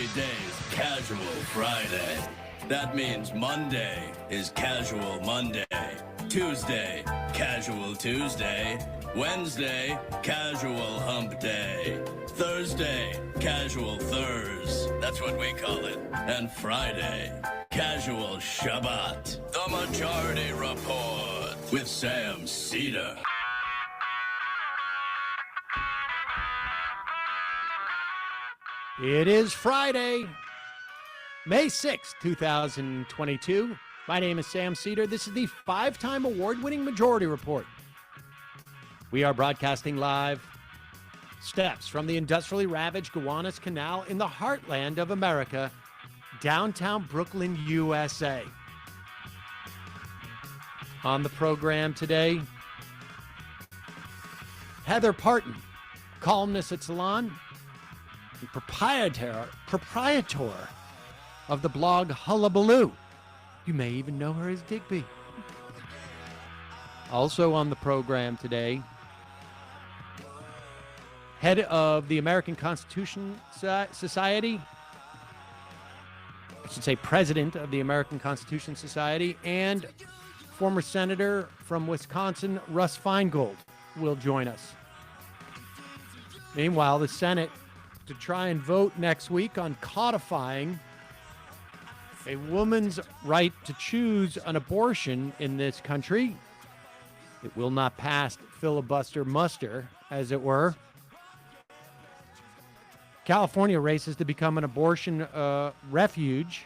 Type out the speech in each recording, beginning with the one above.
every day's Casual Friday. That means Monday is Casual Monday, Tuesday, Casual Tuesday, Wednesday, Casual Hump Day, Thursday, Casual Thurs, that's what we call it, and Friday, Casual Shabbat. The Majority Report with Sam Seder. It is Friday, May 6th, 2022. My name is Sam Seder. This is the five-time award-winning Majority Report. We are broadcasting live steps from the industrially ravaged Gowanus Canal in the heartland of America, downtown Brooklyn, USA. On the program today, Heather Parton, columnist at Salon, the proprietor of the blog Hullabaloo. You may even know her as Digby. Also on the program today, head of the American Constitution Society, I should say president of the American Constitution Society, and former senator from Wisconsin, Russ Feingold, will join us. Meanwhile, the Senate to try and vote next week on codifying a woman's right to choose an abortion in this country. It will not pass filibuster muster, as it were. California races to become an abortion refuge.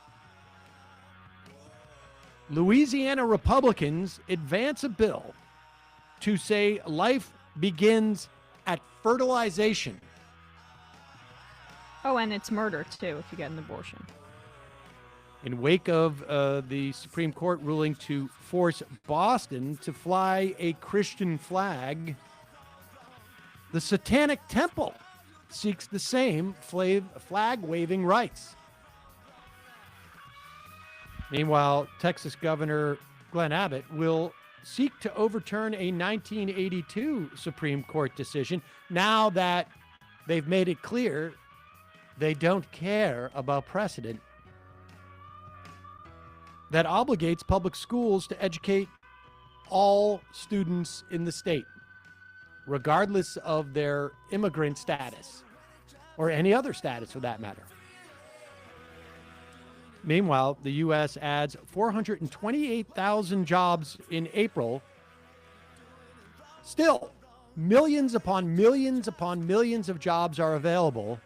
Louisiana Republicans advance a bill to say life begins at fertilization. Oh, and it's murder, too, if you get an abortion. In wake of the Supreme Court ruling to force Boston to fly a Christian flag, the Satanic Temple seeks the same flag-waving rights. Meanwhile, Texas Governor Glenn Abbott will seek to overturn a 1982 Supreme Court decision now that they've made it clear they don't care about precedent that obligates public schools to educate all students in the state, regardless of their immigrant status or any other status for that matter. Meanwhile, the U.S. adds 428,000 jobs in April. Still, millions upon millions upon millions of jobs are available,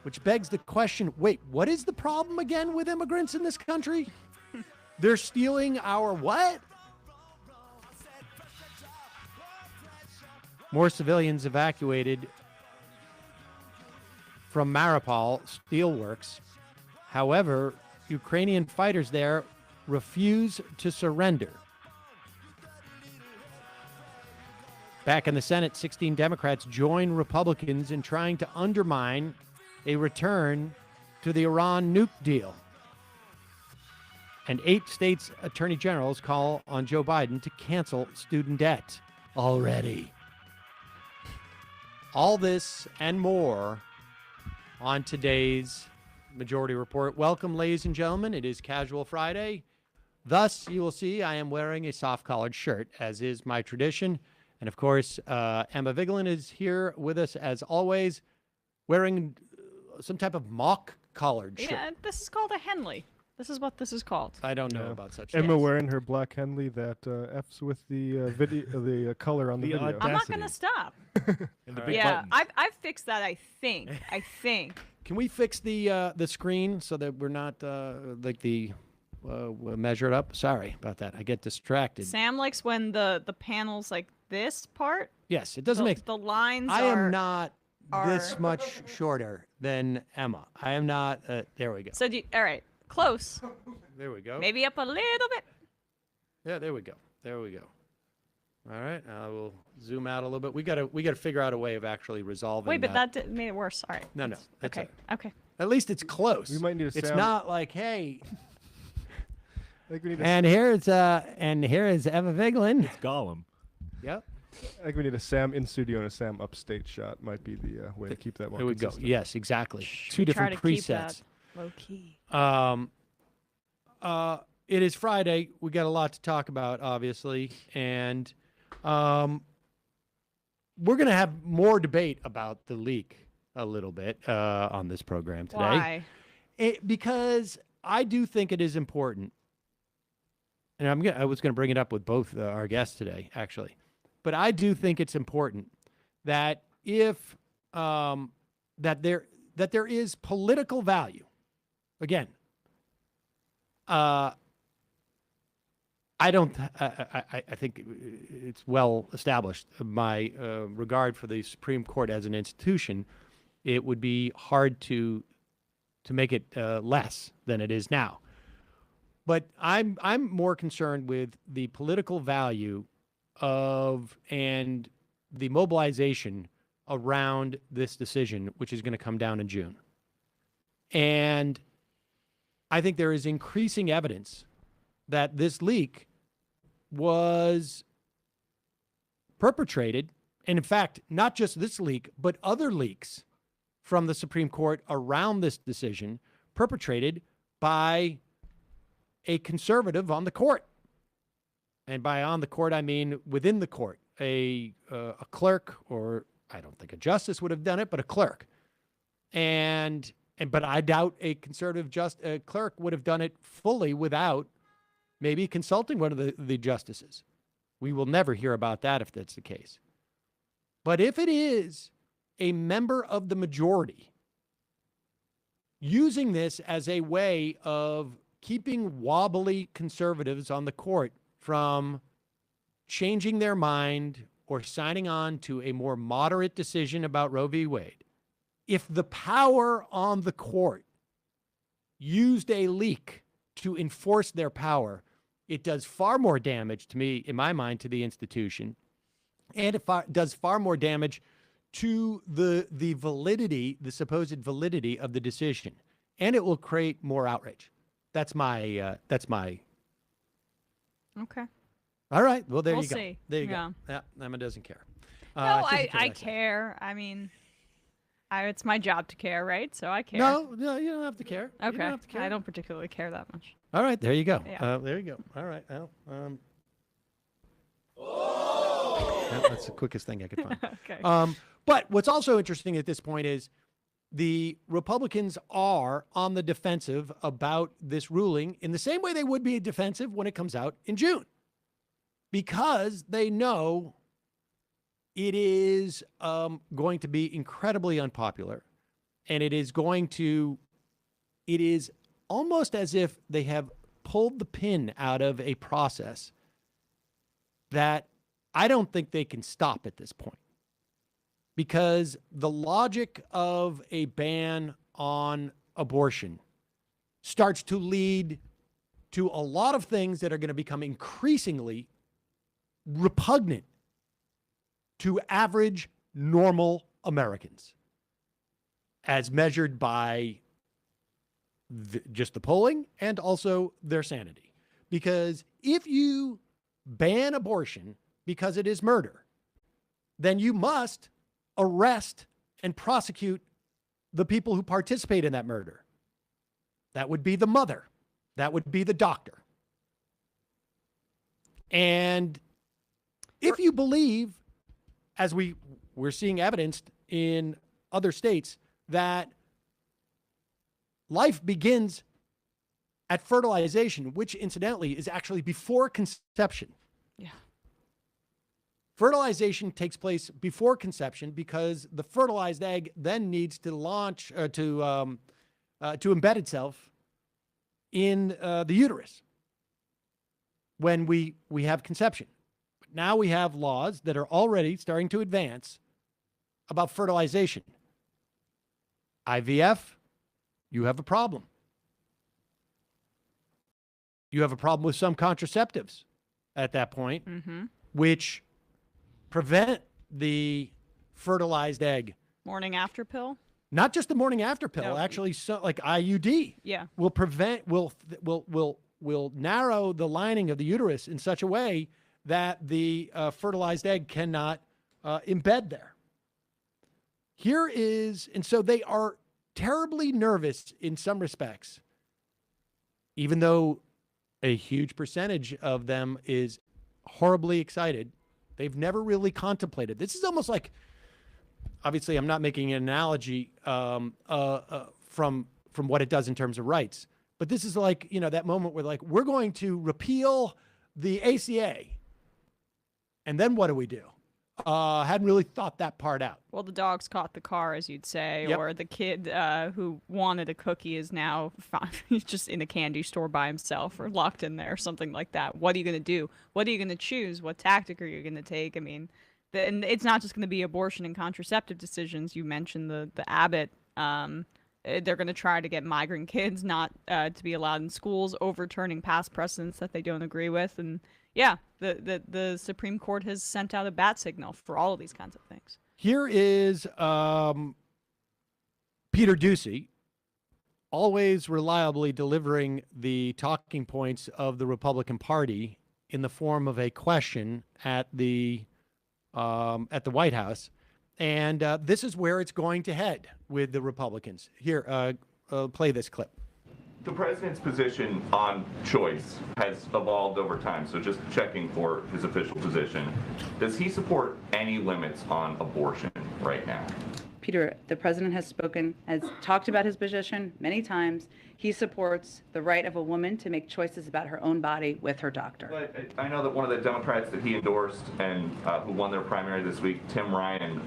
which begs the question, wait, what is the problem again with immigrants in this country? They're stealing our what? More civilians evacuated from Mariupol steelworks. However, Ukrainian fighters there refuse to surrender. Back in the Senate, 16 Democrats join Republicans in trying to undermine a return to the Iran nuke deal. And 8 states' attorney generals call on Joe Biden to cancel student debt already. All this and more on today's Majority Report. Welcome, ladies and gentlemen. It is Casual Friday. Thus, you will see I am wearing a soft-collared shirt, as is my tradition. And, of course, Emma Vigeland is here with us, as always, wearing some type of mock-collared shirt. Yeah, this is called a Henley. This is what this is called. I don't know about such Emma things. wearing her black Henley that F's with the the color on the video. I'm not going to stop. And the big Yeah, buttons. I've fixed that, I think. Can we fix the screen so that we're not we'll measure it up? Sorry about that. I get distracted. Sam likes when the panel's like this part. Yes, it doesn't make the lines I are... am not this much shorter than Emma. I am not. There we go. So, all right, close. There we go. Maybe up a little bit. Yeah, there we go. There we go. All right, we'll zoom out a little bit. We gotta figure out a way of actually resolving. Wait, but that made it worse. All right. No. That's Okay. all Okay. right. At least it's close. We might need a It's sound. not like, hey. I think we need a And here is Emma Vigeland. Gollum. Yep. I think we need a Sam in studio and a Sam upstate shot. Might be the way to keep that more There we go. consistent. Yes, exactly. Two We different try to keep that presets. low key. It is Friday. We got a lot to talk about, obviously, and we're going to have more debate about the leak a little bit on this program today. Why? Because I do think it is important, and I was going to bring it up with both our guests today, actually, but I do think it's important that if that there is political value. Again, I think it's well established my regard for the Supreme Court as an institution. It would be hard to make it less than it is now. But I'm more concerned with the political value of and the mobilization around this decision, which is going to come down in June. And I think there is increasing evidence that this leak was perpetrated, and in fact, not just this leak, but other leaks from the Supreme Court around this decision perpetrated by a conservative on the court. And by on the court, I mean within the court, a clerk, or I don't think a justice would have done it, but a clerk. But I doubt a conservative clerk would have done it fully without maybe consulting one of the justices. We will never hear about that if that's the case. But if it is a member of the majority using this as a way of keeping wobbly conservatives on the court from changing their mind or signing on to a more moderate decision about Roe v. Wade, if the power on the court used a leak to enforce their power, it does far more damage to me, in my mind, to the institution, and it does far more damage to the validity, the supposed validity of the decision, and it will create more outrage. That's my. Okay. All right. Well, there We'll you go. see. There you Yeah. go. Yeah, Emma doesn't care. No, she doesn't I what say. care. I mean, it's my job to care, right? So I care. No, you don't have to care. You Okay. don't have to care. I don't particularly care that much. All right, there you go. Yeah. There you go. All right. Well, yeah, that's the quickest thing I could find. Okay. But what's also interesting at this point is the Republicans are on the defensive about this ruling in the same way they would be defensive when it comes out in June, because they know it is going to be incredibly unpopular, and it is almost as if they have pulled the pin out of a process that I don't think they can stop at this point. Because the logic of a ban on abortion starts to lead to a lot of things that are going to become increasingly repugnant to average, normal Americans, as measured by just the polling and also their sanity. Because if you ban abortion because it is murder, then you must arrest and prosecute the people who participate in that murder. That would be the mother. That would be the doctor. And if you believe, as we're seeing evidenced in other states, that life begins at fertilization, which incidentally is actually before conception. Yeah. Fertilization takes place before conception because the fertilized egg then needs to launch to embed itself in the uterus when we have conception. But now we have laws that are already starting to advance about fertilization. IVF, you have a problem. You have a problem with some contraceptives at that point, which prevent the fertilized egg. Morning after pill? Not just the morning after pill, No. actually, so like IUD. Yeah. Will narrow the lining of the uterus in such a way that the fertilized egg cannot embed there. And so they are terribly nervous in some respects, even though a huge percentage of them is horribly excited. They've never really contemplated. This is almost like, obviously, I'm not making an analogy from what it does in terms of rights, but this is like, that moment where we're going to repeal the ACA. And then what do? Hadn't really thought that part out. Well, the dog's caught the car, as you'd say, Yep. or the kid who wanted a cookie is now he's just in a candy store by himself or locked in there, something like that. What are you going to do? What are you going to choose? What tactic are you going to take? I mean, and it's not just going to be abortion and contraceptive decisions. You mentioned the Abbott. They're going to try to get migrant kids not to be allowed in schools, overturning past precedents that they don't agree with. And yeah, the Supreme Court has sent out a bat signal for all of these kinds of things. Here is Peter Doocy, always reliably delivering the talking points of the Republican Party in the form of a question at the White House. And this is where it's going to head with the Republicans. Here, play this clip. The president's position on choice has evolved over time, so just checking for his official position. Does he support any limits on abortion right now? Peter, the president has talked about his position many times. He supports the right of a woman to make choices about her own body with her doctor. But I know that one of the Democrats that he endorsed and who won their primary this week, Tim Ryan,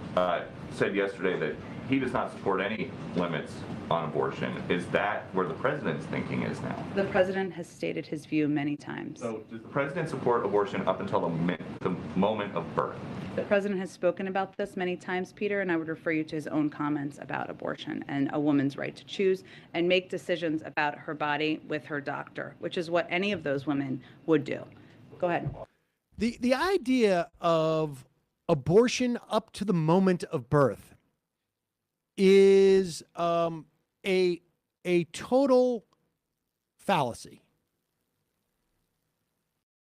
said yesterday that he does not support any limits on abortion. Is that where the president's thinking is now? The president has stated his view many times. So does the president support abortion up until the moment of birth? The president has spoken about this many times, Peter, and I would refer you to his own comments about abortion and a woman's right to choose and make decisions about her body with her doctor, which is what any of those women would do. Go ahead. The idea of abortion up to the moment of birth is a total fallacy.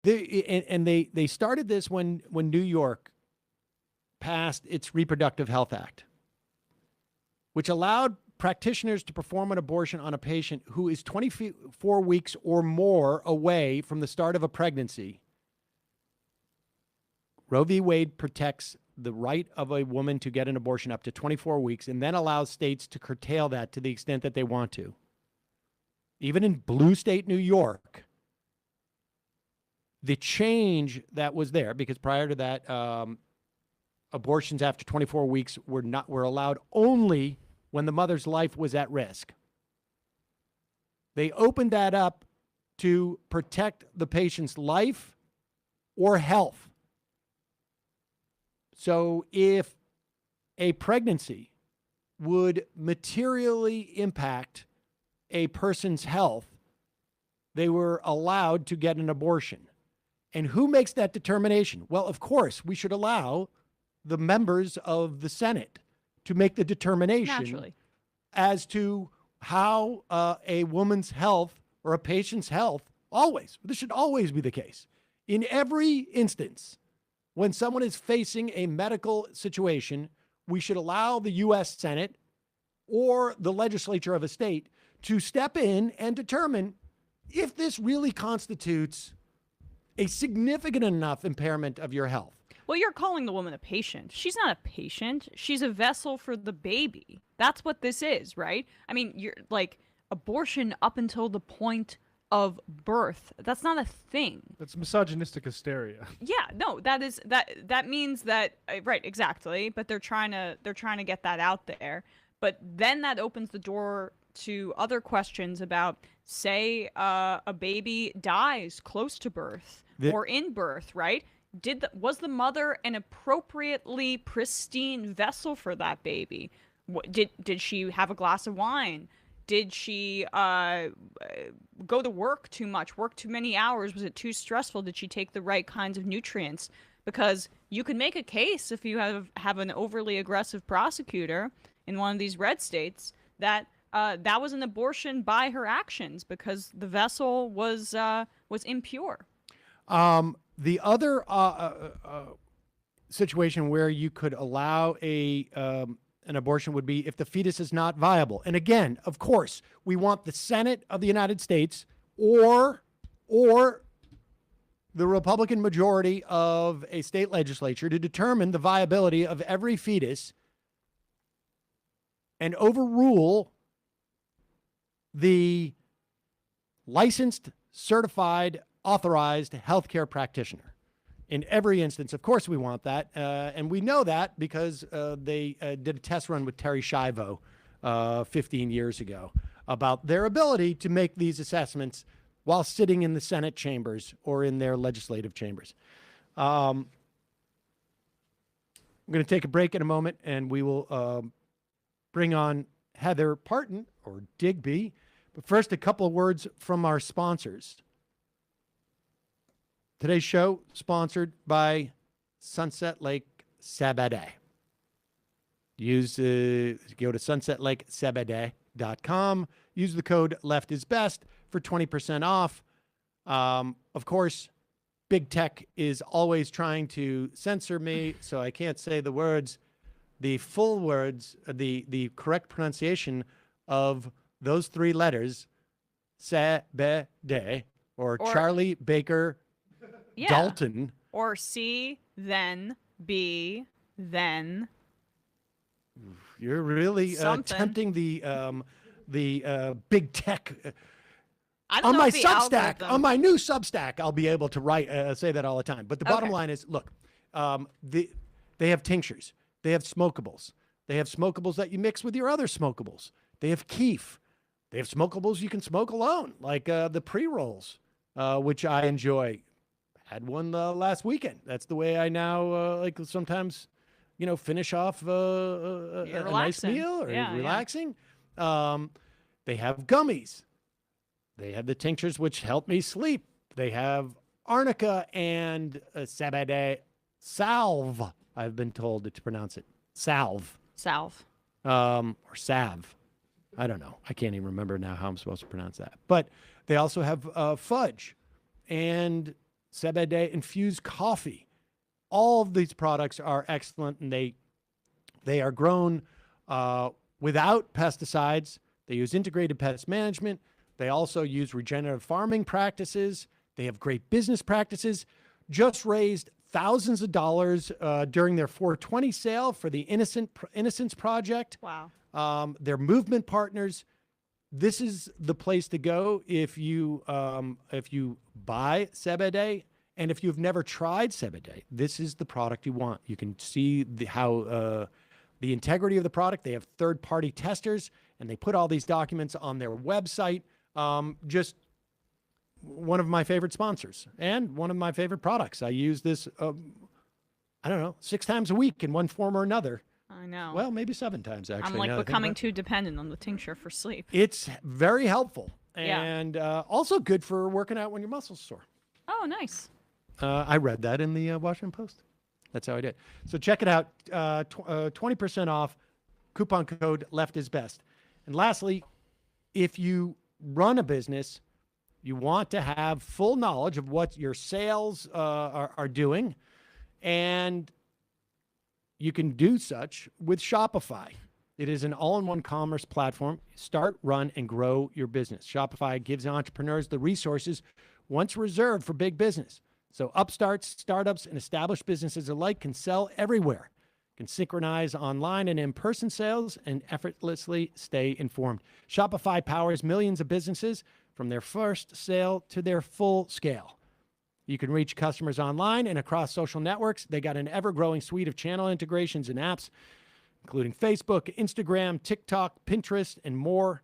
They started this when New York passed its Reproductive Health Act, which allowed practitioners to perform an abortion on a patient who is 24 weeks or more away from the start of a pregnancy. Roe v. Wade protects the right of a woman to get an abortion up to 24 weeks and then allows states to curtail that to the extent that they want to. Even in blue state New York, the change that was there, because prior to that, abortions after 24 weeks were allowed only when the mother's life was at risk. They opened that up to protect the patient's life or health. So if a pregnancy would materially impact a person's health, they were allowed to get an abortion. And who makes that determination? Well, of course, we should allow the members of the Senate to make the determination Naturally. as to how a woman's health or a patient's health this should always be the case. In every instance, when someone is facing a medical situation, we should allow the U.S. Senate or the legislature of a state to step in and determine if this really constitutes a significant enough impairment of your health. Well, you're calling the woman a patient. She's not a patient. She's a vessel for the baby. That's what this is, right? I mean, you're like abortion up until the point of birth. That's not a thing. That's misogynistic hysteria. Yeah, no, that means that right, exactly. But they're trying to get that out there. But then that opens the door to other questions about, say, a baby dies close to birth or in birth, right? Was the mother an appropriately pristine vessel for that baby? Did she have a glass of wine? Did she go to work too much, work too many hours? Was it too stressful? Did she take the right kinds of nutrients? Because you can make a case if you have an overly aggressive prosecutor in one of these red states that that was an abortion by her actions because the vessel was impure. The other situation where you could allow an abortion would be if the fetus is not viable. And again, of course, we want the Senate of the United States or the Republican majority of a state legislature to determine the viability of every fetus and overrule the licensed, certified, authorized healthcare practitioner. In every instance, of course, we want that. And we know that because they did a test run with Terry Schiavo 15 years ago about their ability to make these assessments while sitting in the Senate chambers or in their legislative chambers. I'm going to take a break in a moment, and we will bring on Heather Parton, or Digby. But first, a couple of words from our sponsors. Today's show sponsored by Sunset Lake Sabadeh. Go to sunsetlakesabadeh.com. Use the code LEFTISBEST for 20% off. Of course, big tech is always trying to censor me, so I can't say the words, the full words, the correct pronunciation of those three letters, Sabadeh, or Charlie Baker Dalton. Or C, then B, then. You're really tempting the big tech. On my Substack, on my new Substack, I'll be able to say that all the time. But the bottom line is, look, they have tinctures. They have smokables. They have smokables that you mix with your other smokables. They have keef. They have smokables you can smoke alone, like the pre-rolls, which I enjoy. Had one last weekend. That's the way I now like sometimes, finish off a nice meal or relaxing. They have gummies. They have the tinctures which help me sleep. They have arnica and Sabadeh salve. I've been told to pronounce it salve. Or salve. I don't know. I can't even remember now how I'm supposed to pronounce that. But they also have fudge and Sabadeh infused coffee. All of these products are excellent, and they are grown without pesticides. They use integrated pest management. They also use regenerative farming practices. They have great business practices. Just raised thousands of dollars during their 420 sale for the Innocence Project. Wow. They're movement partners. This is the place to go if you buy Sabadeh, and if you've never tried Sabadeh, this is the product you want. You can see how the integrity of the product. They have third-party testers, and they put all these documents on their website. Just one of my favorite sponsors and one of my favorite products. I use this, 6 times a week in one form or another. I know. Well, maybe 7 times, actually. I'm becoming too dependent on the tincture for sleep. It's very helpful and also good for working out when your muscles are sore. Oh, nice. I read that in the Washington Post. That's how I did. So check it out. 20% off. Coupon code LEFTISBEST. And lastly, if you run a business, you want to have full knowledge of what your sales are doing, and you can do such with Shopify. It is an all-in-one commerce platform. Start, run, and grow your business. Shopify gives entrepreneurs the resources once reserved for big business. So upstarts, startups, and established businesses alike can sell everywhere, can synchronize online and in-person sales, and effortlessly stay informed. Shopify powers millions of businesses from their first sale to their full scale. You can reach customers online and across social networks. They got an ever-growing suite of channel integrations and apps, including Facebook, Instagram, TikTok, Pinterest, and more.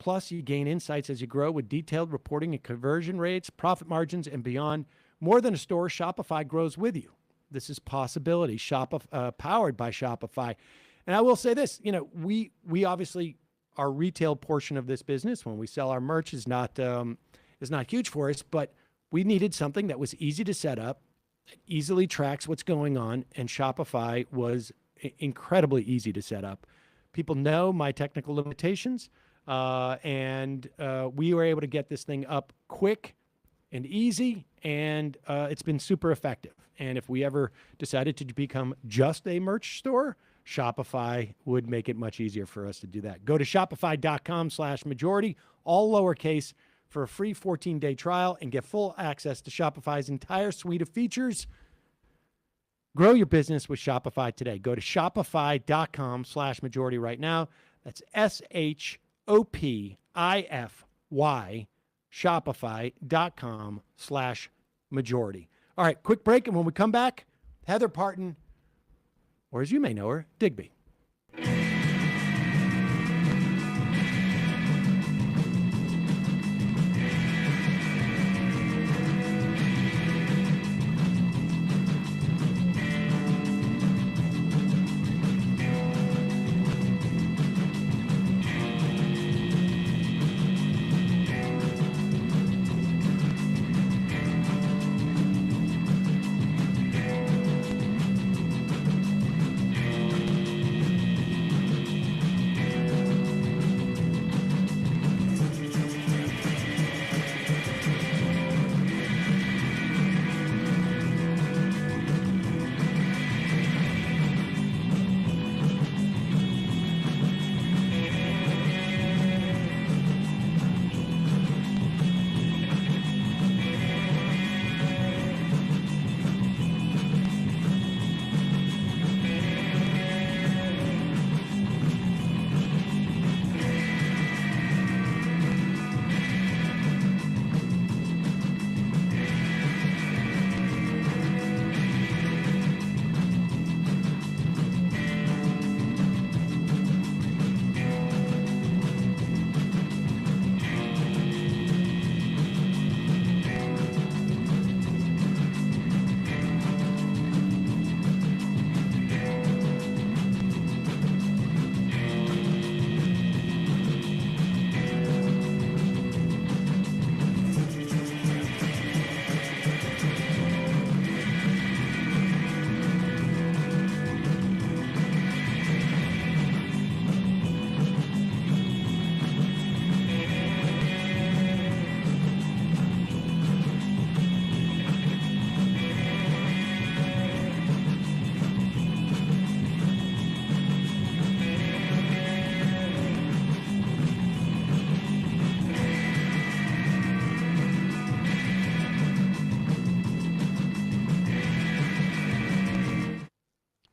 Plus, you gain insights as you grow with detailed reporting and conversion rates, profit margins, and beyond. More than a store, Shopify grows with you. This is possibility, powered by Shopify. And I will say this, we obviously, our retail portion of this business, when we sell our merch, is not huge for us, but we needed something that was easy to set up, that easily tracks what's going on, and Shopify was incredibly easy to set up. People know my technical limitations, and we were able to get this thing up quick and easy, and it's been super effective. And if we ever decided to become just a merch store, Shopify would make it much easier for us to do that. Go to shopify.com/majority, all lowercase, for a free 14-day trial and get full access to Shopify's entire suite of features. Grow your business with Shopify today. Go to shopify.com/majority right now. That's SHOPIFY, shopify.com/majority. All right, quick break. And when we come back, Heather Parton, or as you may know her, Digby.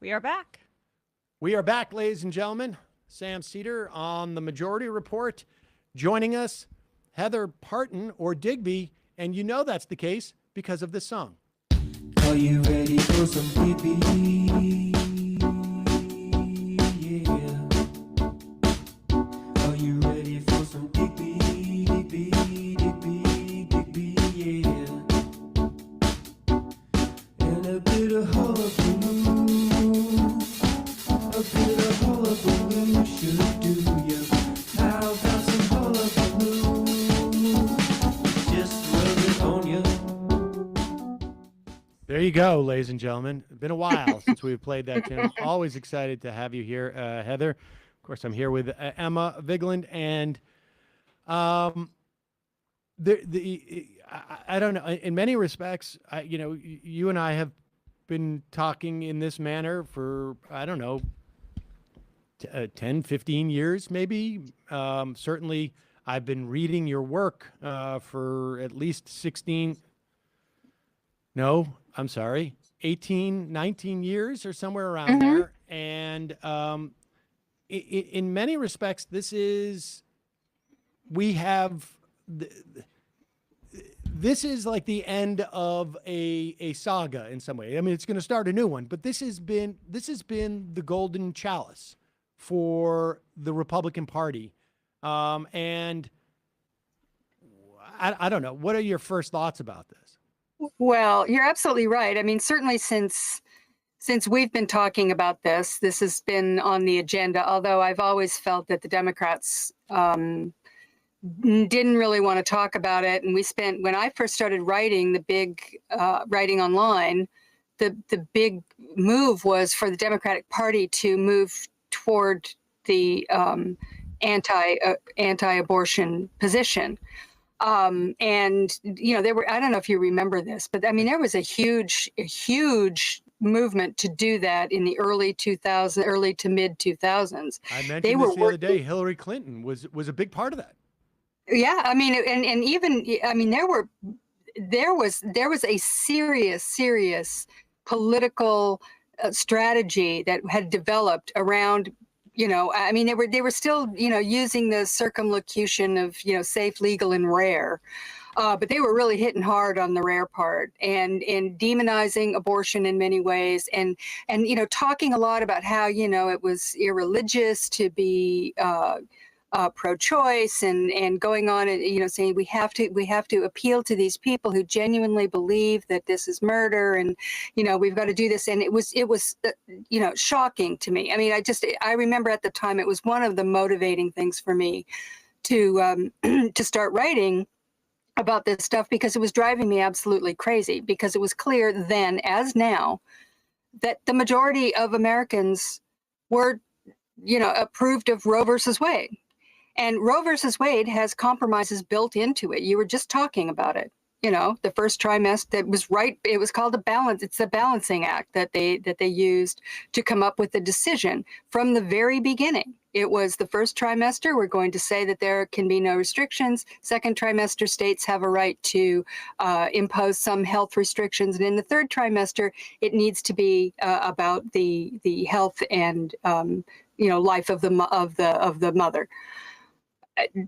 We are back. We are back, ladies and gentlemen. Sam Seder on the Majority Report. Joining us, Heather Parton, or Digby, and you know that's the case because of this song. Are you ready for some Digby? Yeah. Are you ready for some Digby? Digby, Digby, Digby, yeah. And a bit of hullabaloo. A bit of hullabaloo should do ya. How about some hullabaloo? Just rub it on ya. There you go, ladies and gentlemen. It's been a while since we've played that tune. Always excited to have you here, Heather. Of course, I'm here with Emma Vigeland, and I don't know. In many respects, you and I have been talking in this manner for, I don't know, 10, 15 years, maybe. Certainly, I've been reading your work for at least 18, 19 years or somewhere around there. And in many respects, this is like the end of a saga in some way. I mean, it's going to start a new one, but this has been the golden chalice for the Republican Party. And I don't know. What are your first thoughts about this? Well, you're absolutely right. I mean, certainly since we've been talking about this has been on the agenda, although I've always felt that the Democrats didn't really want to talk about it. And when I first started writing writing online, the big move was for the Democratic Party to move toward the anti-abortion position. And, there were, I don't know if you remember this, but I mean, there was a huge movement to do that in the early to mid 2000s. I mentioned this the other day. Hillary Clinton was a big part of that. Yeah, I mean, and even, I mean, there was a serious political strategy that had developed around, I mean, they were still, using the circumlocution of, safe, legal, and rare. But they were really hitting hard on the rare part and demonizing abortion in many ways, and talking a lot about how it was irreligious to be pro-choice, and going on and saying we have to appeal to these people who genuinely believe that this is murder, and we've got to do this. And it was shocking to me. I mean, I remember at the time it was one of the motivating things for me to to start writing about this stuff, because it was driving me absolutely crazy, because it was clear then as now that the majority of Americans were approved of Roe versus Wade. And Roe versus Wade has compromises built into it. You were just talking about it. The first trimester, that was right. It was called it's the balancing act that they used to come up with the decision from the very beginning. It was the first trimester, we're going to say that there can be no restrictions. Second trimester, states have a right to impose some health restrictions. And in the third trimester, it needs to be about the health and life of the mother.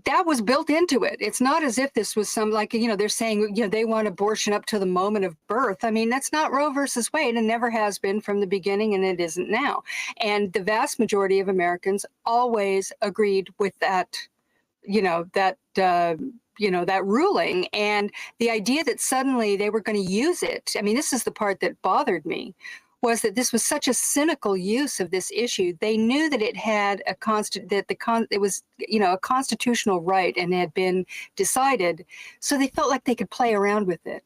That was built into it. It's not as if this was some, they're saying, they want abortion up to the moment of birth. I mean, that's not Roe versus Wade, and never has been from the beginning, and it isn't now. And the vast majority of Americans always agreed with that, that ruling. And the idea that suddenly they were going to use it, I mean, this is the part that bothered me, was that this was such a cynical use of this issue. They knew that it had it was a constitutional right and had been decided, so they felt like they could play around with it.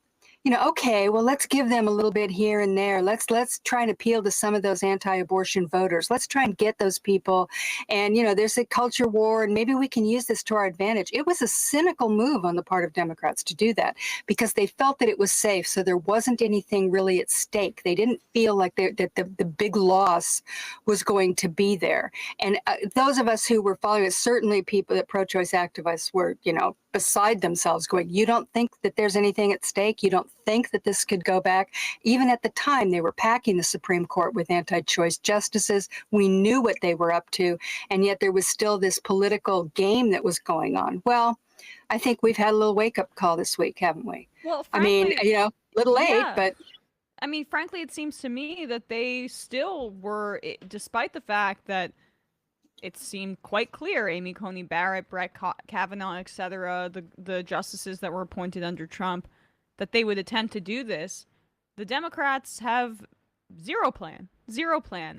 Okay, well, let's give them a little bit here and there. Let's try and appeal to some of those anti-abortion voters. Let's try and get those people. And, there's a culture war, and maybe we can use this to our advantage. It was a cynical move on the part of Democrats to do that, because they felt that it was safe, so there wasn't anything really at stake. They didn't feel like that the big loss was going to be there. And those of us who were following it, certainly people that pro-choice activists were, beside themselves, going, you don't think that there's anything at stake? You don't think that this could go back? Even at the time, they were packing the Supreme Court with anti-choice justices. We knew what they were up to, and yet there was still this political game that was going on. Well, I think we've had a little wake-up call this week, haven't we? Well, frankly, I mean, a little late, yeah. but... I mean, frankly, it seems to me that they still were, despite the fact that it seemed quite clear, Amy Coney Barrett, Brett Kavanaugh, etc., the justices that were appointed under Trump, that they would attempt to do this. The Democrats have zero plan,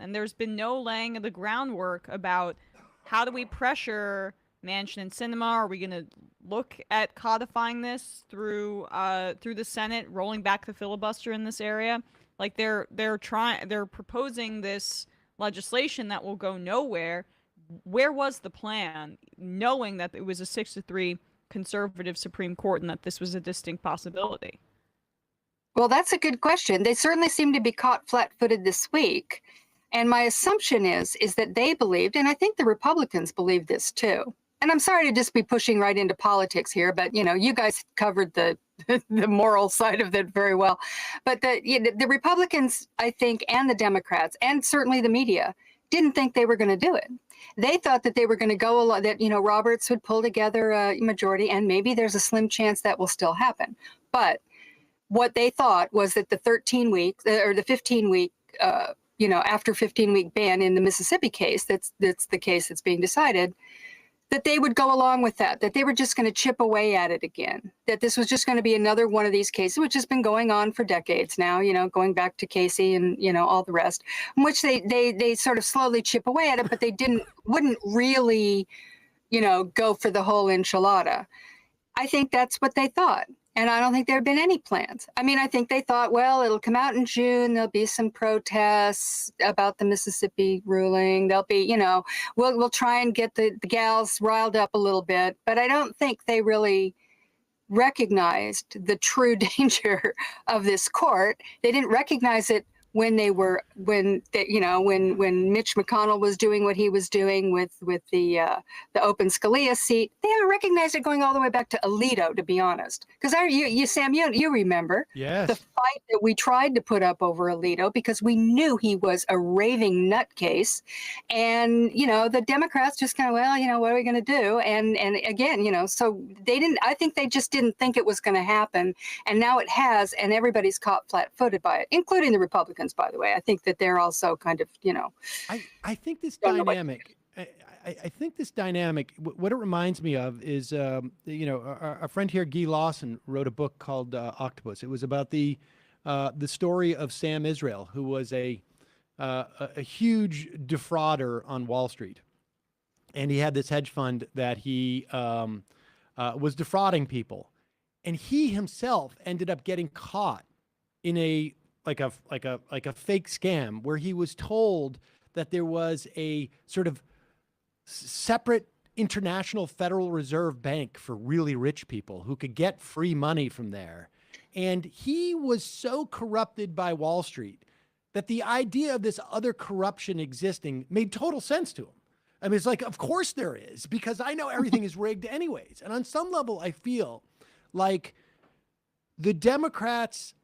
and there's been no laying of the groundwork about how do we pressure Manchin and Sinema. Are we going to look at codifying this through the Senate, rolling back the filibuster in this area? Like they're proposing this legislation that will go nowhere. Where was the plan, knowing that it was a 6-3 conservative Supreme Court and that this was a distinct possibility? Well, that's a good question. They certainly seem to be caught flat-footed this week. And my assumption is that they believed, and I think the Republicans believed this too. And I'm sorry to just be pushing right into politics here, but you guys covered the moral side of it very well. But the Republicans, I think, and the Democrats, and certainly the media, didn't think they were going to do it. They thought that they were going to go along, that, Roberts would pull together a majority, and maybe there's a slim chance that will still happen. But what they thought was that the 13-week or the 15-week, after 15-week ban in the Mississippi case, that's the case that's being decided, that they would go along with that they were just going to chip away at it again, that this was just going to be another one of these cases, which has been going on for decades now, going back to Casey and, all the rest, in which they sort of slowly chip away at it, but they wouldn't really, go for the whole enchilada. I think that's what they thought. And I don't think there had been any plans. I mean, I think they thought, well, it'll come out in June. There'll be some protests about the Mississippi ruling. There'll be, we'll try and get the gals riled up a little bit. But I don't think they really recognized the true danger of this court. They didn't recognize it when when Mitch McConnell was doing what he was doing with the open Scalia seat. They haven't recognized it going all the way back to Alito, to be honest. Because Sam, you remember Yes. the fight that we tried to put up over Alito because we knew he was a raving nutcase, and the Democrats just kind of, well, what are we going to do? And again, so they didn't. I think they just didn't think it was going to happen, and now it has, and everybody's caught flat-footed by it, including the Republicans. By the way, I think that they're also kind of, I think this dynamic. I think this dynamic. What it reminds me of is, our friend here, Guy Lawson, wrote a book called Octopus. It was about the story of Sam Israel, who was a huge defrauder on Wall Street, and he had this hedge fund that he was defrauding people, and he himself ended up getting caught in a fake scam where he was told that there was a sort of separate international Federal Reserve Bank for really rich people who could get free money from there. And he was so corrupted by Wall Street that the idea of this other corruption existing made total sense to him. I mean, it's like, of course there is, because I know everything is rigged anyways. And on some level, I feel like the Democrats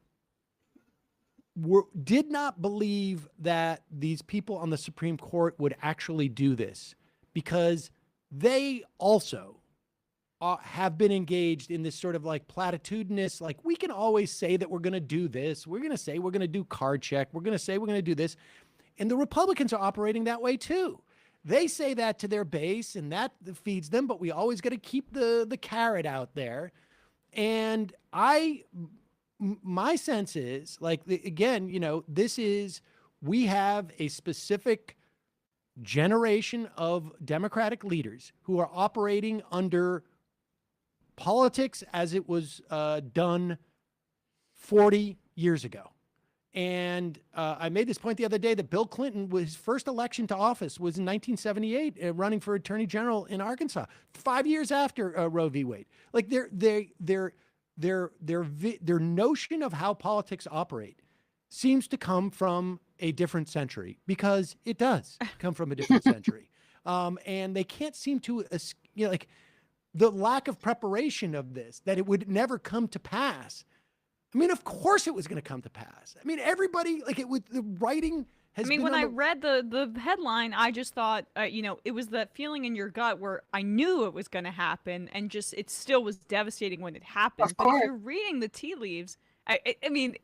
did not believe that these people on the Supreme Court would actually do this, because they also have been engaged in this sort of like platitudinous, like, we can always say that we're going to do this. We're going to say we're going to do card check. We're going to say we're going to do this. And the Republicans are operating that way too. They say that to their base, and that feeds them, but we always got to keep the carrot out there. And my sense is, like, again, we have a specific generation of Democratic leaders who are operating under politics as it was done 40 years ago. And I made this point the other day that Bill Clinton, his first election to office was in 1978, running for attorney general in Arkansas, 5 years after Roe v. Wade. Like, their notion of how politics operate seems to come from a different century, because it does come from a different century. And they can't seem to, like, the lack of preparation of this, that it would never come to pass. I mean, of course it was going to come to pass. I mean, everybody, like, the writing has been when I read the headline, I just thought, it was that feeling in your gut where I knew it was going to happen, and just, it still was devastating when it happened. But if you're reading the tea leaves, I mean,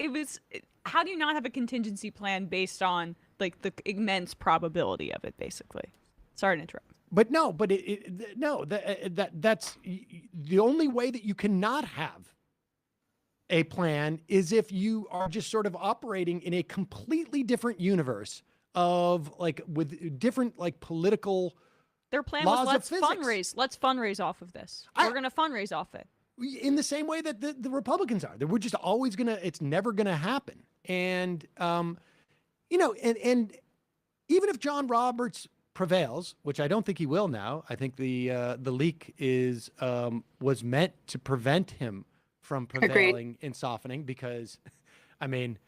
how do you not have a contingency plan based on, like, the immense probability of it, basically? Sorry to interrupt. But no, that's the only way that you cannot have a plan is if you are just sort of operating in a completely different universe of, like, with different, like, political. Their plan laws was, let's of physics. fundraise. Let's fundraise off of this. We're going to fundraise off it. In the same way that the Republicans are. We're just always it's never going to happen. And, and even if John Roberts prevails, which I don't think he will now, I think the leak was meant to prevent him from prevailing in softening, because, I mean,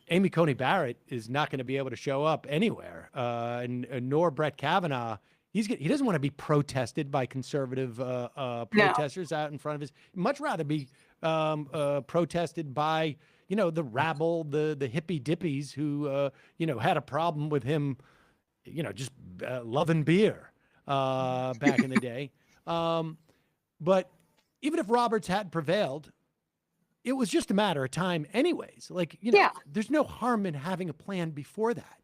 Amy Coney Barrett is not going to be able to show up anywhere, and nor Brett Kavanaugh. He doesn't want to be protested by conservative protesters out in front of his. Much rather be protested by, the rabble, the hippie dippies who had a problem with him, just loving beer back in the day. But even if Roberts had prevailed, it was just a matter of time anyways. Like, there's no harm in having a plan before that.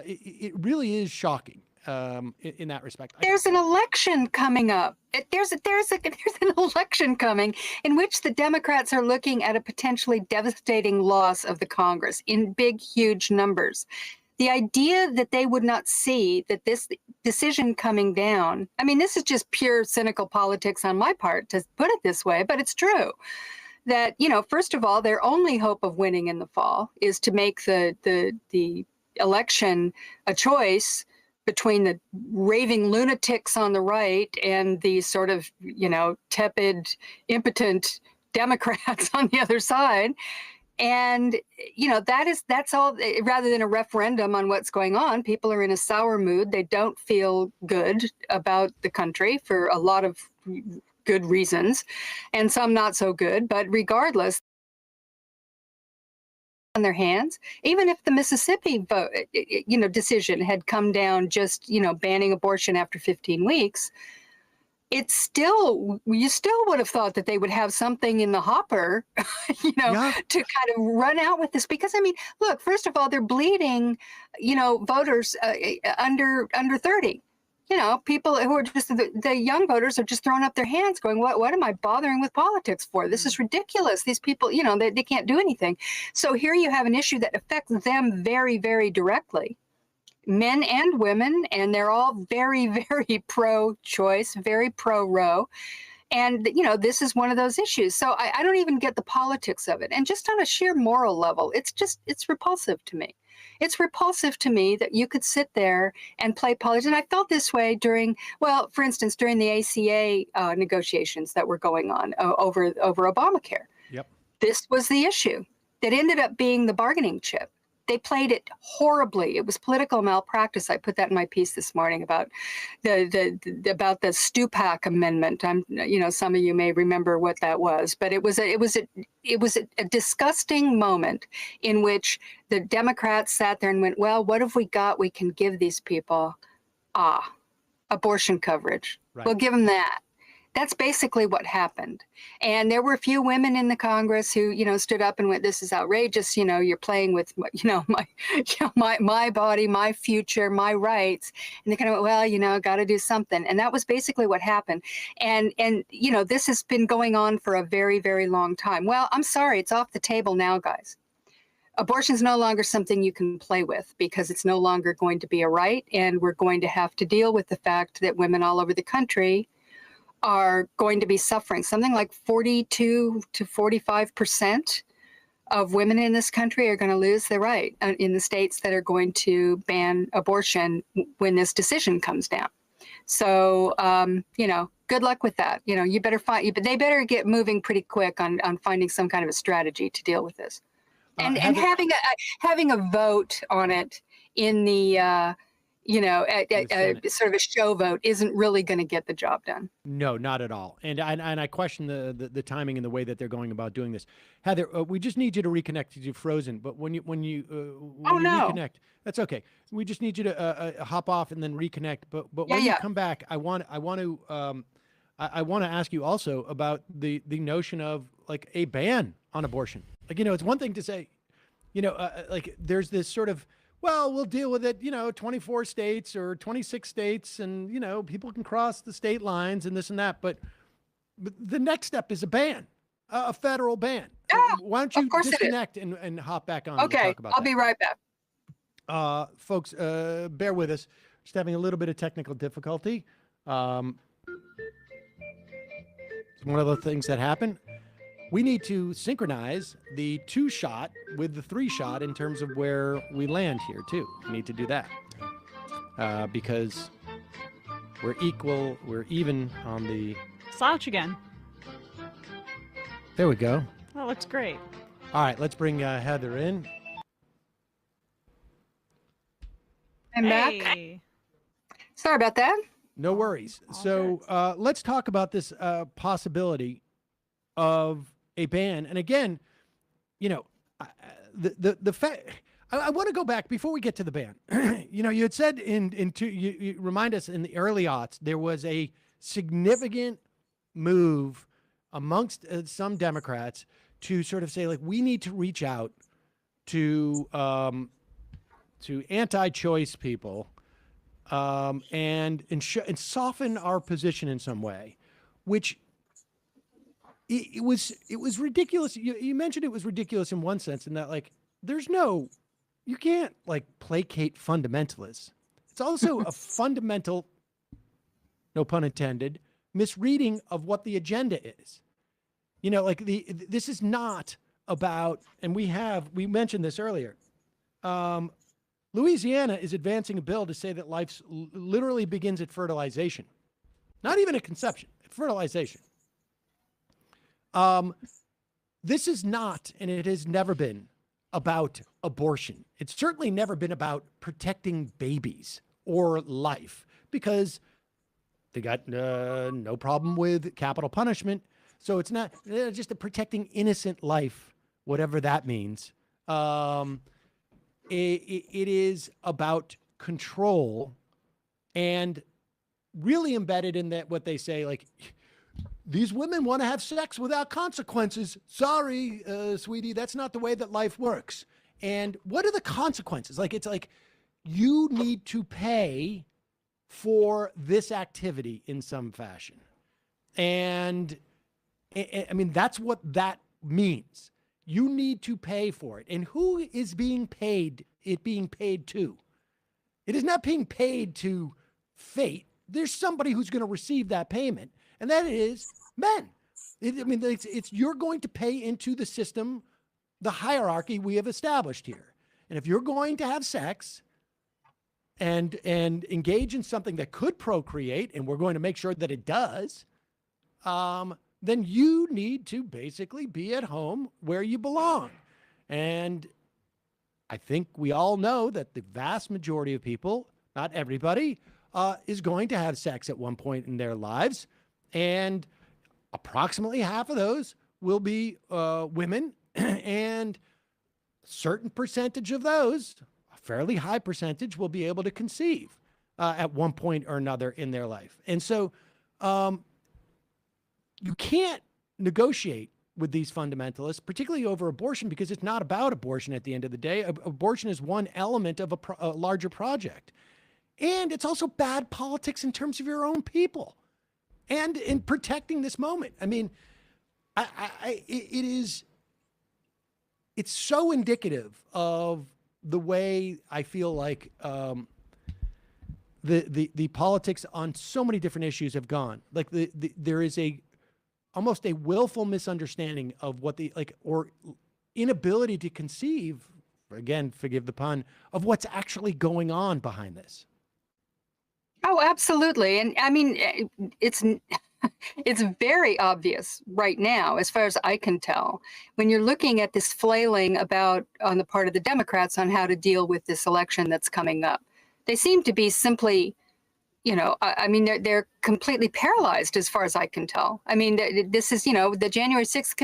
It really is shocking in that respect. There's an election coming up. There's an election coming in which the Democrats are looking at a potentially devastating loss of the Congress in big, huge numbers. The idea that they would not see that this decision coming down, I mean, this is just pure cynical politics on my part to put it this way, but it's true. That, first of all, their only hope of winning in the fall is to make the election a choice between the raving lunatics on the right and the sort of, tepid, impotent Democrats on the other side. And, that's all, rather than a referendum on what's going on. People are in a sour mood. They don't feel good about the country for a lot of good reasons, and some not so good. But regardless, on their hands, even if the Mississippi vote, decision had come down just, banning abortion after 15 weeks, you still would have thought that they would have something in the hopper, to kind of run out with this. Because, look, first of all, they're bleeding, voters under 30. People who are just the young voters are just throwing up their hands going, what am I bothering with politics for? This is ridiculous. These people, they can't do anything. So here you have an issue that affects them very, very directly, men and women, and they're all very, very pro-choice, very pro-Roe. And, this is one of those issues. So I don't even get the politics of it. And just on a sheer moral level, it's repulsive to me. It's repulsive to me that you could sit there and play politics. And I felt this way for instance, during the ACA negotiations that were going on over Obamacare. Yep. This was the issue that ended up being the bargaining chip. They played it horribly. It was political malpractice. I put that in my piece this morning about the Stupak amendment. Some of you may remember what that was, but it was a disgusting moment in which the Democrats sat there and went, well, what have we got we can give these people? Abortion coverage. Right. We'll give them that. That's basically what happened. And there were a few women in the Congress who, stood up and went, this is outrageous. You're playing with, my body, my future, my rights. And they kind of went, well, got to do something. And that was basically what happened. And this has been going on for a very, very long time. Well, I'm sorry, it's off the table now, guys. Abortion is no longer something you can play with because it's no longer going to be a right. And we're going to have to deal with the fact that women all over the country are going to be suffering. Something like 42 to 45% of women in this country are going to lose their right in the states that are going to ban abortion when this decision comes down. So, good luck with that. You better they better get moving pretty quick on finding some kind of a strategy to deal with this. And having a vote on it in the sort of a show vote isn't really going to get the job done. No, not at all. And I question the timing and the way that they're going about doing this. Heather, we just need you to reconnect. You're frozen, but when you reconnect, that's okay. We just need you to hop off and then reconnect. But when you come back, I want to ask you also about the notion of like a ban on abortion. Like, it's one thing to say, like there's this sort of, well, we'll deal with it, 24 states or 26 states and, people can cross the state lines and this and that. But the next step is a ban, a federal ban. Why don't you disconnect and hop back on? Okay, and talk about I'll be right back. Folks, bear with us. Just having a little bit of technical difficulty. It's one of the things that happen. We need to synchronize the 2-shot with the 3-shot in terms of where we land here, too. We need to do that because we're equal. We're even on the... Slouch again. There we go. That looks great. All right, let's bring Heather in. I'm back. Sorry about that. No worries. So let's talk about this possibility of a ban. And again, the fact, I want to go back before we get to the ban. You had said you remind us in the early aughts, there was a significant move amongst some Democrats to sort of say, like, we need to reach out to anti-choice people and soften our position in some way, which it was ridiculous. You mentioned it was ridiculous in one sense, in that, like, you can't, like, placate fundamentalists. It's also a fundamental, no pun intended, misreading of what the agenda is. Like, this is not about, and we mentioned this earlier, Louisiana is advancing a bill to say that life literally begins at fertilization. Not even at conception, at fertilization. This is not, and it has never been, about abortion. It's certainly never been about protecting babies or life, because they got no problem with capital punishment. So it's not just protecting innocent life, whatever that means. It is about control, and really embedded in that what they say, like, these women want to have sex without consequences. Sorry, sweetie, that's not the way that life works. And what are the consequences? Like, it's like you need to pay for this activity in some fashion. And I mean, that's what that means. You need to pay for it. And who is being paid? It being paid to? It is not being paid to fate. There's somebody who's going to receive that payment, and that is men. It's you're going to pay into the system, the hierarchy we have established here. And if you're going to have sex and engage in something that could procreate, and we're going to make sure that it does, then you need to basically be at home where you belong. And I think we all know that the vast majority of people, not everybody, is going to have sex at one point in their lives. And approximately half of those will be women, and a certain percentage of those, a fairly high percentage, will be able to conceive at one point or another in their life. And so you can't negotiate with these fundamentalists, particularly over abortion, because it's not about abortion at the end of the day. Abortion is one element of a larger project. And it's also bad politics in terms of your own people and in protecting this moment. I mean, it's so indicative of the way I feel like the politics on so many different issues have gone. Like there is almost a willful misunderstanding of what or inability to conceive, again, forgive the pun, of what's actually going on behind this. Oh, absolutely. And I mean, it's very obvious right now, as far as I can tell, when you're looking at this flailing about on the part of the Democrats on how to deal with this election that's coming up. They seem to be simply, I mean, they're completely paralyzed as far as I can tell. I mean, this is, the January 6th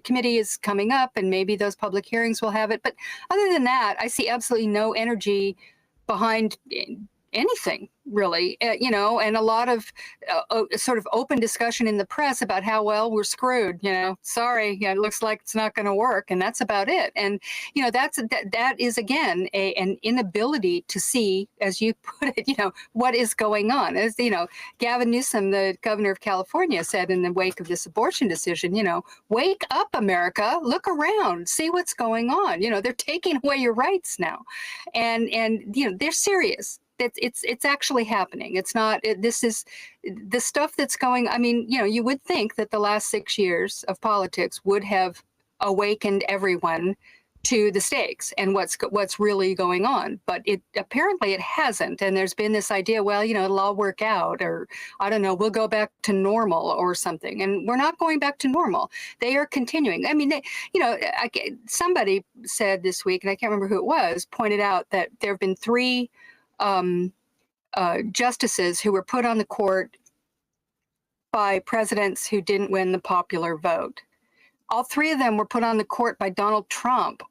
committee is coming up, and maybe those public hearings will have it. But other than that, I see absolutely no energy behind anything, really, and a lot of sort of open discussion in the press about how, well, we're screwed, sorry, it looks like it's not going to work. And that's about it. And, that is, again, an inability to see, as you put it, what is going on. As, Gavin Newsom, the governor of California, said in the wake of this abortion decision, wake up, America, look around, see what's going on. They're taking away your rights now. And they're serious. It's actually happening. It's not, this is the stuff that's going, I mean, you would think that the last 6 years of politics would have awakened everyone to the stakes and what's really going on. But apparently it hasn't. And there's been this idea, well, it'll all work out, or I don't know, we'll go back to normal or something. And we're not going back to normal. They are continuing. I mean, somebody said this week, and I can't remember who it was, pointed out that there have been 3 justices who were put on the court by presidents who didn't win the popular vote. All 3 of them were put on the court by Donald Trump.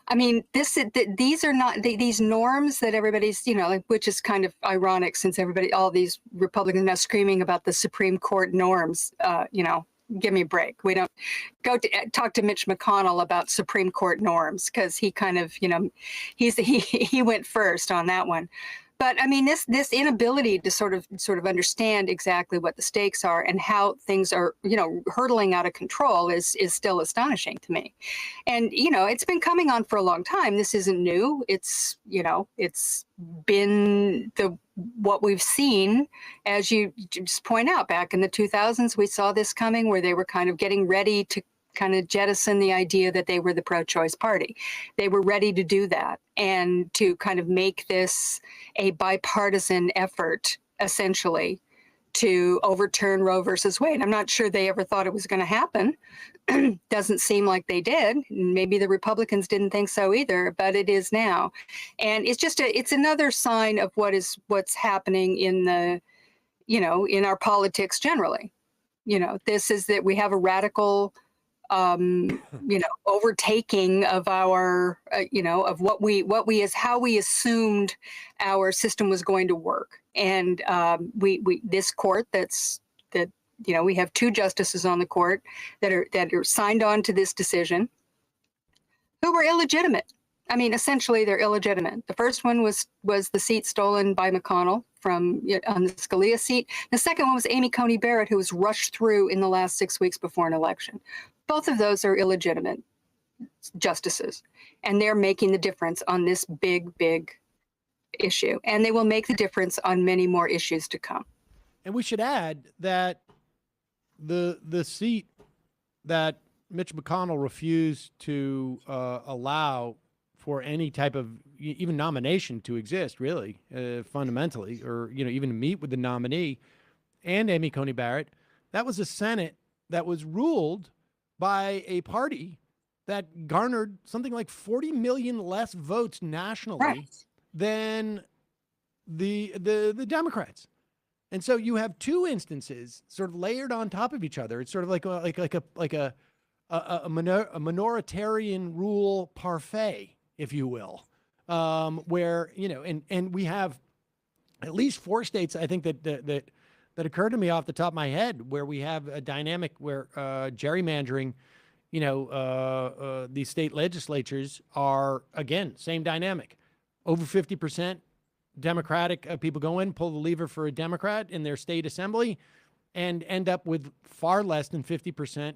I mean, these are not these norms that everybody's, which is kind of ironic, since all these Republicans are now screaming about the Supreme Court norms. Give me a break. We don't go to talk to Mitch McConnell about Supreme Court norms, because he kind of, he went first on that one. But I mean, this inability to sort of understand exactly what the stakes are and how things are, hurtling out of control is still astonishing to me. And, it's been coming on for a long time. This isn't new. It's, it's been what we've seen, as you just point out, back in the 2000s, we saw this coming, where they were kind of getting ready to kind of jettison the idea that they were the pro-choice party. They were ready to do that and to kind of make this a bipartisan effort, essentially, to overturn Roe versus Wade. I'm not sure they ever thought it was going to happen. Doesn't seem like they did. Maybe the Republicans didn't think so either, but it is now. And it's just it's another sign of what's happening in the, in our politics generally. This is that we have a radical overtaking of our, of how we assumed our system was going to work. And this court we have 2 justices on the court that are signed on to this decision who were illegitimate. I mean, essentially, they're illegitimate. The first one was the seat stolen by McConnell on the Scalia seat. The second one was Amy Coney Barrett, who was rushed through in the last 6 weeks before an election. Both of those are illegitimate justices, and they're making the difference on this big, big issue. And they will make the difference on many more issues to come. And we should add that the seat that Mitch McConnell refused to allow for any type of even nomination to exist, really, fundamentally, or even to meet with the nominee and Amy Coney Barrett, that was a Senate that was ruled by a party that garnered something like 40 million less votes nationally than the Democrats. And so you have 2 instances sort of layered on top of each other. It's sort of like a minoritarian rule parfait, if you will, where and we have at least 4 states, I think that occurred to me off the top of my head, where we have a dynamic where gerrymandering, these state legislatures are, again, same dynamic, over 50%. Democratic people go in, pull the lever for a Democrat in their state assembly, and end up with far less than 50%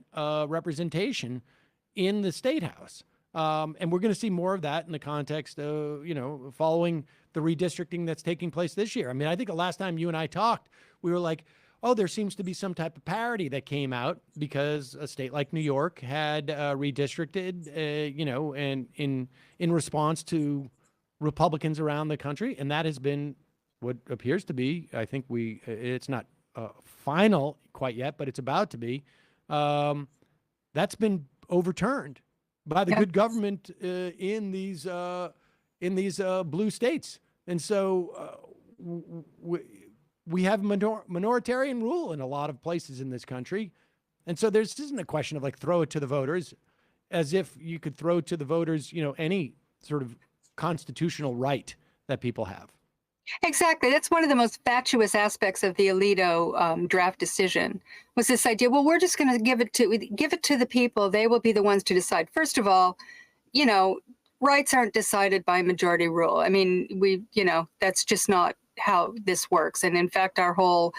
representation in the state house. And we're going to see more of that in the context of, following the redistricting that's taking place this year. I mean, I think the last time you and I talked, we were like, oh, there seems to be some type of parity that came out because a state like New York had redistricted, and in response to Republicans around the country. And that has been what appears to be, I think it's not final quite yet, but it's about to be. That's been overturned by the good government in these blue states. And so we have minoritarian rule in a lot of places in this country. And so this isn't a question of like throw it to the voters, as if you could throw to the voters, any sort of constitutional right that people have. Exactly. That's one of the most fatuous aspects of the Alito draft decision, was this idea, well, we're just going to give it to the people. They will be the ones to decide. First of all, rights aren't decided by majority rule. I mean, that's just not how this works. And in fact, our whole,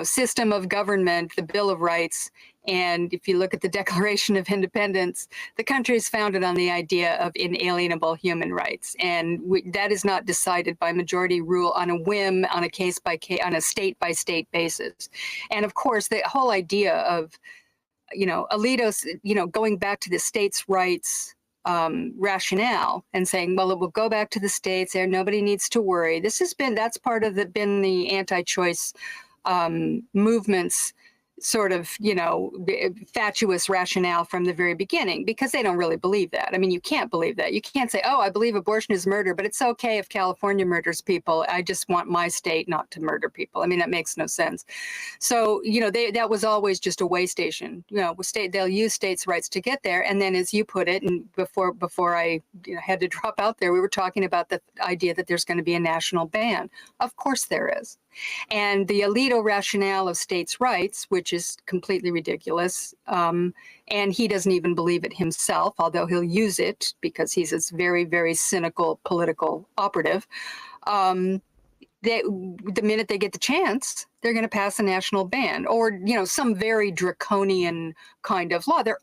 system of government, the Bill of Rights, and if you look at the Declaration of Independence, the country is founded on the idea of inalienable human rights. And that is not decided by majority rule on a whim, on a case by case, on a state by state basis. And of course, the whole idea of, Alito's, going back to the states' rights rationale and saying, well, it will go back to the states there. Nobody needs to worry. That's part of been the anti-choice movements sort of, fatuous rationale from the very beginning, because they don't really believe that. I mean, you can't believe that. You can't say, oh, I believe abortion is murder, but it's okay if California murders people. I just want my state not to murder people. I mean, that makes no sense. So, that was always just a way station. They'll use states' rights to get there. And then, as you put it, and before I had to drop out there, we were talking about the idea that there's going to be a national ban. Of course there is. And the Alito rationale of states' rights, which is completely ridiculous, and he doesn't even believe it himself, although he'll use it because he's a very, very cynical political operative. The minute they get the chance, they're going to pass a national ban or, some very draconian kind of law. They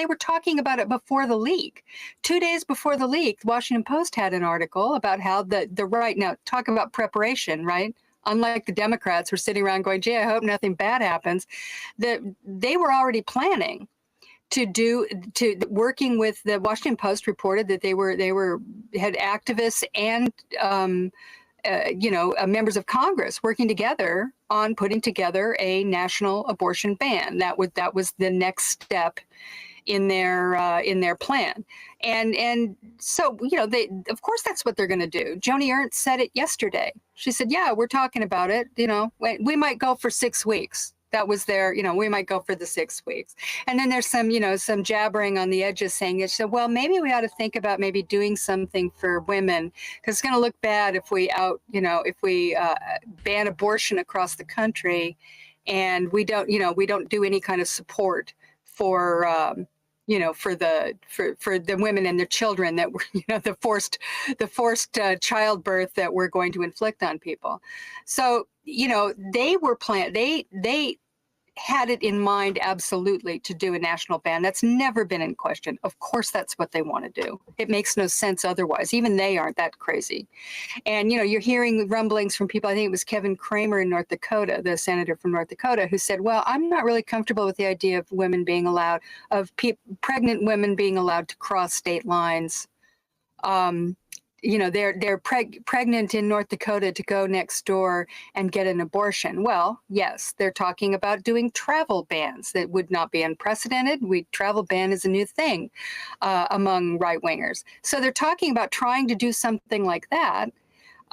were talking about it before the leak. 2 days before the leak, the Washington Post had an article about how the right, now talk about preparation, right? Unlike the Democrats who are sitting around going, gee, I hope nothing bad happens, that they were already planning working with the Washington Post reported that they had activists and members of Congress working together on putting together a national abortion ban. That was the next step in their plan. And so, they, of course, that's what they're going to do. Joni Ernst said it yesterday. She said, yeah, we're talking about it. We might go for 6 weeks. That was their, we might go for the 6 weeks. And then there's some jabbering on the edges saying, well, maybe we ought to think about maybe doing something for women, because it's going to look bad if we ban abortion across the country and we don't do any kind of support for the women and their children that were, the forced childbirth that we're going to inflict on people. So, they were they had it in mind absolutely to do a national ban. That's never been in question. Of course, that's what they want to do. It makes no sense otherwise. Even they aren't that crazy. And, you're hearing rumblings from people. I think it was Kevin Cramer in North Dakota, the senator from North Dakota, who said, well, I'm not really comfortable with the idea of women being allowed, pregnant women being allowed to cross state lines. They're pregnant in North Dakota to go next door and get an abortion. Well, yes, they're talking about doing travel bans that would not be unprecedented. Travel ban is a new thing among right-wingers. So they're talking about trying to do something like that.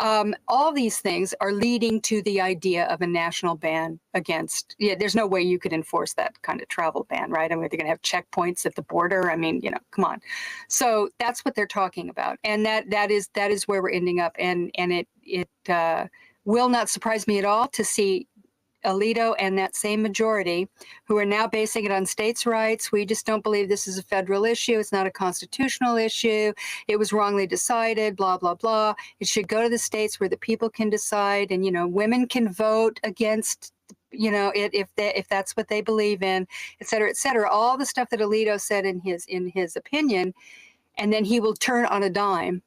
All these things are leading to the idea of a national ban against, there's no way you could enforce that kind of travel ban, right? I mean, they're going to have checkpoints at the border. I mean, come on. So that's what they're talking about. And that is where we're ending up. And it will not surprise me at all to see Alito and that same majority who are now basing it on states' rights. We just don't believe this is a federal issue. It's not a constitutional issue. It was wrongly decided, blah, blah, blah. It should go to the states where the people can decide. And, women can vote against, if that's what they believe in, et cetera, et cetera. All the stuff that Alito said in his opinion, and then he will turn on a dime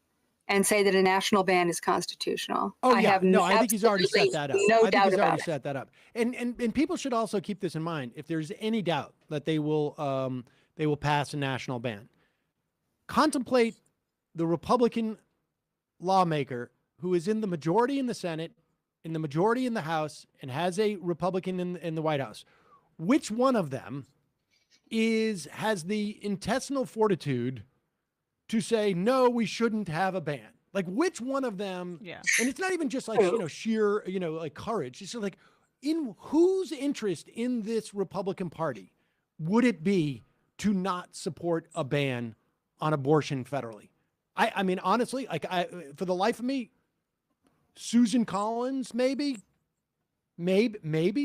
and say that a national ban is constitutional. Oh, yeah. I think he's already set that up. No doubt about it. Set that up. And people should also keep this in mind. If there's any doubt that they will pass a national ban, contemplate the Republican lawmaker who is in the majority in the Senate, in the majority in the House, and has a Republican in the White House. Which one of them has the intestinal fortitude to say, no, we shouldn't have a ban? Like, which one of them? Yeah. And it's not even just like, sheer, like courage. It's just like, in whose interest in this Republican Party would it be to not support a ban on abortion federally? I mean, honestly, for the life of me, Susan Collins, maybe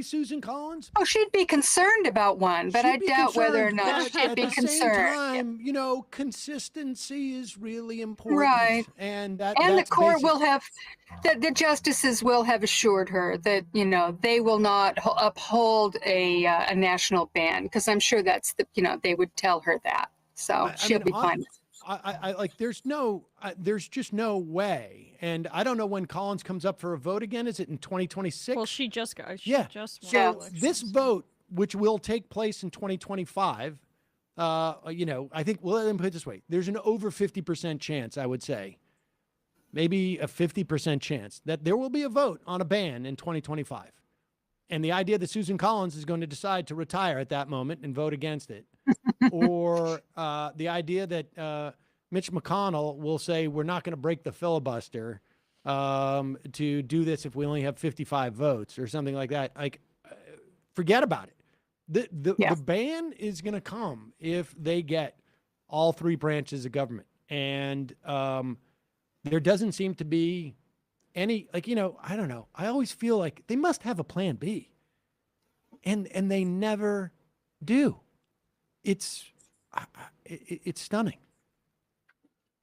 Susan Collins. Oh, she'd be concerned about one, but I doubt whether or not she'd be concerned. At the same time, consistency is really important. Right. And the court will have, the justices will have assured her that, they will not uphold a national ban, because I'm sure that's they would tell her that. So she'll be fine. There's just no way. And I don't know when Collins comes up for a vote again. Is it in 2026? Well, she just got. So this vote, which will take place in 2025, I think, well, let me put it this way. There's an over 50% chance, I would say, maybe a 50% chance that there will be a vote on a ban in 2025. And the idea that Susan Collins is going to decide to retire at that moment and vote against it, or the idea that Mitch McConnell will say, we're not going to break the filibuster to do this if we only have 55 votes or something like that. Forget about it. The ban is going to come if they get all three branches of government. And there doesn't seem to be any, I don't know. I always feel like they must have a plan B. And they never do. It's stunning.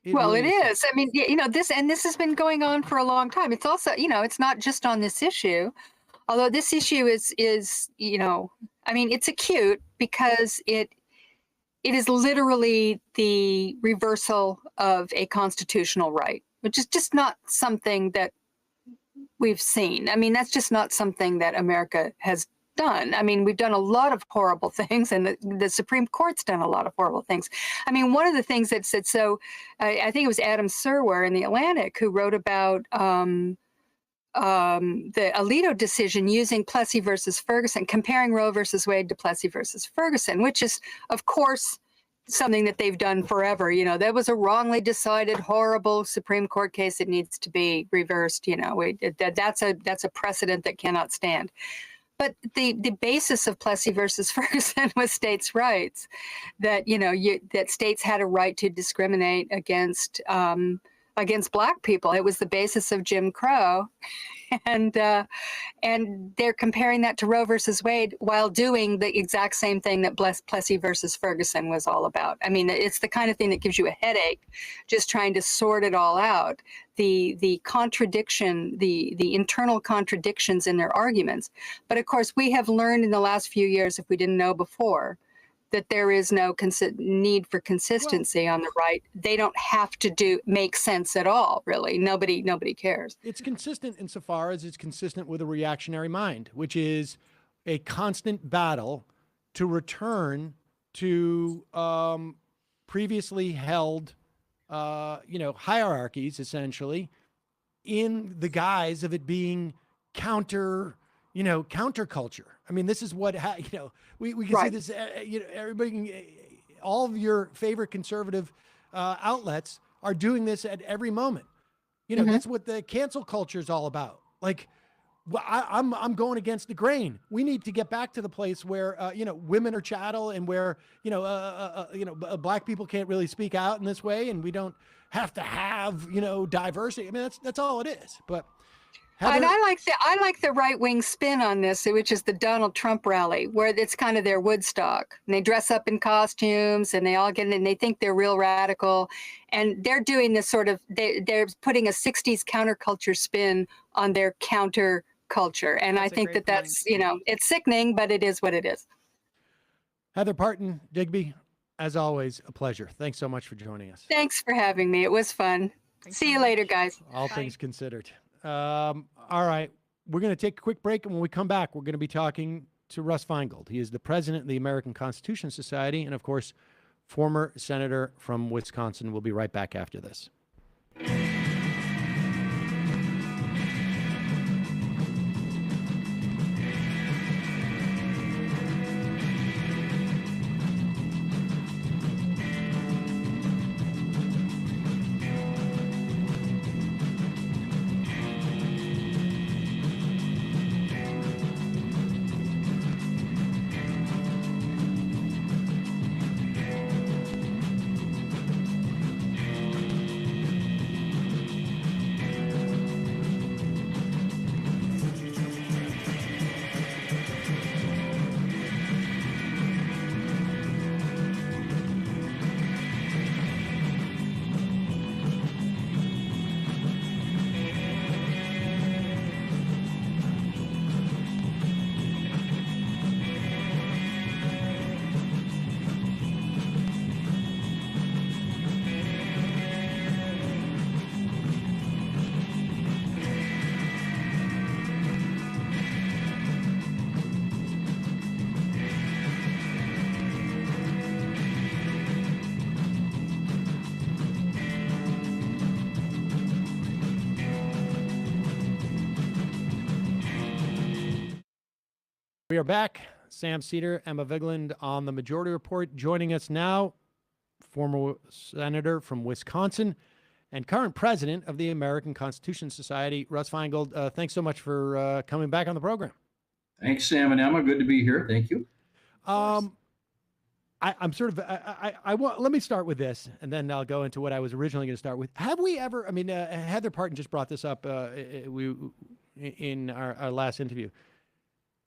It is. I mean, this has been going on for a long time. It's also, it's not just on this issue, although this issue is, it's acute because it is literally the reversal of a constitutional right, which is just not something that we've seen. I mean, that's just not something that America has done. I mean, we've done a lot of horrible things, and the Supreme Court's done a lot of horrible things. I mean, one of the things that said, so I think it was Adam Serwer in the Atlantic who wrote about the Alito decision using Plessy versus Ferguson, comparing Roe versus Wade to Plessy versus Ferguson, which is, of course, something that they've done forever. You know, that was a wrongly decided, horrible Supreme Court case that needs to be reversed. You know, that's a precedent that cannot stand. But the basis of Plessy versus Ferguson was states' rights, that, you know, that states had a right to discriminate against Black people. It was the basis of Jim Crow. And they're comparing that to Roe versus Wade while doing the exact same thing that Plessy versus Ferguson was all about. I mean, it's the kind of thing that gives you a headache just trying to sort it all out. The contradiction, the internal contradictions in their arguments. But of course, we have learned in the last few years, if we didn't know before, that there is no need for consistency on the right. They don't have to make sense at all, really. Nobody cares. It's consistent insofar as it's consistent with a reactionary mind, which is a constant battle to return to previously held, hierarchies, essentially, in the guise of it being counterculture. I mean, this is what, we can see this, everybody can, all of your favorite conservative outlets are doing this at every moment. You know, that's what the cancel culture is all about. Like, I'm going against the grain. We need to get back to the place where, women are chattel, and where, Black people can't really speak out in this way. And we don't have to have, diversity. I mean, that's all it is. But Heather, and I like the right wing spin on this, which is the Donald Trump rally, where it's kind of their Woodstock. And they dress up in costumes, and they all get in, and they think they're real radical, and they're doing this sort of they're putting a '60s counterculture spin on their counterculture, and I think that's it's sickening, but it is what it is. Heather Parton, Digby, as always, a pleasure. Thanks so much for joining us. Thanks for having me. It was fun. See you later, guys. All things considered. All right. We're going to take a quick break, and when we come back, we're going to be talking to Russ Feingold. He is the president of the American Constitution Society and, of course, former senator from Wisconsin. We'll be right back after this. We are back. Sam Seder, Emma Vigeland on the Majority Report. Joining us now, former senator from Wisconsin and current president of the American Constitution Society, Russ Feingold. Thanks so much for coming back on the program. Thanks, Sam and Emma. Good to be here. Thank you. I'm sort of, let me start with this, and then I'll go into what I was originally going to start with. Have we ever, Heather Parton just brought this up in our last interview.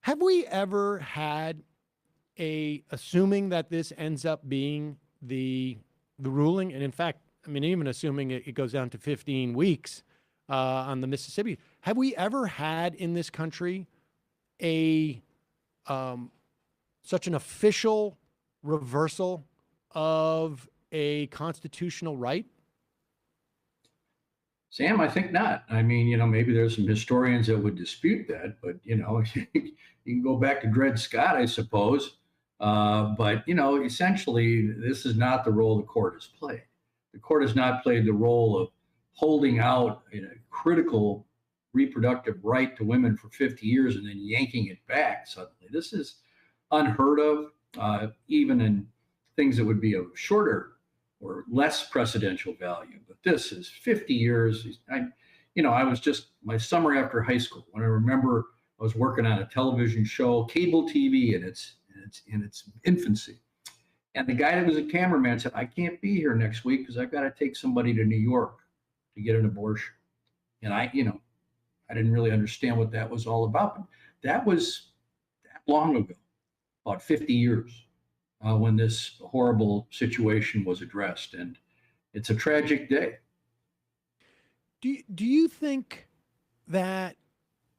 Have we ever had assuming that this ends up being the ruling, and in fact, even assuming it goes down to 15 weeks on the Mississippi, have we ever had in this country such an official reversal of a constitutional right? Sam, I think not. I mean, maybe there's some historians that would dispute that, but you can go back to Dred Scott, I suppose. But essentially, this is not the role the court has played. The court has not played the role of holding out a critical reproductive right to women for 50 years and then yanking it back suddenly. This is unheard of, even in things that would be of shorter or less precedential value. But this is 50 years. I was just my summer after high school when I remember I was working on a television show, cable TV in its infancy. And the guy that was a cameraman said, I can't be here next week because I've got to take somebody to New York to get an abortion. And I didn't really understand what that was all about. But that was that long ago, about 50 years, when this horrible situation was addressed. And it's a tragic day. Do you think that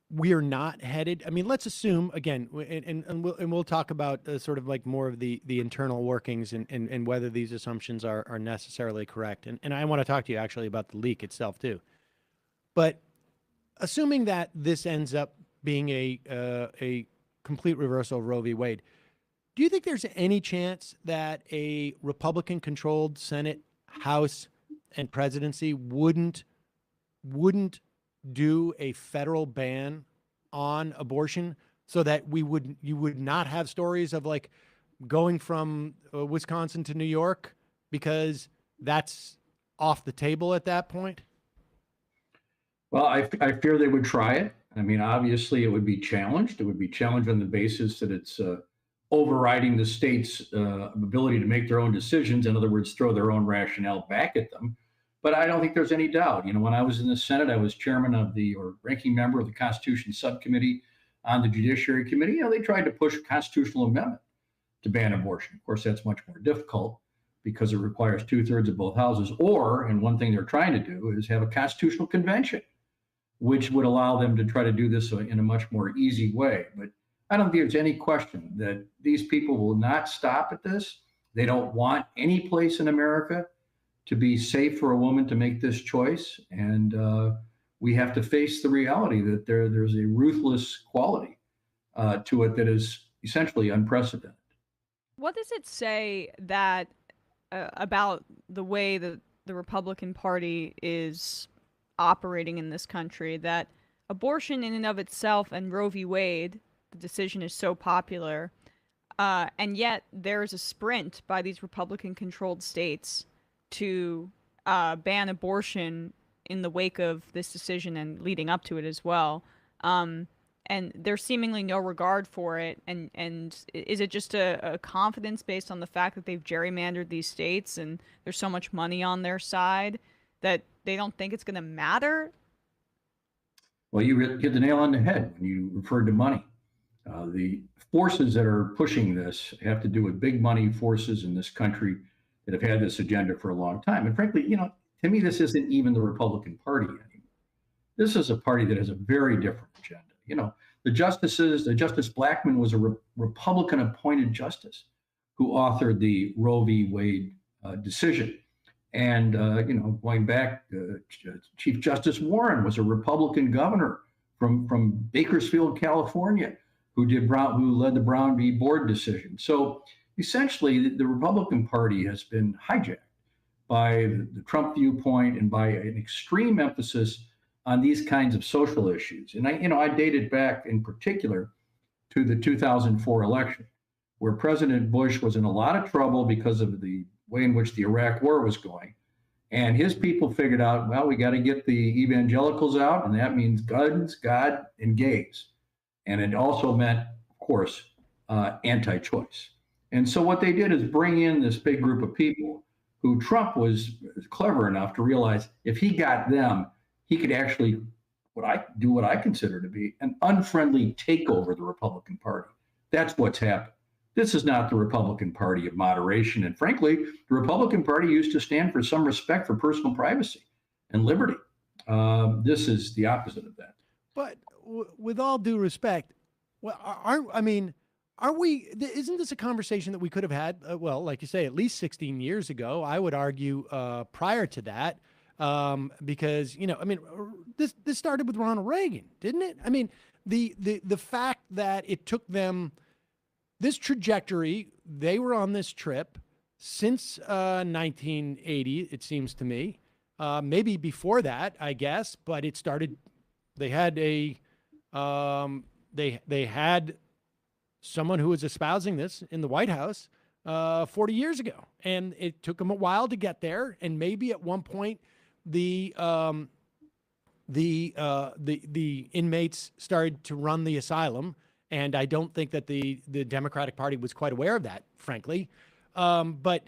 we're not headed? I mean, let's assume again, and we'll talk about sort of like more of the internal workings and whether these assumptions are necessarily correct. And I want to talk to you actually about the leak itself too. But assuming that this ends up being a complete reversal of Roe v. Wade, do you think there's any chance that a Republican-controlled Senate, House, and presidency wouldn't do a federal ban on abortion so that you would not have stories of like going from Wisconsin to New York because that's off the table at that point? Well, I fear they would try it. I mean, obviously, it would be challenged. It would be challenged on the basis that it's overriding the state's ability to make their own decisions. In other words, throw their own rationale back at them. But I don't think there's any doubt. When I was in the Senate, I was chairman or ranking member of the Constitution Subcommittee on the Judiciary Committee. They tried to push a constitutional amendment to ban abortion. Of course, that's much more difficult because it requires 2/3 of both houses. And one thing they're trying to do is have a constitutional convention, which would allow them to try to do this in a much more easy way. But I don't think there's any question that these people will not stop at this. They don't want any place in America to be safe for a woman to make this choice. And we have to face the reality that there's a ruthless quality to it that is essentially unprecedented. What does it say that about the way that the Republican Party is operating in this country, that abortion in and of itself and Roe v. Wade, the decision is so popular, and yet there is a sprint by these Republican-controlled states to ban abortion in the wake of this decision and leading up to it as well. And there's seemingly no regard for it. And is it just a confidence based on the fact that they've gerrymandered these states and there's so much money on their side that they don't think it's going to matter? Well, you hit the nail on the head when you referred to money. The forces that are pushing this have to do with big money forces in this country that have had this agenda for a long time. And frankly, to me, this isn't even the Republican Party anymore. This is a party that has a very different agenda. The Justice Blackmun was a Republican appointed justice who authored the Roe v. Wade decision. And, going back, Chief Justice Warren was a Republican governor from Bakersfield, California, who led the Brown v. Board decision. So essentially, the Republican Party has been hijacked by the Trump viewpoint and by an extreme emphasis on these kinds of social issues. And I dated back in particular to the 2004 election, where President Bush was in a lot of trouble because of the way in which the Iraq war was going. And his people figured out, well, we got to get the evangelicals out, and that means guns, God, and gays. And it also meant, of course, anti-choice. And so what they did is bring in this big group of people who Trump was clever enough to realize if he got them, he could actually do what I consider to be an unfriendly takeover of the Republican Party. That's what's happened. This is not the Republican Party of moderation. And frankly, the Republican Party used to stand for some respect for personal privacy and liberty. This is the opposite of that. But with all due respect, isn't this a conversation that we could have had, like you say, at least 16 years ago? I would argue prior to that. because, I mean, this started with Ronald Reagan, didn't it? I mean, the fact that it took them this trajectory, they were on this trip since 1980, it seems to me, maybe before that, I guess, but it started. They had they had someone who was espousing this in the White House 40 years ago, and it took them a while to get there. And maybe at one point, the inmates started to run the asylum, and I don't think that the Democratic Party was quite aware of that, frankly. But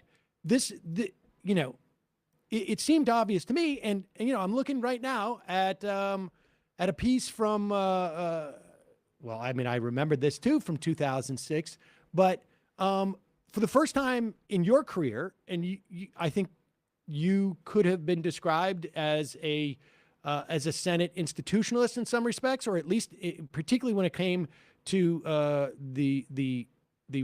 it seemed obvious to me, and I'm looking right now at a piece from, well, I mean, I remember this too from 2006, but for the first time in your career, and I think you could have been described as a Senate institutionalist in some respects, or at least particularly when it came to the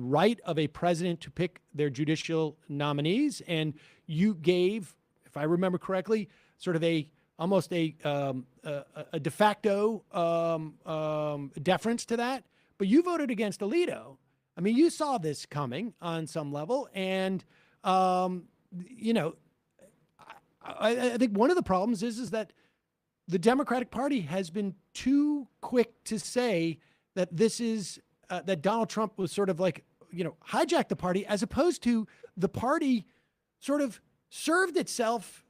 right of a president to pick their judicial nominees. And you gave, if I remember correctly, sort of almost a de facto deference to that. But you voted against Alito. I mean, you saw this coming on some level. And, I think one of the problems is that the Democratic Party has been too quick to say that this is that Donald Trump was sort of like, hijacked the party, as opposed to the party sort of served itself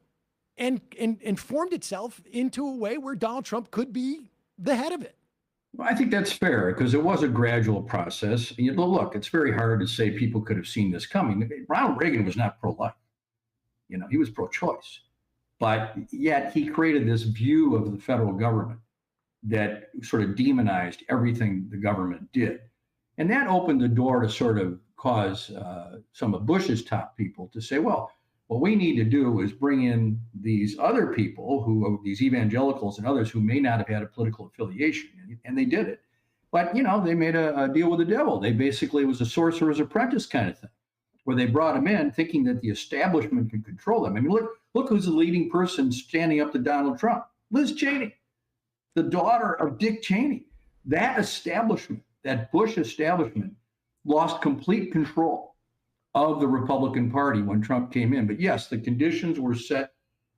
and formed itself into a way where Donald Trump could be the head of it. Well, I think that's fair because it was a gradual process. Look, it's very hard to say people could have seen this coming. Ronald Reagan was not pro-life. He was pro-choice. But yet he created this view of the federal government that sort of demonized everything the government did. And that opened the door to sort of cause some of Bush's top people to say, well, what we need to do is bring in these other people these evangelicals and others who may not have had a political affiliation. And they did it. But, they made a deal with the devil. They basically, it was a sorcerer's apprentice kind of thing, where they brought him in thinking that the establishment could control them. I mean, look who's the leading person standing up to Donald Trump. Liz Cheney, the daughter of Dick Cheney. That establishment, that Bush establishment, lost complete control of the Republican Party when Trump came in. But yes, the conditions were set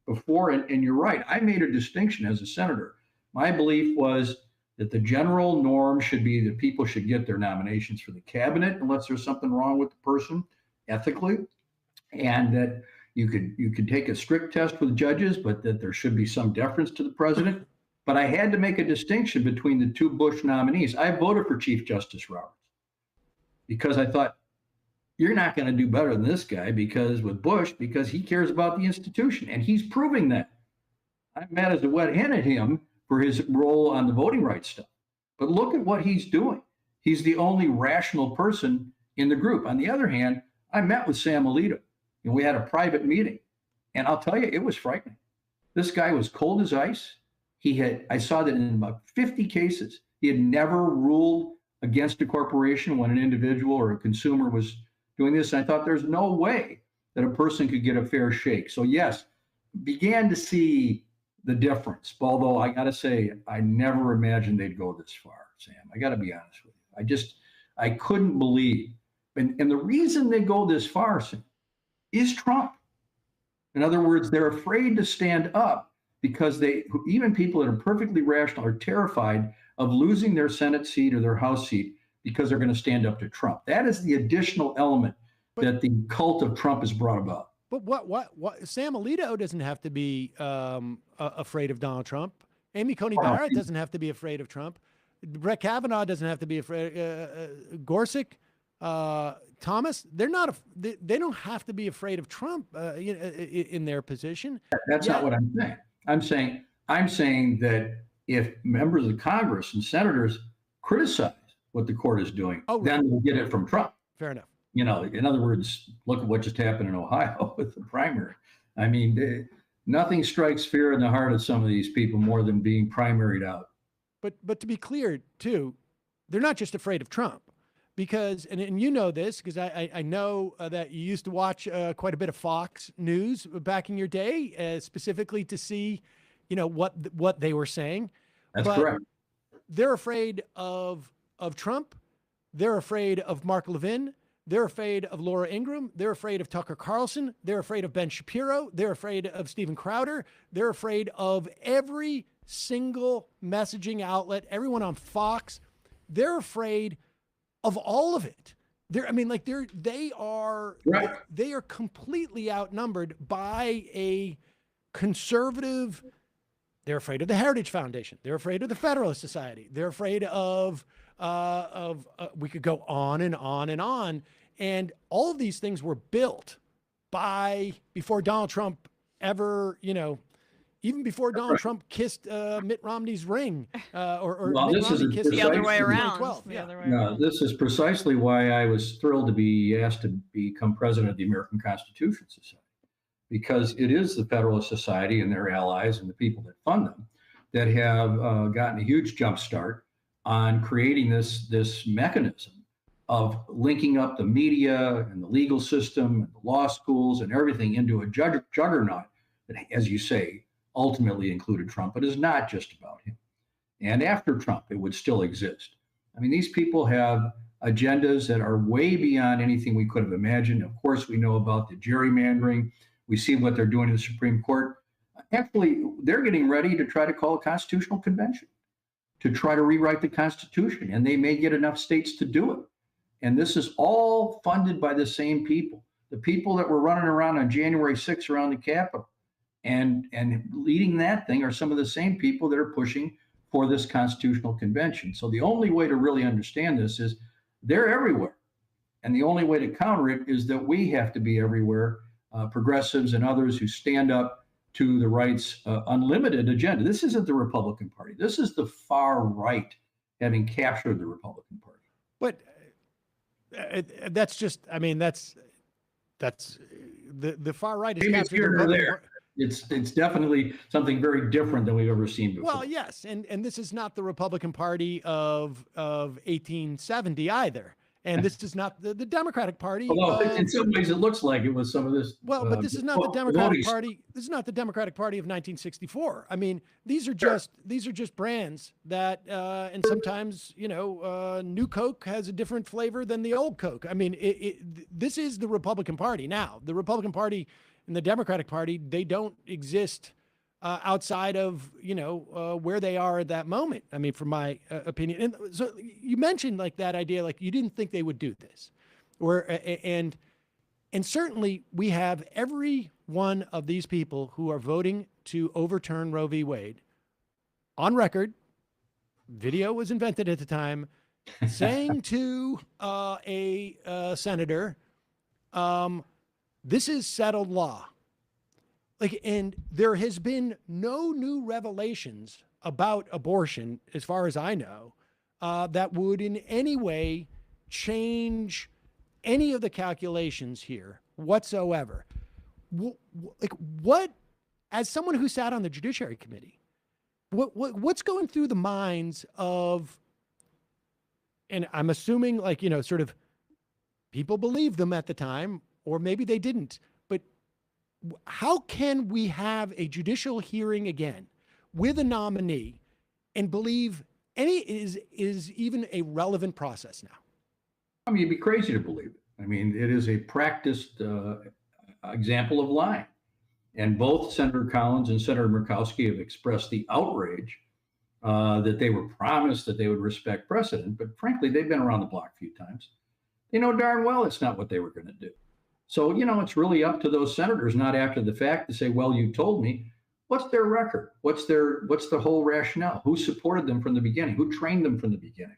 before, and you're right. I made a distinction as a senator. My belief was that the general norm should be that people should get their nominations for the cabinet unless there's something wrong with the person ethically, and that you could take a strict test with judges, but that there should be some deference to the president. But I had to make a distinction between the two Bush nominees. I voted for Chief Justice Roberts because I thought, you're not going to do better than this guy because he cares about the institution, and he's proving that. I'm mad as a wet hen at him for his role on the voting rights stuff. But look at what he's doing. He's the only rational person in the group. On the other hand, I met with Sam Alito, and we had a private meeting. And I'll tell you, it was frightening. This guy was cold as ice. I saw that in about 50 cases, he had never ruled against a corporation when an individual or a consumer was doing this. And I thought there's no way that a person could get a fair shake. So yes, began to see the difference. Although I got to say, I never imagined they'd go this far, Sam. I got to be honest with you. I couldn't believe. And the reason they go this far, Sam, is Trump. In other words, they're afraid to stand up because even people that are perfectly rational are terrified of losing their Senate seat or their House seat because they're going to stand up to Trump. That is the additional element that the cult of Trump has brought about. But what Sam Alito doesn't have to be afraid of Donald Trump. Amy Coney Barrett doesn't have to be afraid of Trump. Brett Kavanaugh doesn't have to be afraid. Gorsuch, Thomas, they don't have to be afraid of Trump in their position. That's not what I'm saying. I'm saying that if members of Congress and senators criticize what the court is doing, then we'll get it from Trump. Fair enough. In other words, look at what just happened in Ohio with the primary. I mean, nothing strikes fear in the heart of some of these people more than being primaried out. But to be clear, too, they're not just afraid of Trump. because, and you know this, because I know that you used to watch quite a bit of Fox News back in your day, specifically to see, what they were saying. That's But correct. they're afraid of Trump. They're afraid of Mark Levin. They're afraid of Laura Ingraham. They're afraid of Tucker Carlson. They're afraid of Ben Shapiro. They're afraid of Steven Crowder. They're afraid of every single messaging outlet, everyone on Fox. They're afraid of all of it. They are Right. they are completely outnumbered by a conservative. They're afraid of the Heritage Foundation. They're afraid of the Federalist Society. They're afraid of we could go on and on and on. And all of these things were built before Donald Trump ever, even before Donald Trump kissed Mitt Romney's ring, or Well, Mitt this is Romney kissed The other way in around. 2012. The Yeah. other way No, around. this is precisely why I was thrilled to be asked to become president of the American Constitution Society, because it is the Federalist Society and their allies and the people that fund them that have gotten a huge jump start on creating this mechanism of linking up the media and the legal system and the law schools and everything into a juggernaut that, as you say, ultimately included Trump, but is not just about him. And after Trump, it would still exist. I mean, these people have agendas that are way beyond anything we could have imagined. Of course, we know about the gerrymandering. We see what they're doing in the Supreme Court. Actually, they're getting ready to try to call a constitutional convention to try to rewrite the Constitution, and they may get enough states to do it. And this is all funded by the same people, the people that were running around on January 6th around the Capitol. And leading that thing are some of the same people that are pushing for this constitutional convention. So the only way to really understand this is they're everywhere. And the only way to counter it is that we have to be everywhere, progressives and others who stand up to the right's unlimited agenda. This isn't the Republican Party. This is the far right having captured the Republican Party. But that's just, that's the far right is Maybe it's captured the here or Republican there. Party. It's definitely something very different than we've ever seen before. Well, yes, and this is not the Republican Party of 1870 either, and this is not the Democratic Party. Although in some ways it looks like it was some of this. Well, but this is not the Democratic Party. This is not the Democratic Party of 1964. I mean, these are just brands that, and sometimes new Coke has a different flavor than the old Coke. I mean, this is the Republican Party now. The Republican Party and the Democratic Party, they don't exist outside of where they are at that moment. I mean, from my opinion. And so you mentioned like that idea, like you didn't think they would do this, and certainly we have every one of these people who are voting to overturn Roe v. Wade on record. Video was invented at the time, saying to a senator, "This is settled law." And there has been no new revelations about abortion, as far as I know, that would in any way change any of the calculations here whatsoever. What, as someone who sat on the Judiciary Committee, what's going through the minds of, and I'm assuming sort of people believed them at the time, or maybe they didn't, but how can we have a judicial hearing again with a nominee and believe any is even a relevant process now? I mean, you'd be crazy to believe it. I mean, it is a practiced example of lying. And both Senator Collins and Senator Murkowski have expressed the outrage that they were promised that they would respect precedent. But frankly, they've been around the block a few times. They know darn well it's not what they were going to do. So, it's really up to those senators, not after the fact, to say, well, you told me. What's their record? What's the whole rationale? Who supported them from the beginning? Who trained them from the beginning?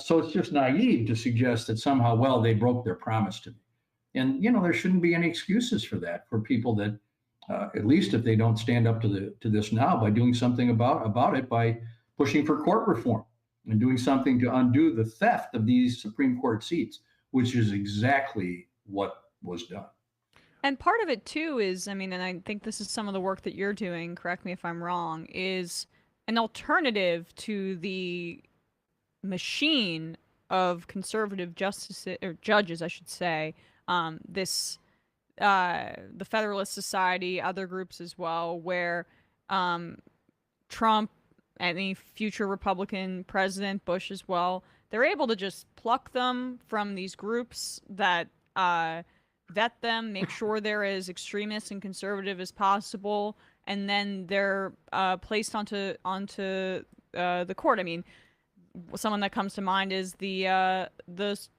So it's just naive to suggest that somehow, well, they broke their promise to me. And, there shouldn't be any excuses for that, for people that, at least if they don't stand up to this now, by doing something about it, by pushing for court reform and doing something to undo the theft of these Supreme Court seats, which is exactly what was done. And part of it too is, and I think this is some of the work that you're doing, correct me if I'm wrong, is an alternative to the machine of conservative justices or judges, I should say. The Federalist Society, other groups as well, where Trump, any future Republican president, Bush as well, they're able to just pluck them from these groups that vet them, make sure they're as extremist and conservative as possible, and then they're placed onto the court. I mean, someone that comes to mind is the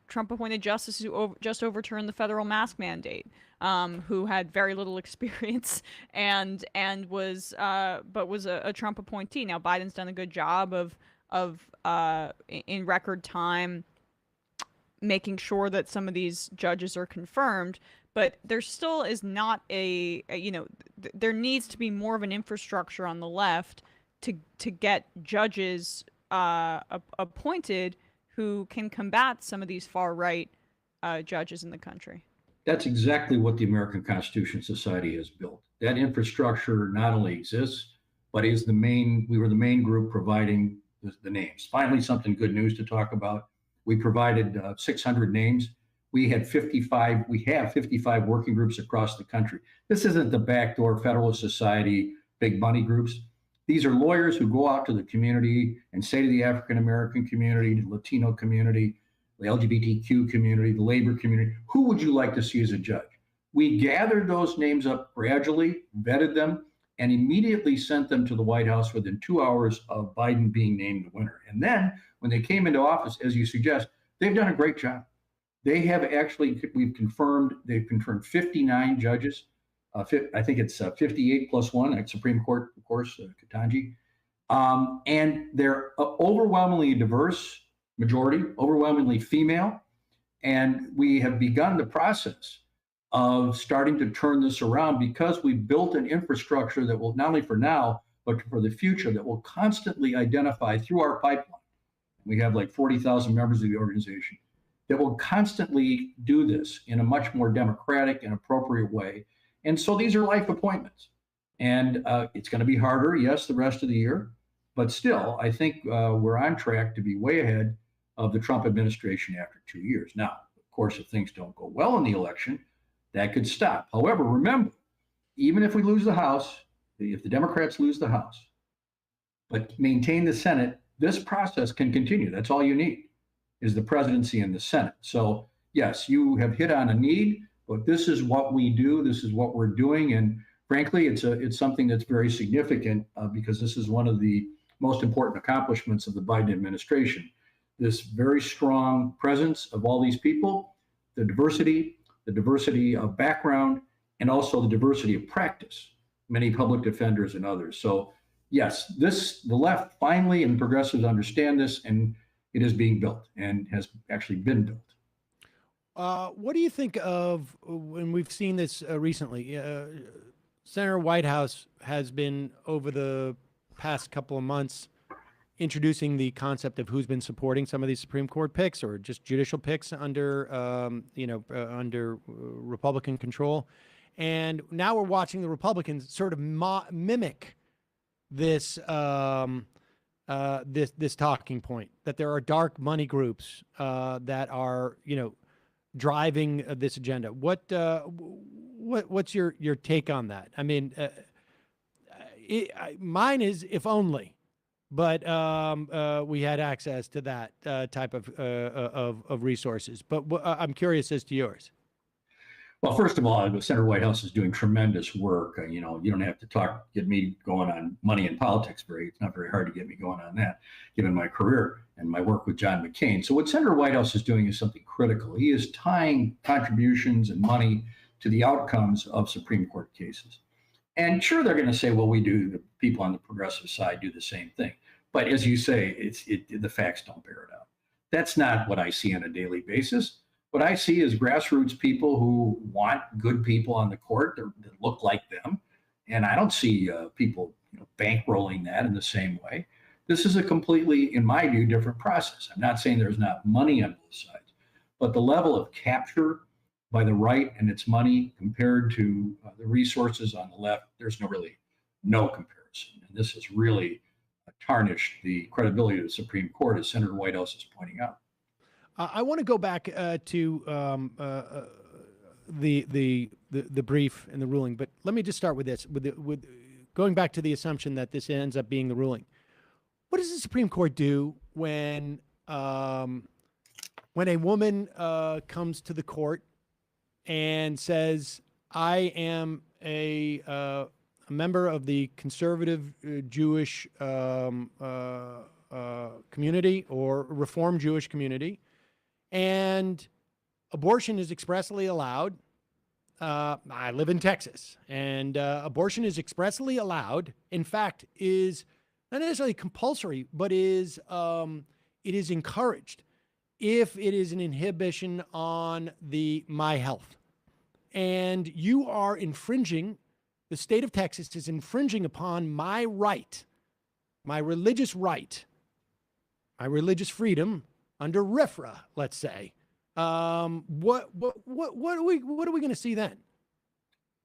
Trump-appointed justice who just overturned the federal mask mandate, who had very little experience and was a Trump appointee. Now Biden's done a good job of in record time making sure that some of these judges are confirmed, but there still is not there needs to be more of an infrastructure on the left to get judges appointed who can combat some of these far right judges in the country. That's exactly what the American Constitution Society has built. That infrastructure not only exists, but we were the main group providing the names. Finally, something good news to talk about. We provided 600 names. We have 55 working groups across the country. This isn't the backdoor Federalist Society big money groups. These are lawyers who go out to the community and say to the African American community, the Latino community, the LGBTQ community, the labor community, who would you like to see as a judge? We gathered those names up gradually, vetted them, and immediately sent them to the White House within 2 hours of Biden being named the winner. And then when they came into office, as you suggest, they've done a great job. They've confirmed 59 judges. I think it's 58 plus one at Supreme Court, of course, Ketanji. And they're overwhelmingly diverse majority, overwhelmingly female. And we have begun the process of starting to turn this around because we built an infrastructure that will, not only for now, but for the future, that will constantly identify through our pipeline. We have like 40,000 members of the organization that will constantly do this in a much more democratic and appropriate way. And so these are life appointments. And it's going to be harder, yes, the rest of the year. But still, I think we're on track to be way ahead of the Trump administration after 2 years. Now, of course, if things don't go well in the election, that could stop. However, remember, even if we lose the House, if the Democrats lose the House, but maintain the Senate, this process can continue. That's all you need, is the presidency and the Senate. So yes, you have hit on a need, but this is what we do. This is what we're doing. And frankly, it's something that's very significant because this is one of the most important accomplishments of the Biden administration. This very strong presence of all these people, the diversity of background, and also the diversity of practice, many public defenders and others. So yes, the left finally and progressives understand this, and it is being built and has actually been built. What do you think of, when we've seen this recently, Senator Whitehouse has been over the past couple of months introducing the concept of who's been supporting some of these Supreme Court picks or just judicial picks under Republican control. And now we're watching the Republicans sort of mimic this this talking point, that there are dark money groups that are, driving this agenda. What's your take on that? I mean, mine is if only, but we had access to that type of resources. But I'm curious as to yours. Well, first of all, Senator Whitehouse is doing tremendous work. You don't have to get me going on money and politics. It's not very hard to get me going on that, given my career and my work with John McCain. So what Senator Whitehouse is doing is something critical. He is tying contributions and money to the outcomes of Supreme Court cases. And sure, they're going to say, well, the people on the progressive side do the same thing. But as you say, the facts don't bear it out. That's not what I see on a daily basis. What I see is grassroots people who want good people on the court that look like them. And I don't see people bankrolling that in the same way. This is a completely, in my view, different process. I'm not saying there's not money on both sides, but the level of capture by the right and its money compared to the resources on the left, there's no comparison. And this has really tarnished the credibility of the Supreme Court, as Senator Whitehouse is pointing out. I want to go back to the brief and the ruling, but let me just start with this, with going back to the assumption that this ends up being the ruling. What does the Supreme Court do when a woman comes to the court and says, "I am a member of the conservative Jewish community or Reform Jewish community, and abortion is expressly allowed." I live in Texas, and abortion is expressly allowed. In fact, is not necessarily compulsory, but it is encouraged if it is an inhibition on my health. And you are infringing, the state of Texas is infringing upon my right, my religious right, my religious freedom under RFRA, let's say. What are we going to see then?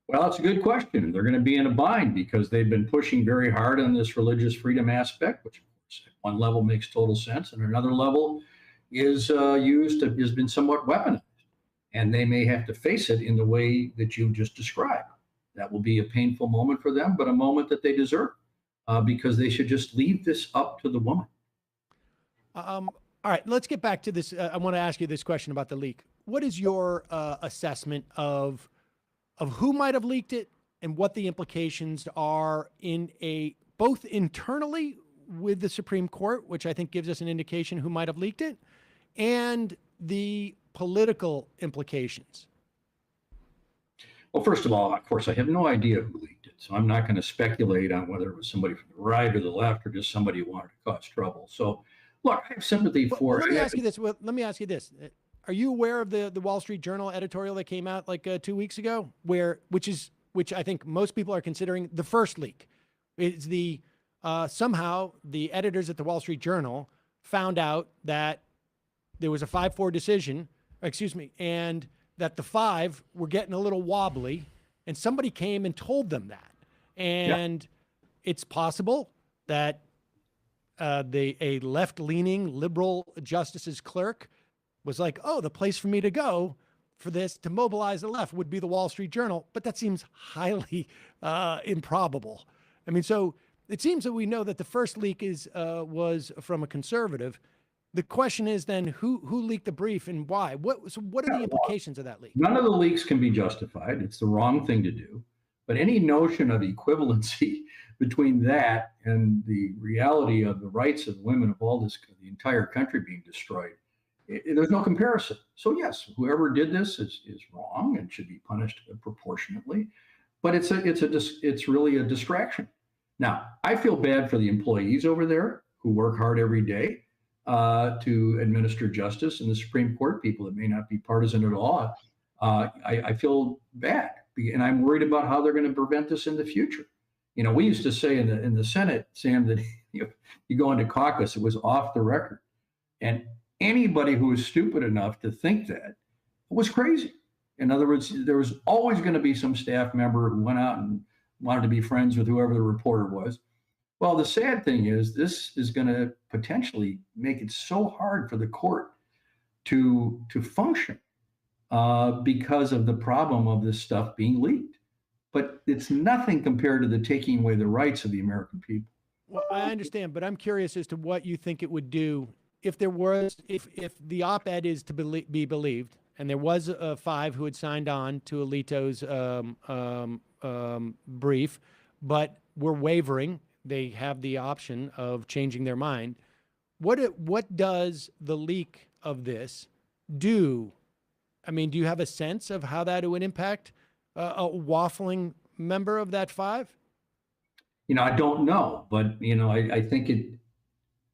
Well, that's a good question. They're going to be in a bind because they've been pushing very hard on this religious freedom aspect, which of course at one level makes total sense, and another level has been somewhat weaponized. And they may have to face it in the way that you just described. That will be a painful moment for them, but a moment that they deserve, because they should just leave this up to the woman. All right, let's get back to this. I want to ask you this question about the leak. What is your assessment of who might have leaked it and what the implications are both internally with the Supreme Court, which I think gives us an indication who might have leaked it, and the political implications? Well, first of all, of course, I have no idea who leaked it, so I'm not going to speculate on whether it was somebody from the right or the left or just somebody who wanted to cause trouble. So, look, I have sympathy for. Let me ask you this. Well, let me ask you this. Are you aware of the Wall Street Journal editorial that came out like 2 weeks ago, which I think most people are considering the first leak? It's somehow the editors at the Wall Street Journal found out that there was a 5-4 decision, and that the 5 were getting a little wobbly, and somebody came and told them that. And It's possible that a left-leaning liberal justice's clerk was like, oh, the place for me to go for this to mobilize the left would be the Wall Street Journal, but that seems highly improbable. I mean, so it seems that we know that the first leak was from a conservative. The question is then who leaked the brief and why? What are the implications of that leak? None of the leaks can be justified. It's the wrong thing to do. But any notion of equivalency between that and the reality of the rights of women of the entire country being destroyed, there's no comparison. So yes, whoever did this is wrong and should be punished proportionately. But it's really a distraction. Now, I feel bad for the employees over there who work hard every day to administer justice in the Supreme Court, people that may not be partisan at all. I feel bad, and I'm worried about how they're going to prevent this in the future. You know, we used to say in the Senate, Sam, that you go into caucus, it was off the record. And anybody who was stupid enough to think that was crazy. In other words, there was always going to be some staff member who went out and wanted to be friends with whoever the reporter was. Well, the sad thing is this is going to potentially make it so hard for the court to function because of the problem of this stuff being leaked. But it's nothing compared to the taking away the rights of the American people. Well, I understand, but I'm curious as to what you think it would do if the op-ed is to be believed, and there was a 5 who had signed on to Alito's brief, but were wavering. They have the option of changing their mind. What does the leak of this do? I mean, do you have a sense of how that would impact a waffling member of that 5? You know, I don't know, but I think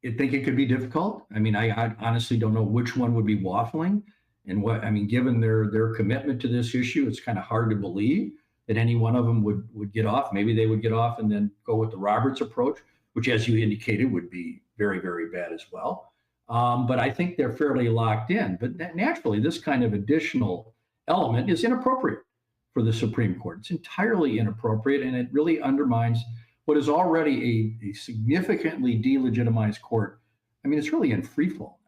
it could be difficult. I mean, I honestly don't know which one would be waffling, and given their commitment to this issue, it's kind of hard to believe that any one of them would get off. Maybe they would get off and then go with the Roberts approach, which, as you indicated, would be very, very bad as well. But I think they're fairly locked in. But naturally, this kind of additional element is inappropriate for the Supreme Court. It's entirely inappropriate, and it really undermines what is already a significantly delegitimized court. I mean, it's really in free fall.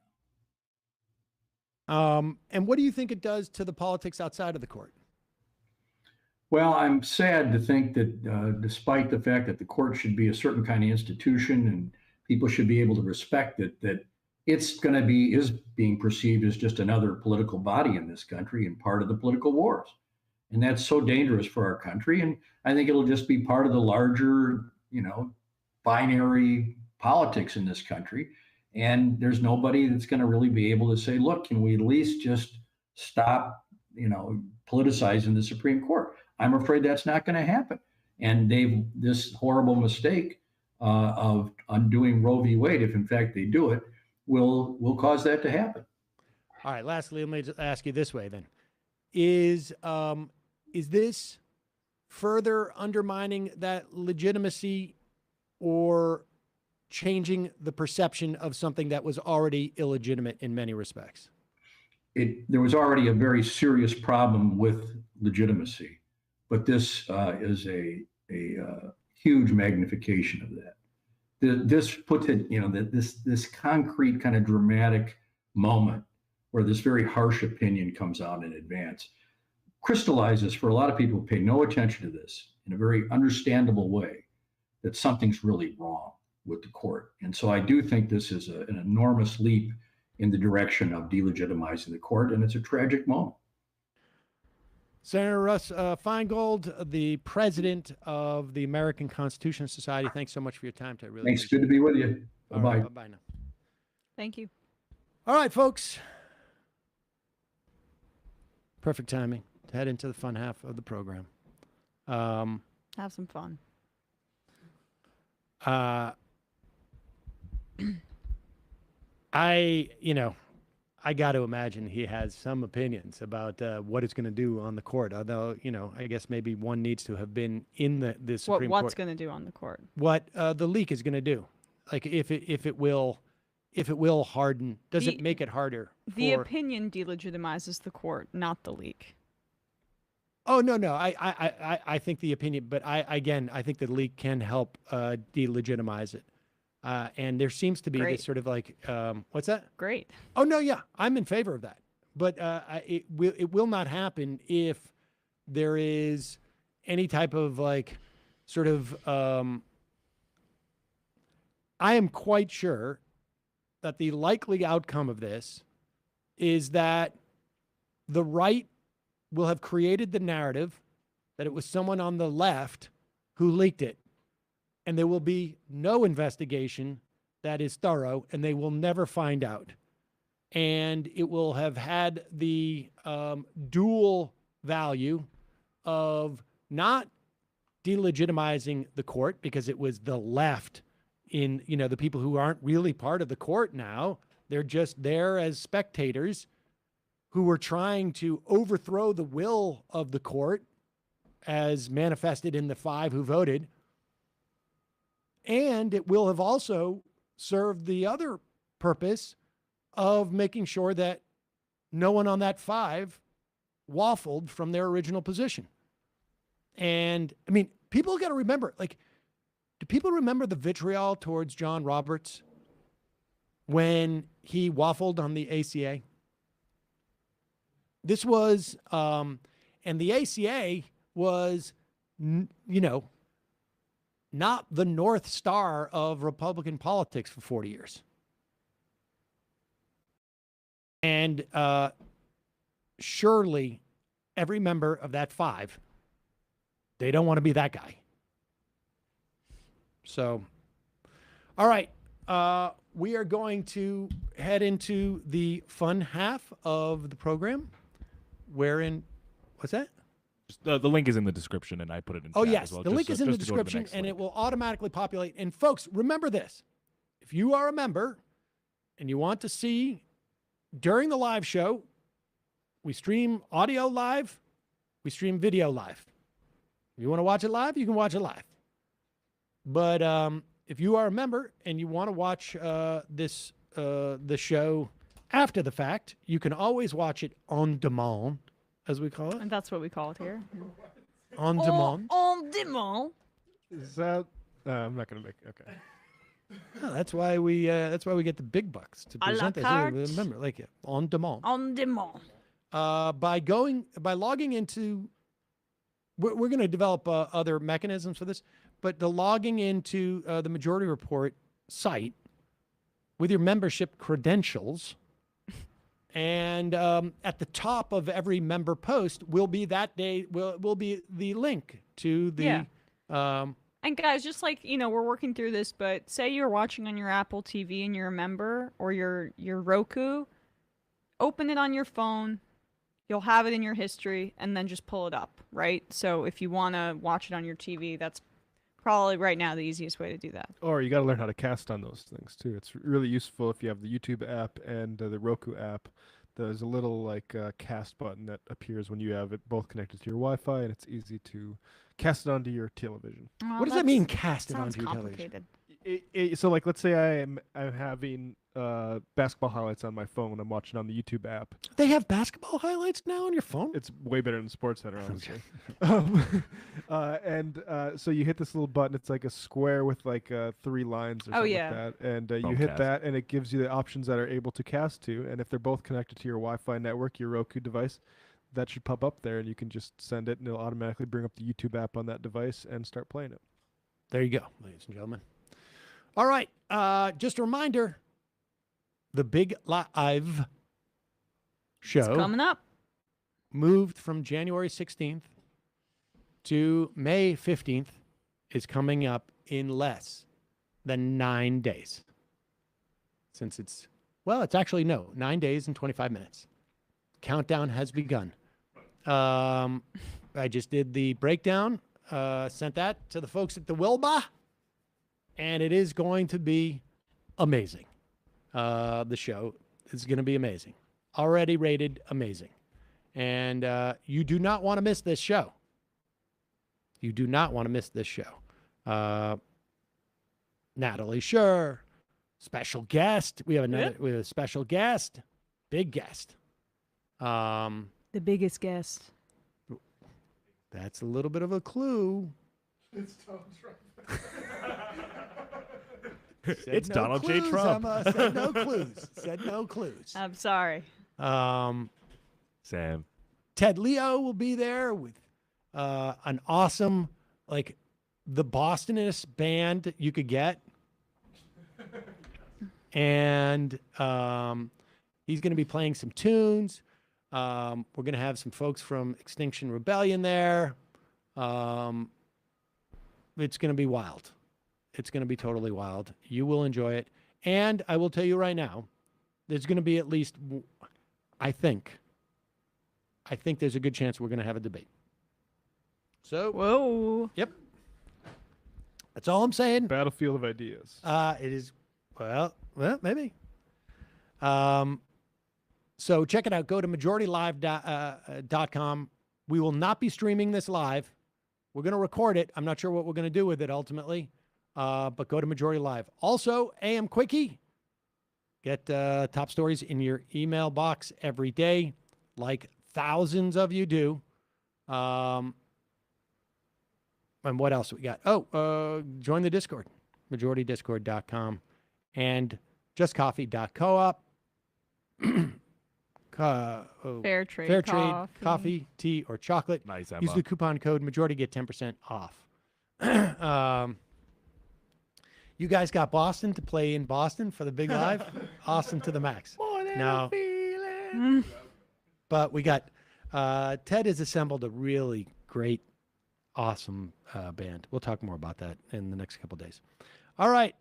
And what do you think it does to the politics outside of the court? Well, I'm sad to think that despite the fact that the court should be a certain kind of institution and people should be able to respect it, that is being perceived as just another political body in this country and part of the political wars. And that's so dangerous for our country. And I think it'll just be part of the larger, binary politics in this country. And there's nobody that's going to really be able to say, look, can we at least just stop, politicizing the Supreme Court? I'm afraid that's not going to happen. And this horrible mistake of undoing Roe v. Wade, if in fact they do it, will cause that to happen. All right. Lastly, let me just ask you this way then: Is this further undermining that legitimacy or changing the perception of something that was already illegitimate in many respects? There was already a very serious problem with legitimacy, but this is a huge magnification of that. This puts it, this concrete kind of dramatic moment where this very harsh opinion comes out in advance, crystallizes for a lot of people who pay no attention to this in a very understandable way that something's really wrong with the court. And so I do think this is an enormous leap in the direction of delegitimizing the court, and it's a tragic moment. Senator Russ Feingold, the president of the American Constitution Society, thanks so much for your time today. Really Thanks. Good to be with you. Bye-bye. Right, bye-bye now. Thank you. All right, folks. Perfect timing to head into the fun half of the program. Have some fun. I got to imagine he has some opinions about what it's going to do on the court. Although, I guess maybe one needs to have been in the Supreme Court. What's going to do on the court? What the leak is going to do, like if it will harden. Does it make it harder? The opinion delegitimizes the court, not the leak. Oh no! I think the opinion, but I think the leak can help delegitimize it. And there seems to be Great. this sort of like, what's that? Great. Oh no, yeah, I'm in favor of that. But it will not happen if there is any type of like, sort of. I am quite sure that the likely outcome of this is that the right will have created the narrative that it was someone on the left who leaked it. And there will be no investigation that is thorough, and they will never find out. And it will have had the dual value of not delegitimizing the court because it was the left in, the people who aren't really part of the court now. They're just there as spectators who were trying to overthrow the will of the court as manifested in the 5 who voted. And it will have also served the other purpose of making sure that no one on that 5 waffled from their original position. And I mean, people got to remember, like, do people remember the vitriol towards John Roberts when he waffled on the ACA? This was, and the ACA was, not the North Star of Republican politics for 40 years. And surely every member of that 5, they don't want to be that guy. So, all right. We are going to head into the fun half of the program, wherein, what's that? The link is in the description, and I put it in chat yes, as well. The link is in the description, and it will automatically populate. And folks, remember this. If you are a member and you want to see during the live show, we stream audio live, we stream video live. If you want to watch it live, you can watch it live. But if you are a member and you want to watch the show after the fact, you can always watch it on demand, as we call it. And that's what we call it here. On demand. On demand. Is that? I'm not going to make. Okay. Oh, that's why we get the big bucks to A la present this. carte. Remember, like on demand. On demand. By logging into, we're going to develop other mechanisms for this, but the logging into the Majority Report site with your membership credentials, and at the top of every member post will be that day will be the link to the. And guys, just like, we're working through this, but say you're watching on your Apple TV and you're a member, or your Roku, open it on your phone. You'll have it in your history, and then just pull it up, right? So if you want to watch it on your TV, that's probably right now the easiest way to do that. Or you got to learn how to cast on those things too. It's really useful if you have the YouTube app and the Roku app. There's a little cast button that appears when you have it both connected to your Wi-Fi, and it's easy to cast it onto your television. Oh, What does that mean, cast it sounds onto your television? complicated. So like, let's say I'm having basketball highlights on my phone. I'm watching on the YouTube app. They have basketball highlights now on your phone? It's way better than Sports Center, honestly. So you hit this little button. It's like a square with like 3 lines or something like that. And you hit Chromecast. that, and it gives you the options that are able to cast to. And if they're both connected to your Wi-Fi network, your Roku device, that should pop up there, and you can just send it, and it'll automatically bring up the YouTube app on that device and start playing it. There you go, ladies and gentlemen. All right, just a reminder, the big live show It's coming up. moved from January 16th to May 15th is coming up in less than 9 days. Since it's actually 9 days and 25 minutes. Countdown has begun. I just did the breakdown, sent that to the folks at the Wilbur, and it is going to be amazing. The show is going to be amazing. Already rated amazing. And you do not want to miss this show. You do not want to miss this show. Natalie Scher, special guest. We have a special guest, big guest. The biggest guest. That's a little bit of a clue. It's Donald Trump. It's Donald J. Trump. Emma. Said no clues. Said no clues. I'm sorry. Sam. Ted Leo will be there with an awesome, like, the Bostonist band you could get. And he's going to be playing some tunes. We're going to have some folks from Extinction Rebellion there. It's going to be wild. It's going to be totally wild. You will enjoy it. And I will tell you right now, there's going to be at least, I think there's a good chance we're going to have a debate. So, Whoa. Yep. That's all I'm saying. Battlefield of ideas. It is, well, maybe. So check it out. Go to majoritylive.com. We will not be streaming this live. We're going to record it. I'm not sure what we're going to do with it ultimately, but go to Majority Live. Also, AM Quickie. Get top stories in your email box every day, like thousands of you do. And what else we got? Join the Discord, majoritydiscord.com, and justcoffee.coop. Fair trade. Fair trade, coffee, tea, or chocolate. Nice, Use Emma. the coupon code majority, get 10% off. You guys got Boston to play in Boston for the big live? Awesome to the max. No. But we got, Ted has assembled a really great, awesome band. We'll talk more about that in the next couple days. All right.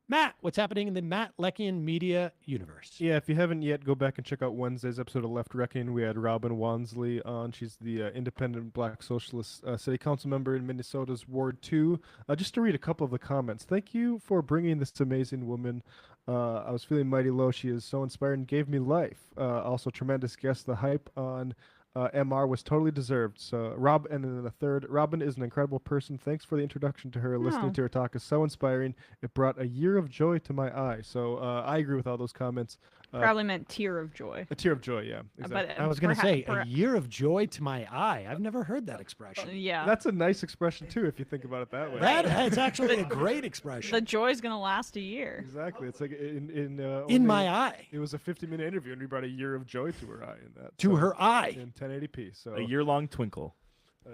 Matt, what's happening in the Matt Leckian media universe? Yeah, if you haven't yet, go back and check out Wednesday's episode of Left Reckoning. We had Robin Wansley on. She's the independent black socialist city council member in Minnesota's Ward 2. Just to read a couple of the comments. Thank you for bringing this amazing woman. I was feeling mighty low. She is so inspired and gave me life. Also, tremendous guest. The hype on MR was totally deserved. So and then the third, Robin is an incredible person. Thanks for the introduction to her. Listening to her talk is so inspiring. It brought a year of joy to my eye. So I agree with all those comments. Probably meant tear of joy. A tear of joy, yeah. Exactly. But I was going to say, a perhaps- year of joy to my eye. I've never heard that expression. Yeah. That's a nice expression too, if you think about it that way. It's actually a great expression. The joy's gonna last a year. Exactly. It's like In only- my eye. It was a 50-minute interview, and we brought a year of joy to her eye in that. To her eye. In 1080p. So A year-long twinkle.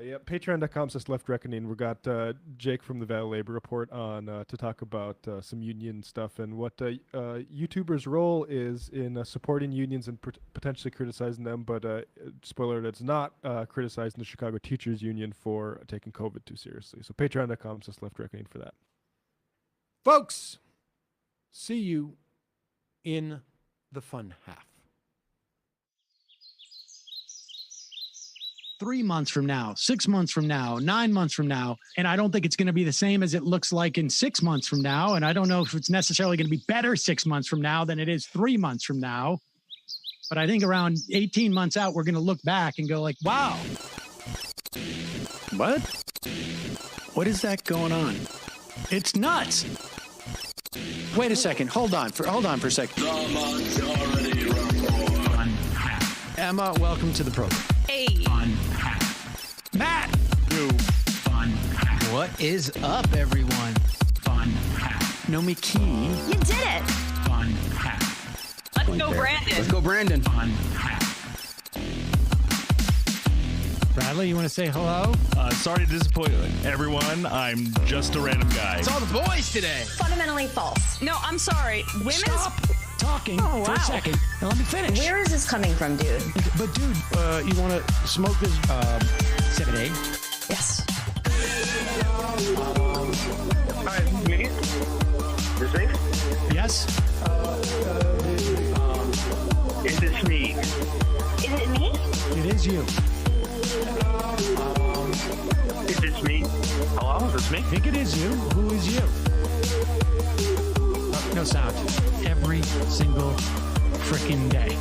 yeah, Patreon.com/Left Reckoning. We got Jake from the Valley Labor Report on to talk about some union stuff and what YouTubers' role is in supporting unions and potentially criticizing them. But spoiler, it's not criticizing the Chicago Teachers Union for taking COVID too seriously. So Patreon.com/Left Reckoning for that. Folks, see you in the fun half. 3 months from now, 6 months from now, 9 months from now. And I don't think it's going to be the same as it looks like in 6 months from now. And I don't know if it's necessarily going to be better 6 months from now than it is 3 months from now. But I think around 18 months out, we're going to look back and go like, wow. What? What is that going on? It's nuts. Wait a second. Hold on for a second. Emma, welcome to the program. Hey. Matt. What is up, everyone? Nomi Key. You did it. Let's go, Brandon. Let's go, Brandon. Bradley, you want to say hello? Sorry to disappoint everyone. I'm just a random guy. It's all the boys today. Fundamentally false. No, I'm sorry. Women's Stop talking for a second and let me finish. Where is this coming from, dude? But dude, you want to smoke this 7A? Yes. Hi, me? Is this? Yes. Is this me? Is it me? It is you. Is this me? Hello? Is this me? I think it is you. Who is you? No sound. Every single freaking day.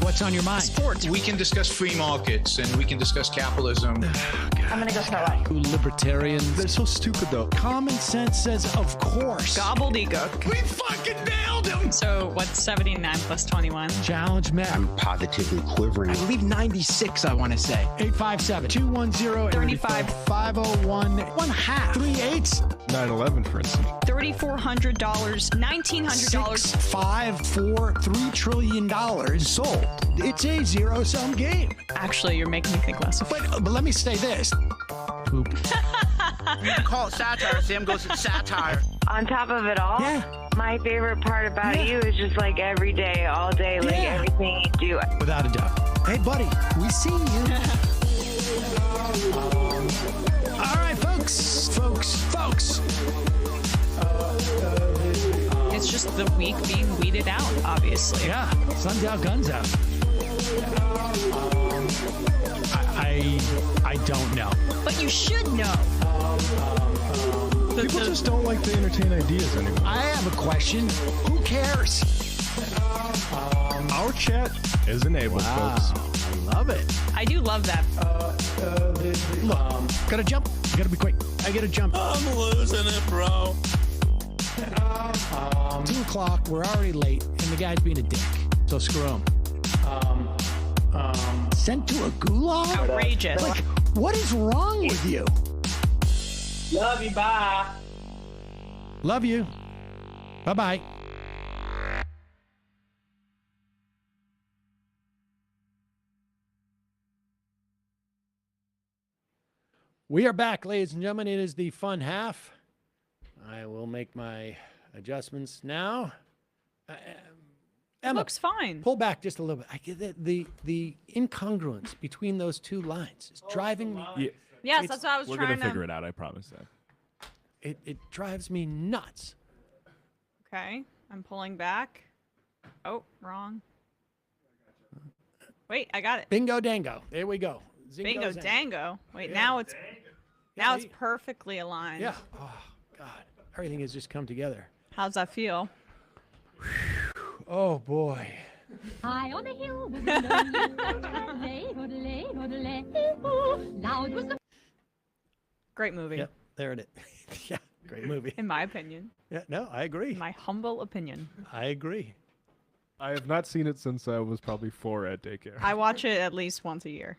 What's on your mind? Sports. We can discuss free markets and we can discuss capitalism. I'm gonna go throw up. Who libertarians? They're so stupid though. Common sense says, of course. gobbledygook. We fucking nailed him. So what's 79 plus 21? Challenge Matt. I'm positively quivering. I believe 96, I want to say. 857-210-35-501. 1/2. 3/8. 9/11, for instance. $3,400, $1,900. 654 $3 trillion sold. It's a zero-sum game. Actually, you're making me think less of it. But let me say this. Poop. Call it satire. Sam goes with satire. On top of it all, Yeah. my favorite part about you is just like every day, all day, like Yeah. everything you do. Without a doubt. Hey, buddy, we see you. All right, folks. It's just the week being weeded out, obviously. Yeah, sun's out, guns out. I don't know. But you should know. People just don't like to entertain ideas anymore. I have a question. Who cares? Our chat is enabled, folks. I love it. I do love that. Look, gotta jump. Gotta be quick. I gotta jump. I'm losing it, bro. 2 o'clock. We're already late, and the guy's being a dick. So screw him. Sent to a gulag? Outrageous. Like, what is wrong with you? Love you, bye. Love you. Bye-bye. We are back, ladies and gentlemen. It is the fun half. I will make my adjustments now. Emma, looks fine. Pull back just a little bit. I get the incongruence between those two lines is driving me. Yeah, Yes, that's what I was we're trying gonna to figure it out. I promise that. It drives me nuts. Okay, I'm pulling back. Oh, wrong. Wait, I got it. Bingo dango. There we go. Zingo Bingo zang. dango. Wait, Yeah. now it's perfectly aligned. Yeah. Oh God, everything has just come together. How's that feel? Oh boy. High on the hill was loud was the Great movie. Yep, there it is. Yeah, great movie. In my opinion. Yeah, no, I agree. In my humble opinion. I agree. I have not seen it since I was probably 4 at daycare. I watch it at least once a year.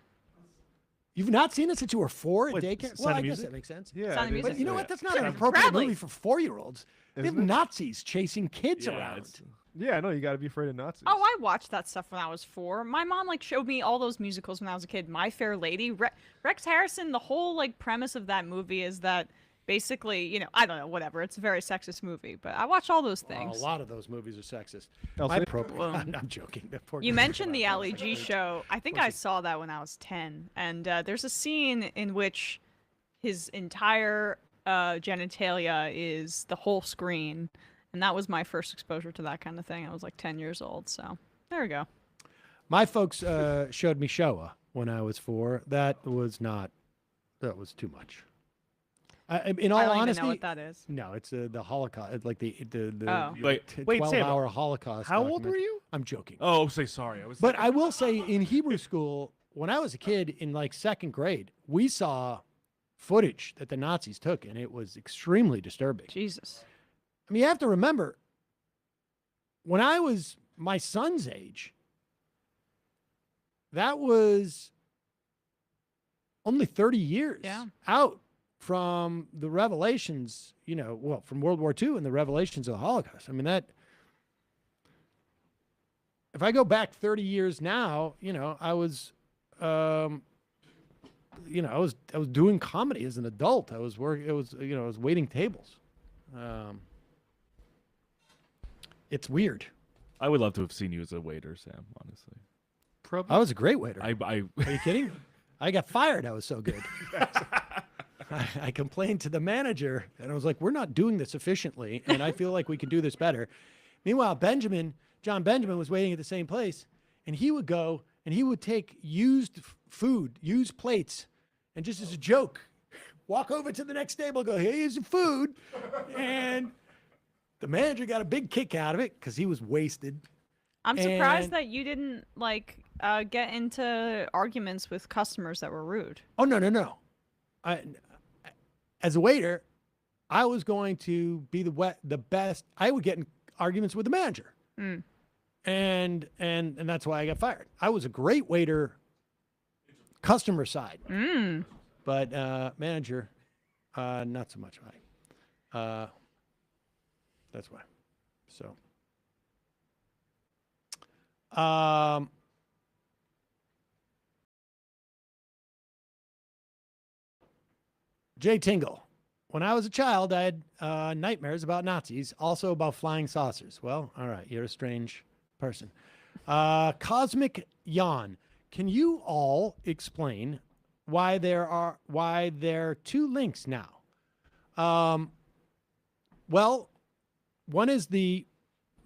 You've not seen it since you were 4 at What, daycare? Sound Well, of I guess Music? that makes sense. Yeah, Sound of it is. Music. But you know what? That's not an Yeah. appropriate Proudly. movie for 4-year-olds. They have Isn't it? Nazis chasing kids around. Yeah, I know. You got to be afraid of Nazis. Oh, I watched that stuff when I was 4. My mom showed me all those musicals when I was a kid. My Fair Lady, Rex Harrison. The whole premise of that movie is that basically, I don't know, whatever. It's a very sexist movie, but I watch all those things. A lot of those movies are sexist. Elsie? I'm joking. That poor You kid. mentioned the Ali G show. I think I saw that when I was 10, and there's a scene in which his entire genitalia is the whole screen. And that was my first exposure to that kind of thing. I was 10 years old, so there we go. My folks showed me Showa when I was 4. That was too much. In all I don't honesty, even know what that is. No, it's the Holocaust. It's like the Oh. Wait, Sam, 12-hour Holocaust. how old document. were you? I'm joking. Oh, say sorry. But I will say, in Hebrew school, when I was a kid in 2nd grade, we saw footage that the Nazis took, and it was extremely disturbing. Jesus. I mean, you have to remember, when I was my son's age, that was only 30 years out from the revelations, from World War II and the revelations of the Holocaust. I mean, if I go back 30 years now, I was doing comedy as an adult. I was waiting tables. It's weird. I would love to have seen you as a waiter, Sam, honestly. I was a great waiter. I Are you kidding? I got fired. I was so good. I complained to the manager, and I was like, we're not doing this efficiently, and I feel like we can do this better. Meanwhile, John Benjamin was waiting at the same place, and he would go, and he would take used food, used plates, and just as a joke, walk over to the next table, go, here's your food, and the manager got a big kick out of it because he was wasted. I'm surprised that you didn't get into arguments with customers that were rude. Oh, no. As a waiter, I was going to be the best. I would get in arguments with the manager. And that's why I got fired. I was a great waiter, customer side. But manager, not so much. That's why. So. Jay Tingle. When I was a child, I had nightmares about Nazis, also about flying saucers. Well, all right, you're a strange person. Cosmic Yawn. Can you all explain why there are 2 links now? Well, one is the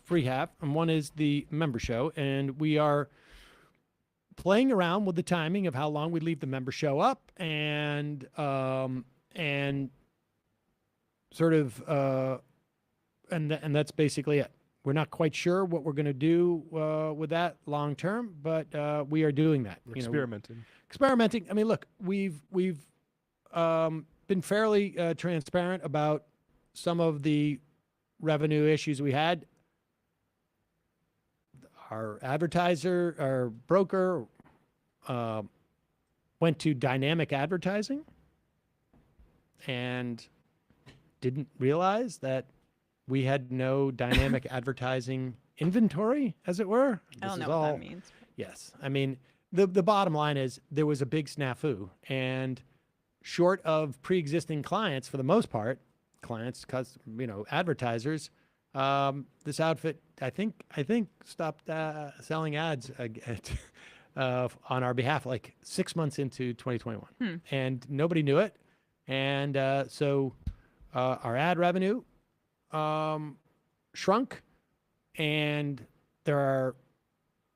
free half and one is the member show, and we are playing around with the timing of how long we leave the member show up, and sort of and that's basically it. We're not quite sure what we're going to do with that long term, but we are doing that. Experimenting. I mean, look, we've been fairly transparent about some of the revenue issues we had. Our advertiser, our broker, went to dynamic advertising and didn't realize that we had no dynamic advertising inventory, as it were. I don't This know is what all- that means. Yes. I mean, the bottom line is there was a big snafu, and short of pre-existing clients, for the most part, advertisers, this outfit, I think stopped selling ads on our behalf 6 months into 2021, and nobody knew it, and so our ad revenue shrunk, and there are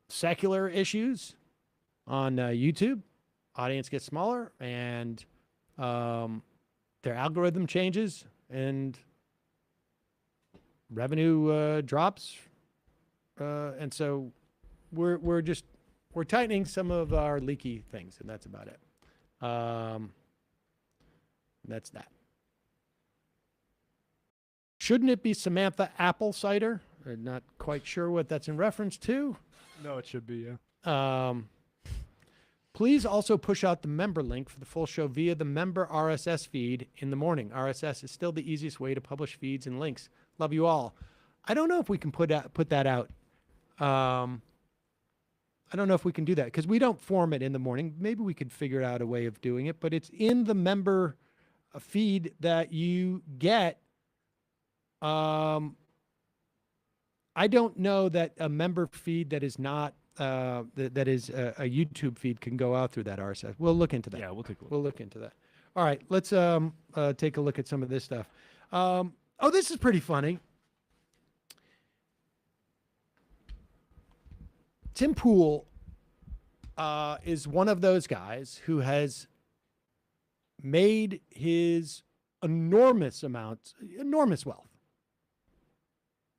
secular issues on YouTube. Audience gets smaller, and their algorithm changes, and revenue drops, and so we're tightening some of our leaky things, and that's about it. That's that. Shouldn't it be Samantha Apple Cider? I'm not quite sure what that's in reference to. No, it should be, yeah. Please also push out the member link for the full show via the member RSS feed in the morning. RSS is still the easiest way to publish feeds and links. Love you all. I don't know if we can put that out. I don't know if we can do that because we don't form it in the morning. Maybe we could figure out a way of doing it, but it's in the member feed that you get. I don't know that a member feed that is not that is a YouTube feed can go out through that RSS. We'll look into that. Yeah, we'll take a look. We'll look into that. All right, let's take a look at some of this stuff. This is pretty funny. Tim Pool is one of those guys who has made his enormous wealth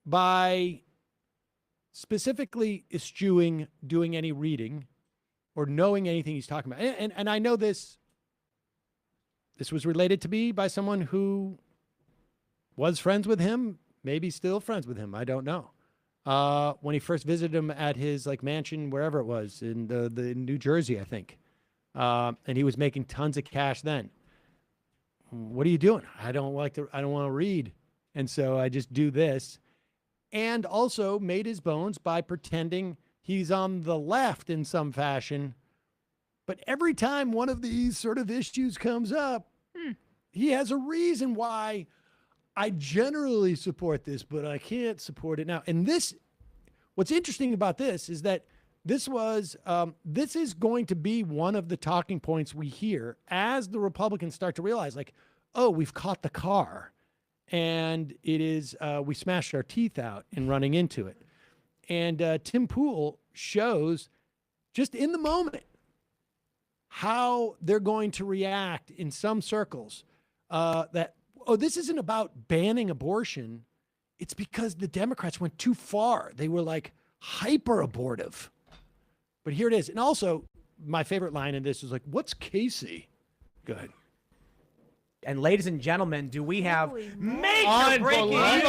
by specifically eschewing doing any reading or knowing anything he's talking about. And I know this was related to me by someone who was friends with him, maybe still friends with him. I don't know. When he first visited him at his mansion, wherever it was in the New Jersey, I think. And he was making tons of cash then. What are you doing? I don't want to read. And so I just do this. And also made his bones by pretending he's on the left in some fashion. But every time one of these sort of issues comes up, he has a reason why I generally support this, but I can't support it now. And what's interesting about this is that this is going to be one of the talking points we hear as the Republicans start to realize, we've caught the car. And it is, we smashed our teeth out in running into it. And Tim Pool shows just in the moment how they're going to react in some circles this isn't about banning abortion. It's because the Democrats went too far. They were hyper abortive. But here it is. And also my favorite line in this is what's Casey? Go ahead. And ladies and gentlemen, do we have major breaking news?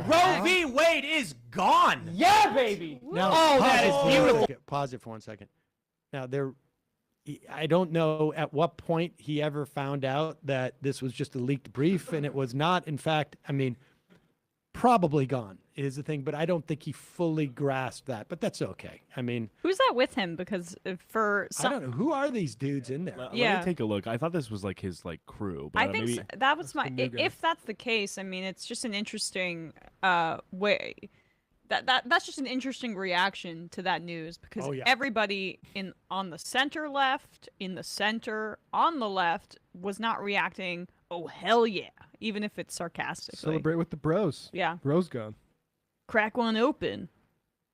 Roe v. Wade is gone. Yeah, baby. Now, that is beautiful. Pause it for 1 second. Now, I don't know at what point he ever found out that this was just a leaked brief, and it was not. In fact, probably gone is the thing, but I don't think he fully grasped that. But that's okay. Who's that with him? Because for some, I don't know, who are these dudes in there? Let me take a look. I thought this was his crew. But I think that was if that's the case, it's just an interesting way. That's just an interesting reaction to that news because everybody on the center left, in the center, on the left was not reacting. Oh hell yeah! Even if it's sarcastically. Celebrate with the bros. Yeah. Bros gone. Crack one open.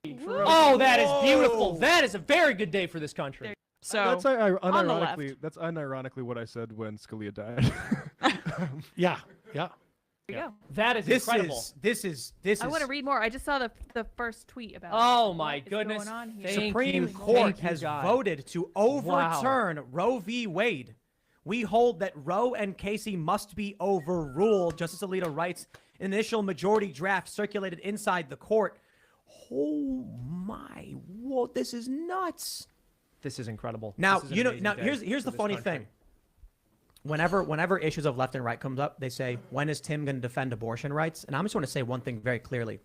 That is beautiful. That is a very good day for this country. So that's unironically what I said when Scalia died. Yeah. There you go. That is incredible. This is. I want to read more. I just saw the first tweet about. Oh it. my What is goodness! going on here? Supreme Court has voted to overturn Roe v. Wade. We hold that Roe and Casey must be overruled. Justice Alito writes, initial majority draft circulated inside the court. Oh my! Whoa! This is nuts. This is incredible. Now This is an amazing day here's the for this funny country. thing. Whenever issues of left and right comes up, they say, when is Tim going to defend abortion rights? And I'm just going to say one thing very clearly.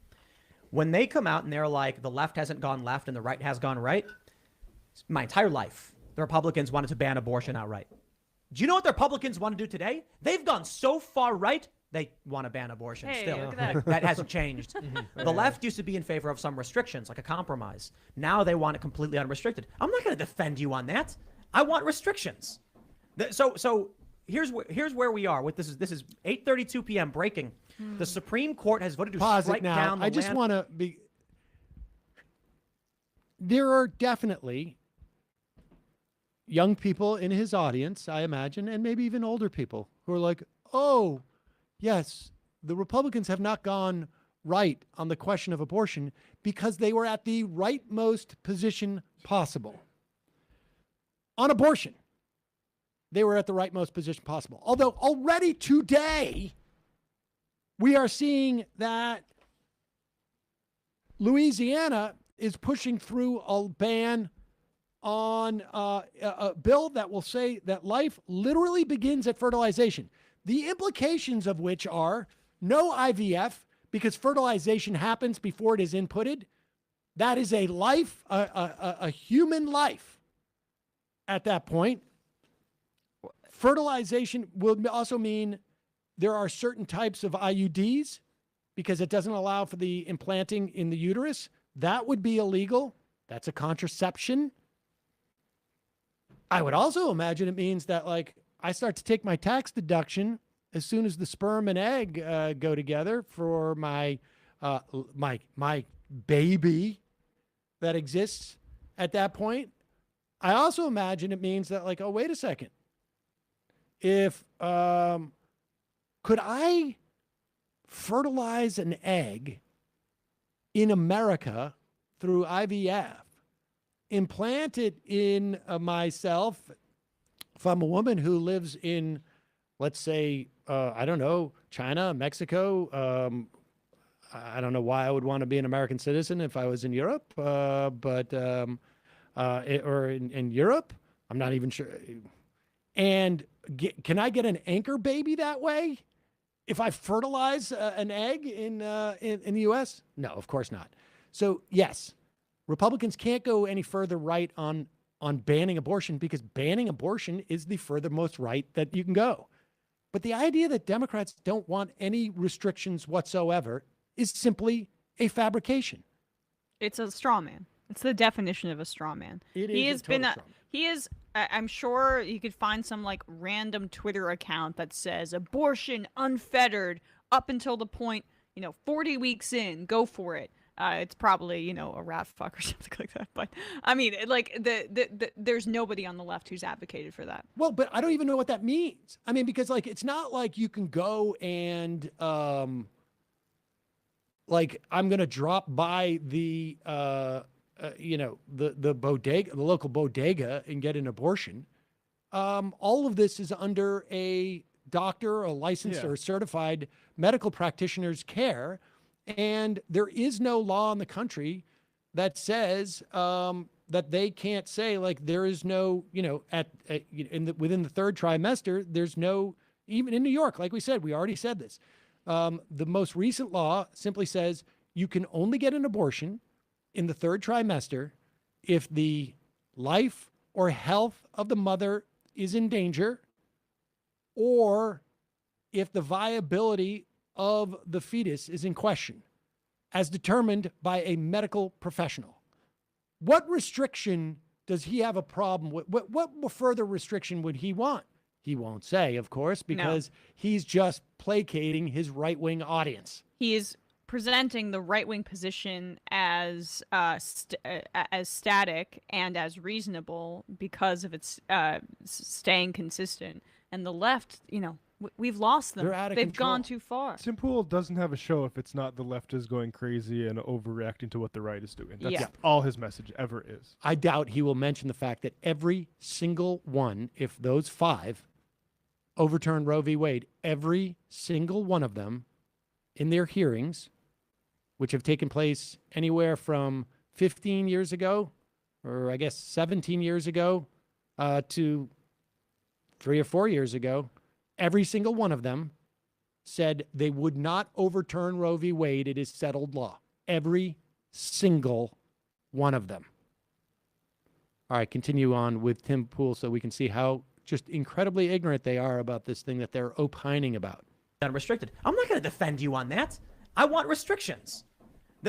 When they come out and they're like, the left hasn't gone left and the right has gone right, my entire life, the Republicans wanted to ban abortion outright. Do you know what the Republicans want to do today? They've gone so far right, they want to ban abortion still. Look at that. That hasn't changed. The left used to be in favor of some restrictions, like a compromise. Now they want it completely unrestricted. I'm not going to defend you on that. I want restrictions. So here's where we are. This is 8:32 p.m. breaking. The Supreme Court has voted to Pause strike it now. down the I just want to be. There are definitely young people in his audience, I imagine, and maybe even older people who are like, oh, yes, the Republicans have not gone right on the question of abortion because they were at the rightmost position possible. On abortion, they were at the rightmost position possible. Although already today, we are seeing that Louisiana is pushing through a ban on a bill that will say that life literally begins at fertilization. The implications of which are no IVF, because fertilization happens before it is inputted. That is a life, a human life at that point. Fertilization will also mean there are certain types of IUDs because it doesn't allow for the implanting in the uterus. That would be illegal. That's a contraception. I would also imagine it means that, like, I start to take my tax deduction as soon as the sperm and egg go together for my my baby that exists at that point. I also imagine it means that, like, oh, wait a second. If could I fertilize an egg in America through IVF, implant it in myself, if I'm a woman who lives in, let's say, I don't know, China, Mexico. I don't know why I would want to be an American citizen if I was in Europe, or in Europe. I'm not even sure. And can I get an anchor baby that way if I fertilize an egg in the U.S.? No, of course not. So, yes, Republicans can't go any further right on banning abortion because banning abortion is the furthermost right that you can go. But the idea that Democrats don't want any restrictions whatsoever is simply a fabrication. It's a straw man. It's the definition of a straw man. He has been I'm sure you could find some like random Twitter account that says abortion unfettered up until the point, 40 weeks in, go for it. It's probably, a rat fuck or something like that. But I mean, like there's nobody on the left who's advocated for that. Well, but I don't even know what that means. I mean, because like, it's not like you can go and, like I'm going to drop by the bodega, the local bodega and get an abortion. All of this is under a doctor, a licensed or certified medical practitioner's care. And there is no law in the country that says that they can't say, like, there is no, within the third trimester, there's no, even in New York, like we said, we already said this. The most recent law simply says you can only get an abortion in the third trimester if the life or health of the mother is in danger, or if the viability of the fetus is in question, as determined by a medical professional. What restriction does he have a problem with? What further restriction would he want? He won't say, of course, because he's just placating his right-wing audience. He is presenting the right-wing position as static and as reasonable because of its staying consistent. And the left, we've lost them. They've gone too far. Tim Pool doesn't have a show if it's not the left is going crazy and overreacting to what the right is doing. That's all his message ever is. I doubt he will mention the fact that every single one, if those 5 overturn Roe v. Wade, every single one of them in their hearings, which have taken place anywhere from 15 years ago, or I guess 17 years ago, to 3 or 4 years ago, every single one of them said they would not overturn Roe v. Wade. It is settled law. Every single one of them. All right, continue on with Tim Pool so we can see how just incredibly ignorant they are about this thing that they're opining about. Unrestricted. I'm not going to defend you on that. I want restrictions.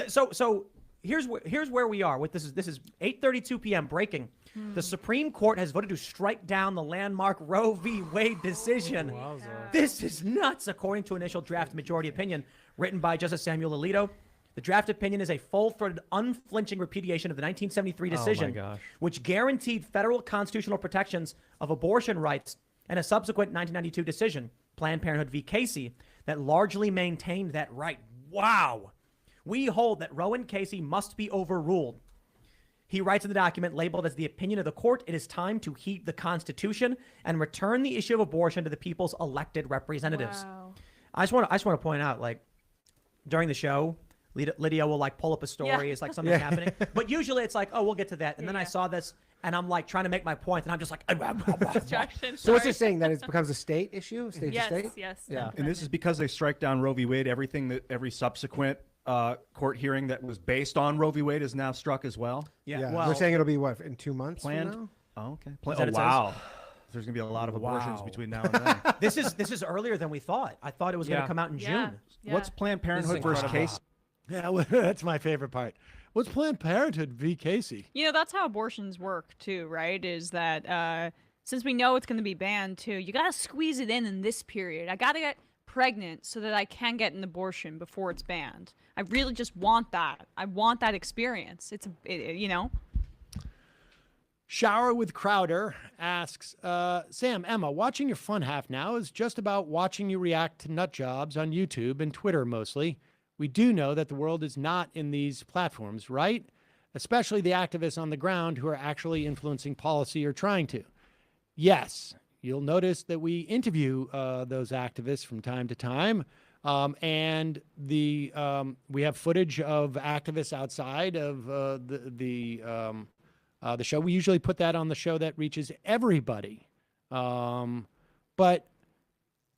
So here's where we are with this is 8:32 p.m. breaking. The Supreme Court has voted to strike down the landmark Roe v. Wade decision. This is nuts, according to initial draft majority opinion written by Justice Samuel Alito. The draft opinion is a full-throated, unflinching repudiation of the 1973 decision, which guaranteed federal constitutional protections of abortion rights, and a subsequent 1992 decision, Planned Parenthood v. Casey, that largely maintained that right. Wow. We hold that Roe and Casey must be overruled. He writes in the document labeled as the opinion of the court, it is time to heed the Constitution and return the issue of abortion to the people's elected representatives. Wow. I just want to point out, like, during the show, Lydia will like pull up a story. It's like something's happening. But usually it's like, oh, we'll get to that. And then I saw this and I'm like trying to make my point and I'm just like, Distraction. So what's it saying? That it becomes a state issue? State to Yes, state? yes. Yeah. And this is because they strike down Roe v. Wade. Every subsequent court hearing that was based on Roe v. Wade is now struck as well. Yeah. Well, They're saying it'll be what, in 2 months Planned. from now? Oh, okay. Is that it Wow. There's gonna be a lot of abortions between now and then. This is earlier than we thought. I thought it was going to come out in June. What's Planned Parenthood versus Casey? Yeah, well, that's my favorite part. What's Planned Parenthood v. Casey? You know, that's how abortions work too, right? Is that since we know it's going to be banned too, you got to squeeze it in this period. I got to get pregnant so that I can get an abortion before it's banned. I really just want that. I want that experience. You know. Shower with Crowder asks, Sam, Emma, watching your fun half now is just about watching you react to nut jobs on YouTube and Twitter mostly. We do know that the world is not in these platforms, right? Especially the activists on the ground who are actually influencing policy or trying to. Yes, you'll notice that we interview those activists from time to time. And we have footage of activists outside of the show. We usually put that on the show that reaches everybody. But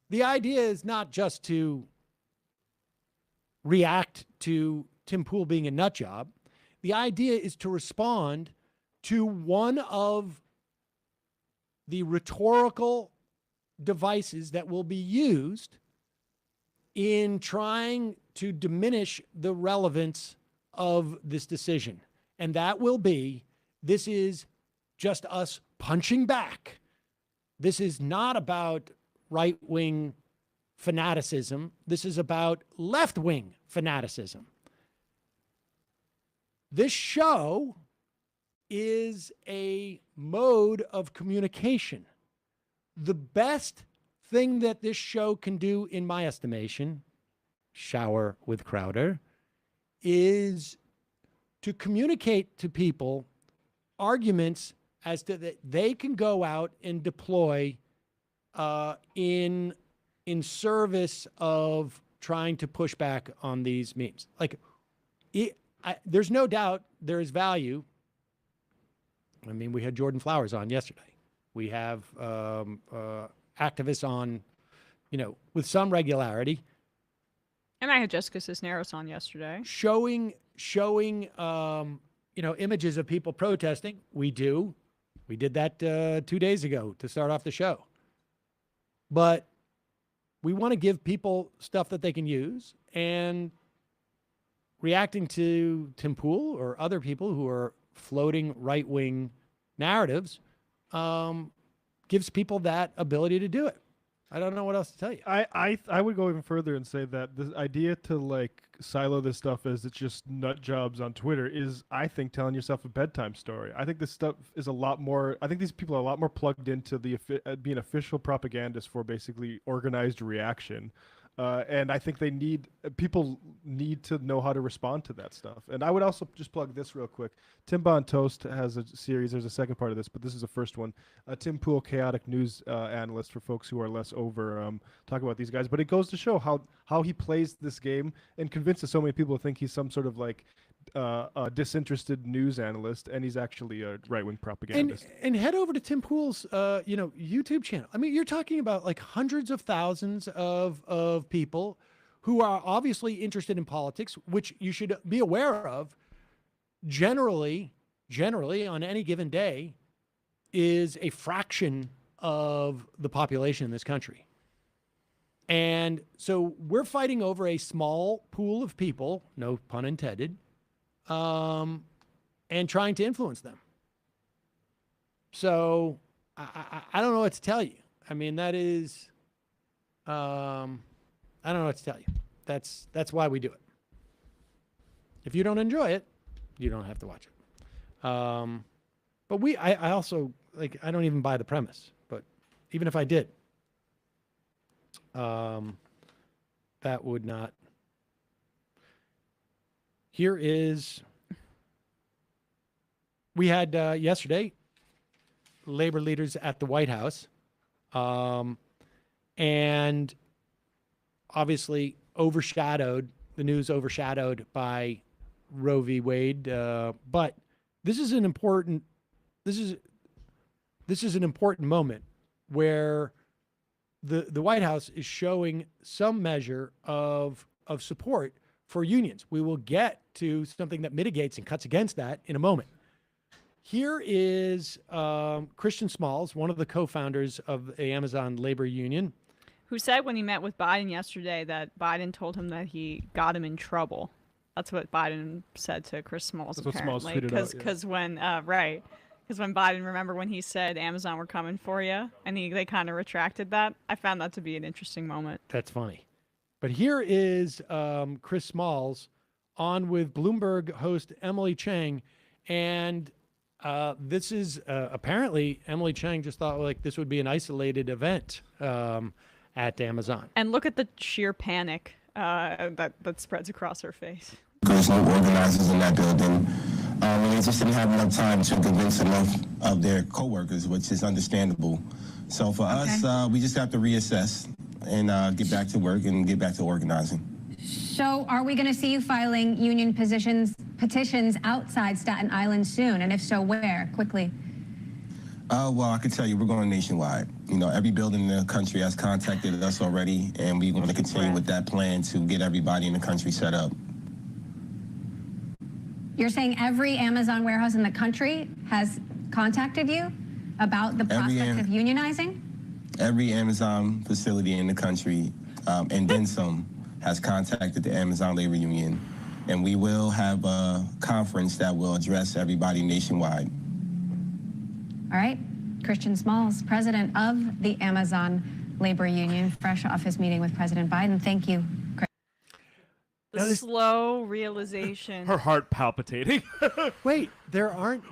the idea is not just to react to Tim Pool being a nut job. The idea is to respond to one of the rhetorical devices that will be used in trying to diminish the relevance of this decision. And that will be, this is just us punching back. This is not about right-wing fanaticism. This is about left-wing fanaticism. This show is a mode of communication. The best thing that this show can do, in my estimation, Shower with Crowder, is to communicate to people arguments as to that they can go out and deploy in service of trying to push back on these memes. Like, there's no doubt there is value. I mean, we had Jordan Flowers on yesterday. We have activists on, with some regularity. And I had Jessica Cisneros on yesterday. Showing images of people protesting. We do. We did that 2 days ago to start off the show. But we want to give people stuff that they can use, and reacting to Tim Pool or other people who are floating right-wing narratives gives people that ability to do it. I don't know what else to tell you. I would go even further and say that the idea to silo this stuff as it's just nut jobs on Twitter is, I think, telling yourself a bedtime story. I think this stuff is a lot more. I think these people are a lot more plugged into the being official propagandists for basically organized reaction. And I think people need to know how to respond to that stuff. And I would also just plug this real quick. Tim Bon Toast has a series. There's a second part of this, but this is the first one. Tim Pool, chaotic news analyst for folks who are less over, talk about these guys. But it goes to show how he plays this game and convinces so many people to think he's some sort of a disinterested news analyst, and he's actually a right-wing propagandist. And head over to Tim Pool's YouTube channel. I mean, you're talking about hundreds of thousands of people who are obviously interested in politics, which you should be aware of. Generally on any given day is a fraction of the population in this country. And so we're fighting over a small pool of people, no pun intended, and trying to influence them. So I don't know what to tell you. I mean, that is, I don't know what to tell you. That's why we do it. If you don't enjoy it, you don't have to watch it. But I also, I don't even buy the premise, but even if I did, that would not. Here is, we had yesterday labor leaders at the White House, and obviously overshadowed the news overshadowed by Roe v. Wade. But this is an important moment where the White House is showing some measure of support for unions. We will get to something that mitigates and cuts against that in a moment. Here is Christian Smalls, one of the co-founders of the Amazon labor union, who said when he met with Biden yesterday that Biden told him that he got him in trouble. That's what Biden said to Chris Smalls, That's what Smalls apparently. tweeted out, Because when Biden, remember when he said Amazon were coming for you, and they kind of retracted that. I found that to be an interesting moment. That's funny. But here is Chris Smalls on with Bloomberg host Emily Chang, and this is apparently Emily Chang just thought like this would be an isolated event at Amazon. And look at the sheer panic that spreads across her face. There's no organizers in that building. And they just didn't have enough time to convince enough of their coworkers, which is understandable. So for us, we just have to reassess and get back to work and get back to organizing. So are we going to see you filing union petitions outside Staten Island soon? And if so, where? Quickly. Well, I can tell you, we're going nationwide. You know, every building in the country has contacted us already, and we're going to continue with that plan to get everybody in the country set up. You're saying every Amazon warehouse in the country has contacted you about the prospect of unionizing? Every Amazon facility in the country, and then some, has contacted the Amazon Labor Union, and we will have a conference that will address everybody nationwide. All right. Christian Smalls, president of the Amazon Labor Union, fresh off his meeting with President Biden. Thank you. The slow realization. Her heart palpitating. Wait, there aren't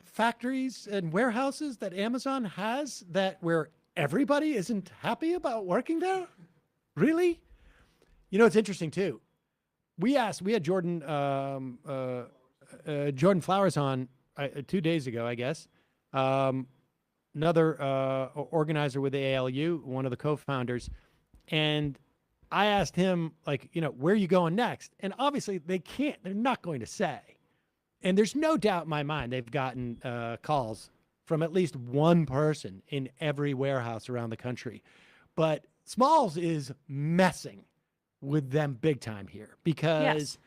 factories and warehouses that Amazon has where everybody isn't happy about working there? Really? You know, it's interesting too. We had Jordan Flowers on 2 days ago, I guess. Another organizer with the ALU, one of the co-founders, and I asked him, like, you know, where are you going next? And obviously they're not going to say. And there's no doubt in my mind they've gotten calls from at least one person in every warehouse around the country. But Smalls is messing with them big time here because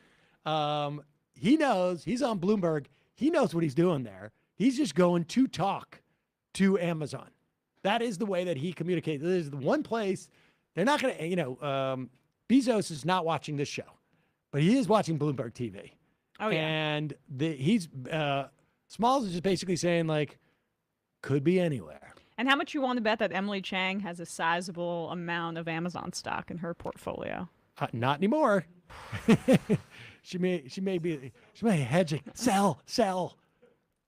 he knows he's on Bloomberg. He knows what he's doing there. He's just going to talk to Amazon. That is the way that he communicates. This is the one place they're not going to, Bezos is not watching this show, but he is watching Bloomberg TV. Oh, yeah. And Smalls is just basically saying, like, could be anywhere. And how much you want to bet that Emily Chang has a sizable amount of Amazon stock in her portfolio? Not anymore. She may hedge it. Sell.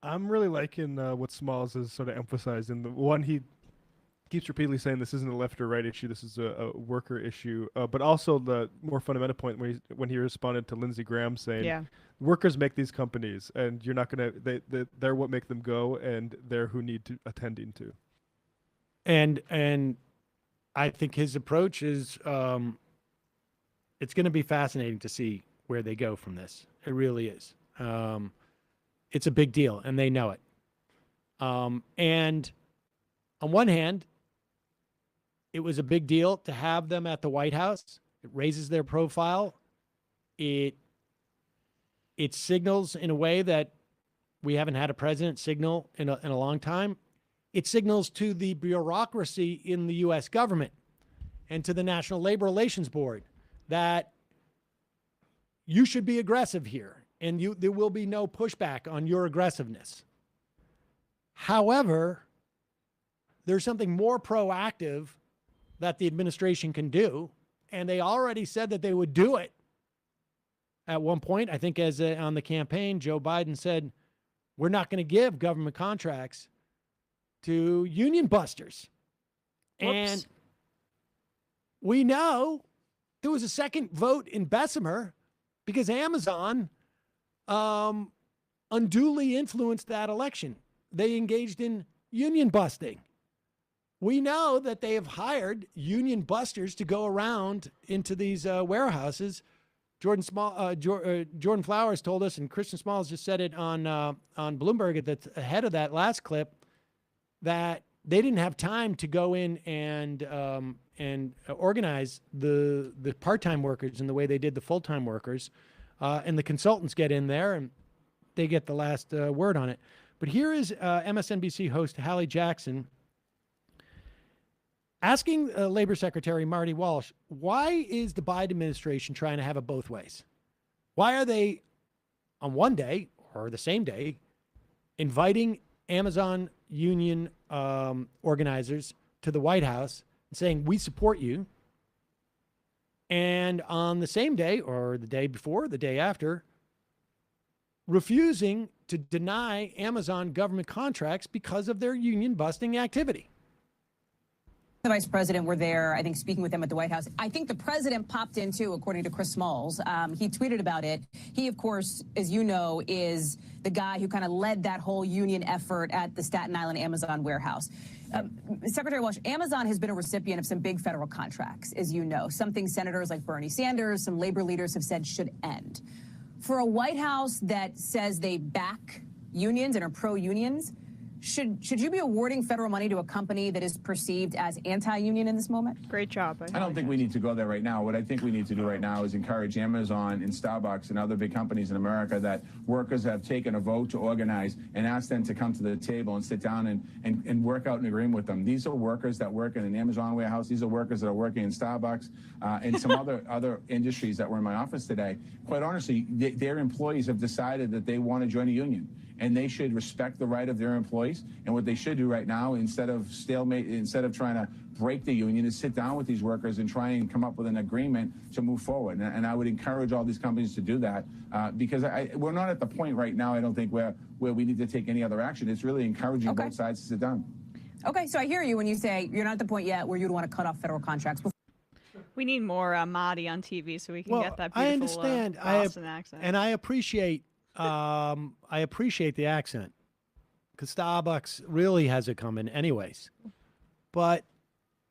I'm really liking what Smalls is sort of emphasizing. The one, he keeps repeatedly saying this isn't a left or right issue, this is a worker issue. But also the more fundamental point when he responded to Lindsey Graham saying, workers make these companies, and you're not going to, they're what make them go, and they're who need to attending to. And I think his approach is, it's going to be fascinating to see where they go from this. It really is. It's a big deal, and they know it. And on one hand, it was a big deal to have them at the White House. It raises their profile. It signals in a way that we haven't had a president signal in a long time. It signals to the bureaucracy in the U.S. government and to the National Labor Relations Board that you should be aggressive here, and there will be no pushback on your aggressiveness. However, there's something more proactive that the administration can do, and they already said that they would do it. At one point, I think on the campaign, Joe Biden said, we're not going to give government contracts to union busters. Whoops. And we know there was a second vote in Bessemer because Amazon unduly influenced that election. They engaged in union busting. We know that they have hired union busters to go around into these warehouses Jordan Flowers told us, and Christian Smalls just said it on Bloomberg at the head of that last clip, that they didn't have time to go in and organize the part-time workers in the way they did the full-time workers, and the consultants get in there and they get the last word on it. But here is MSNBC host Hallie Jackson asking Labor Secretary Marty Walsh, why is the Biden administration trying to have it both ways? Why are they, on one day or the same day, inviting Amazon union organizers to the White House and saying, we support you, and on the same day or the day before, the day after, refusing to deny Amazon government contracts because of their union busting activity? The vice president were there, I think, speaking with them at the White House. I think the president popped in, too, according to Chris Smalls. He tweeted about it. He, of course, as you know, is the guy who kind of led that whole union effort at the Staten Island Amazon warehouse. Secretary Walsh, Amazon has been a recipient of some big federal contracts, as you know, something senators like Bernie Sanders, some labor leaders have said should end. For a White House that says they back unions and are pro-unions, should you be awarding federal money to a company that is perceived as anti-union in this moment? Great job. I don't think we need to go there right now. What I think we need to do right now is encourage Amazon and Starbucks and other big companies in America that workers have taken a vote to organize and ask them to come to the table and sit down and work out an agreement with them. These are workers that work in an Amazon warehouse. These are workers that are working in Starbucks and some other industries that were in my office today. Quite honestly, their employees have decided that they want to join a union, and they should respect the right of their employees. And what they should do right now, instead of trying to break the union, is sit down with these workers and try and come up with an agreement to move forward. And I would encourage all these companies to do that because we're not at the point right now, I don't think, where we need to take any other action. It's really encouraging both sides to sit down. Okay, so I hear you when you say you're not at the point yet where you'd want to cut off federal contracts. We need more Mahdi on TV so we can get that beautiful I understand. Boston accent. And I appreciate the accent, because Starbucks really has it coming anyways. But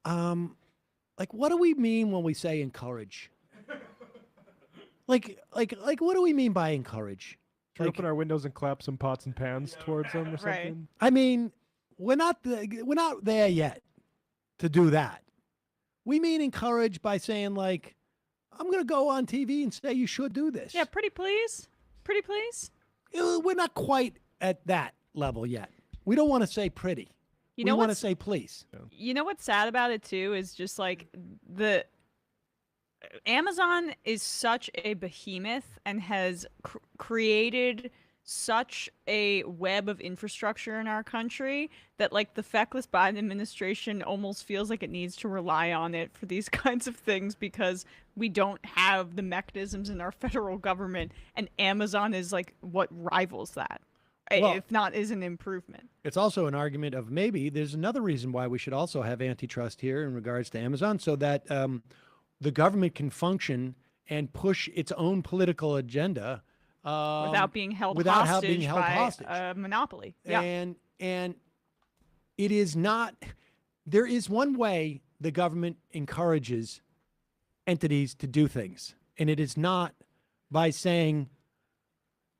like, what do we mean when we say encourage? Like what do we mean by encourage? Should we open our windows and clap some pots and pans towards them or something? Right. I mean, we're not there yet to do that. We mean encourage by saying, like, I'm going to go on TV and say you should do this. Yeah, pretty please. Pretty please. We're not quite at that level yet. We don't want to say pretty. We want to say please. You know what's sad about it too is just like the Amazon is such a behemoth and has created such a web of infrastructure in our country that, like, the feckless Biden administration almost feels like it needs to rely on it for these kinds of things because we don't have the mechanisms in our federal government, and Amazon is like what rivals that, if not is an improvement. It's also an argument of maybe there's another reason why we should also have antitrust here in regards to Amazon, so that the government can function and push its own political agenda without being held hostage by a monopoly. Yeah. And it is not, there is one way the government encourages entities to do things, and it is not by saying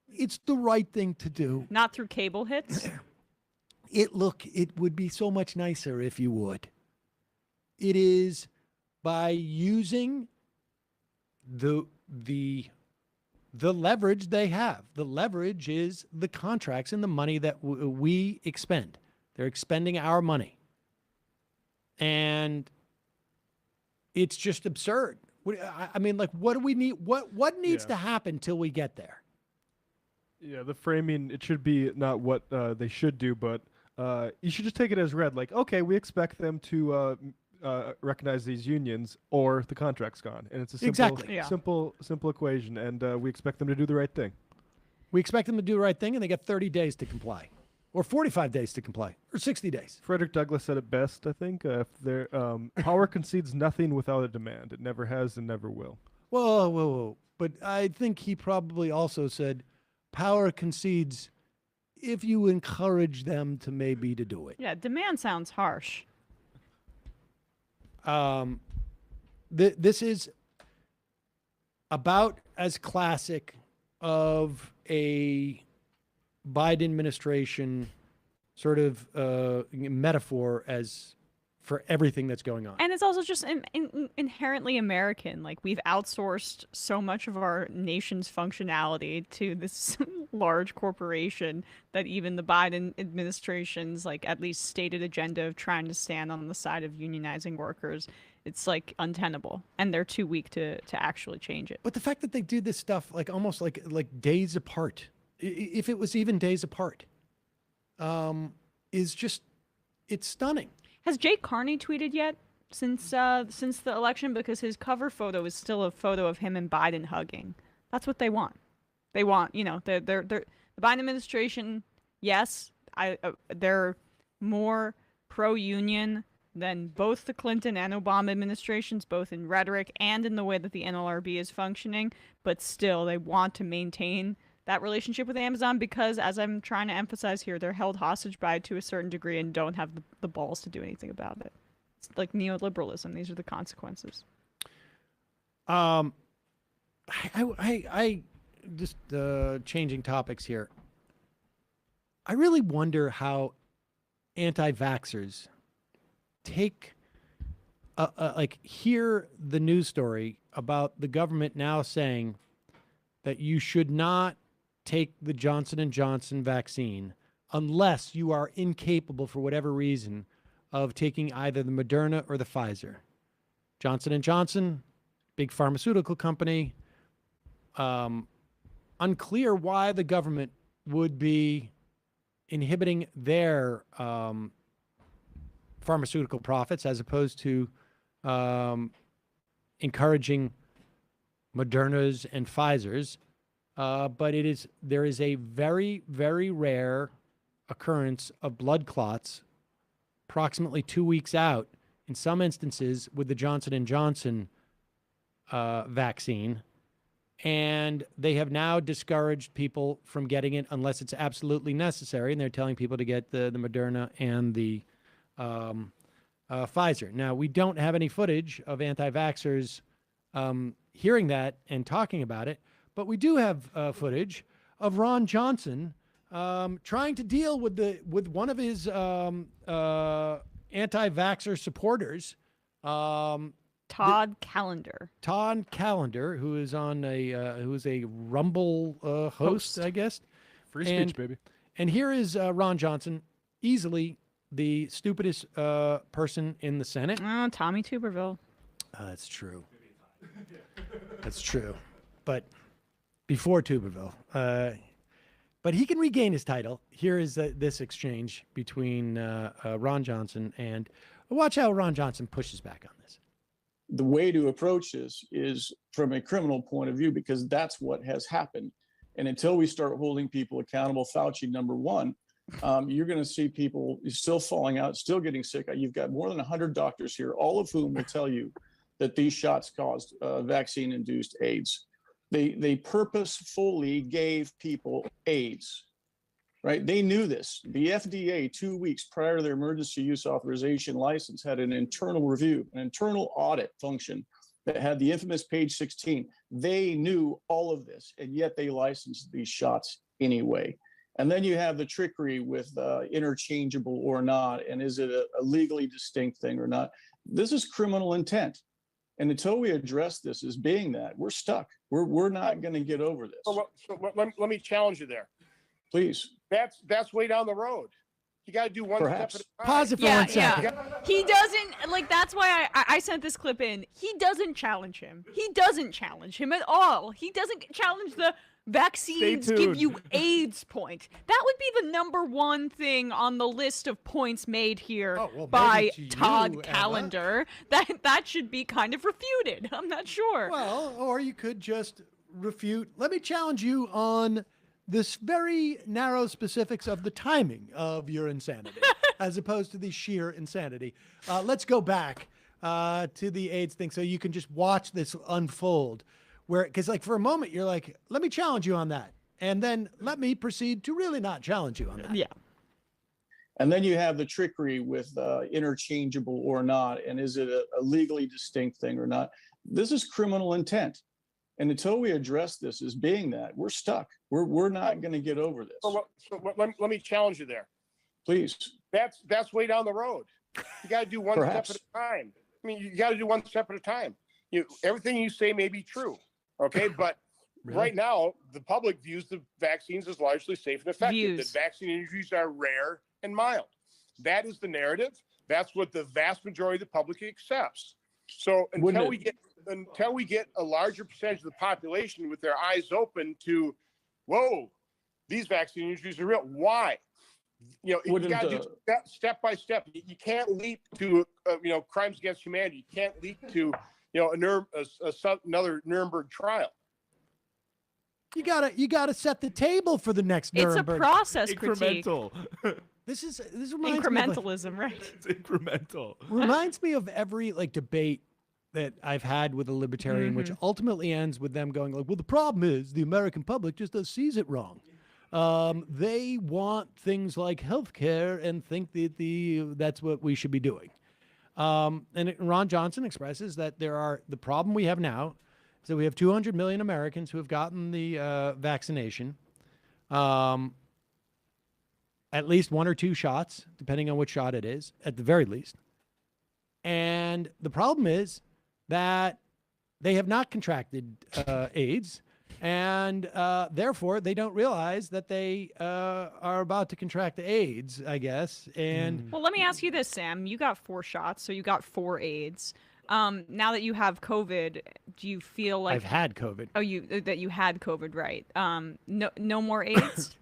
it's the right thing to do. Not through cable hits. It would be so much nicer if you would. It is by using the leverage they have. The leverage is the contracts and the money that we expend. They're expending our money. And it's just absurd. I mean, like, what do we need? What needs to happen till we get there? Yeah, the framing, it should be not what they should do, but you should just take it as read. Like, okay, we expect them to recognize these unions, or the contract's gone, and it's a simple equation, and we expect them to do the right thing. We expect them to do the right thing, and they get 30 days to comply, or 45 days to comply, or 60 days. Frederick Douglass said it best, I think. If power concedes nothing without a demand. It never has and never will. Whoa. But I think he probably also said power concedes if you encourage them to maybe to do it. Yeah, demand sounds harsh. This is about as classic of a Biden administration sort of metaphor as for everything that's going on. And it's also just inherently American. Like, we've outsourced so much of our nation's functionality to this large corporation that even the Biden administration's, like, at least stated agenda of trying to stand on the side of unionizing workers, it's like untenable, and they're too weak to actually change it. But the fact that they do this stuff like almost like days apart, if it was even days apart, is just, it's stunning. Has Jay Carney tweeted yet since the election? Because his cover photo is still a photo of him and Biden hugging. That's what they want. They want, you know, the Biden administration. Yes, they're more pro-union than both the Clinton and Obama administrations, both in rhetoric and in the way that the NLRB is functioning. But still, they want to maintain that relationship with Amazon because, as I'm trying to emphasize here, they're held hostage by it to a certain degree and don't have the balls to do anything about it. It's like neoliberalism. These are the consequences. I just changing topics here. I really wonder how anti-vaxxers hear the news story about the government now saying that you should not take the Johnson & Johnson vaccine unless you are incapable for whatever reason of taking either the Moderna or the Pfizer. Johnson & Johnson, big pharmaceutical company, unclear why the government would be inhibiting their pharmaceutical profits as opposed to encouraging Moderna's and Pfizer's. But there is a very, very rare occurrence of blood clots approximately 2 weeks out in some instances with the Johnson & Johnson vaccine. And they have now discouraged people from getting it unless it's absolutely necessary. And they're telling people to get the Moderna and the Pfizer. Now, we don't have any footage of anti-vaxxers hearing that and talking about it. But we do have footage of Ron Johnson trying to deal with one of his anti-vaxxer supporters, Todd Callender. Todd Callender, who is on who's a Rumble host, I guess. Free speech, baby. And here is Ron Johnson, easily the stupidest person in the Senate. Oh, Tommy Tuberville. That's true. That's true. But before Tuberville. But he can regain his title. Here is this exchange between Ron Johnson and watch how Ron Johnson pushes back on this. The way to approach this is from a criminal point of view, because that's what has happened. And until we start holding people accountable, Fauci, number one, you're going to see people still falling out, still getting sick. You've got more than 100 doctors here, all of whom will tell you that these shots caused vaccine-induced AIDS. They purposefully gave people AIDS, right? They knew this. The FDA, 2 weeks prior to their emergency use authorization license, had an internal review, an internal audit function that had the infamous page 16. They knew all of this, and yet they licensed these shots anyway. And then you have the trickery with interchangeable or not, and is it a legally distinct thing or not? This is criminal intent. And until we address this as being that, we're stuck. We're not going to get over this. So let me challenge you there. Please. That's way down the road. You got to do one Perhaps. step at a time. Pause it for 1 second. Yeah. He doesn't, like, that's why I sent this clip in. He doesn't challenge him. He doesn't challenge him at all. He doesn't challenge the vaccines give you AIDS point. That would be the number one thing on the list of points made here by Todd Callender. That should be kind of refuted. I'm not sure. Well, or you could just refute. Let me challenge you on this very narrow specifics of the timing of your insanity, as opposed to the sheer insanity. Let's go back to the AIDS thing so you can just watch this unfold. Because like for a moment, you're like, let me challenge you on that. And then let me proceed to really not challenge you on that. Yeah. And then you have the trickery with interchangeable or not, and is it a legally distinct thing or not? This is criminal intent. And until we address this as being that, we're stuck. We're not going to get over this. So let me challenge you there. Please. That's way down the road. You got to do one Perhaps. step at a time. I mean, you got to do one step at a time. Everything you say may be true, okay? But right now, the public views the vaccines as largely safe and effective. That vaccine injuries are rare and mild. That is the narrative. That's what the vast majority of the public accepts. So until we get a larger percentage of the population with their eyes open to, whoa, these vaccine injuries are real. Why? You got to do step by step. You can't leap to crimes against humanity. You can't leap to another Nuremberg trial. You gotta set the table for the next It's Nuremberg. a process critique. This reminds Incrementalism, right? It's incremental. Reminds me of every debate that I've had with a libertarian, which ultimately ends with them going like, well, the problem is the American public just sees it wrong. They want things like healthcare and think that that's what we should be doing. And Ron Johnson expresses that the problem we have now is that we have 200 million Americans who have gotten the vaccination, at least one or two shots, depending on which shot it is, at the very least. And the problem is that they have not contracted AIDS, and therefore they don't realize that they are about to contract AIDS, I guess. And well, let me ask you this, Sam. You got 4 shots, so you got 4 AIDS. Now that you have COVID, do you feel like I've had COVID? Oh, that you had COVID, right? No more AIDS.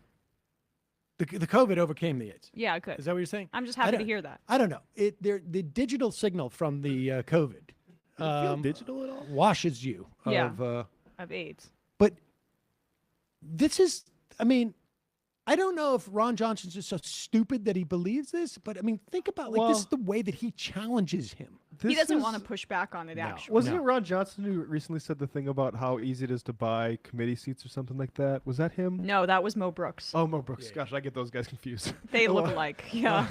The COVID overcame the AIDS. Yeah, good. Is that what you're saying? I'm just happy to hear that. I don't know. The digital signal from the COVID feel digital at all? washes you of AIDS. But this is, I mean, I don't know if Ron Johnson's just so stupid that he believes this, but I mean, think about this is the way that he challenges him. He doesn't want to push back on it, actually. Wasn't it Ron Johnson who recently said the thing about how easy it is to buy committee seats or something like that? Was that him? No, that was Mo Brooks. Oh, Mo Brooks. Gosh, I get those guys confused. They look alike. Yeah.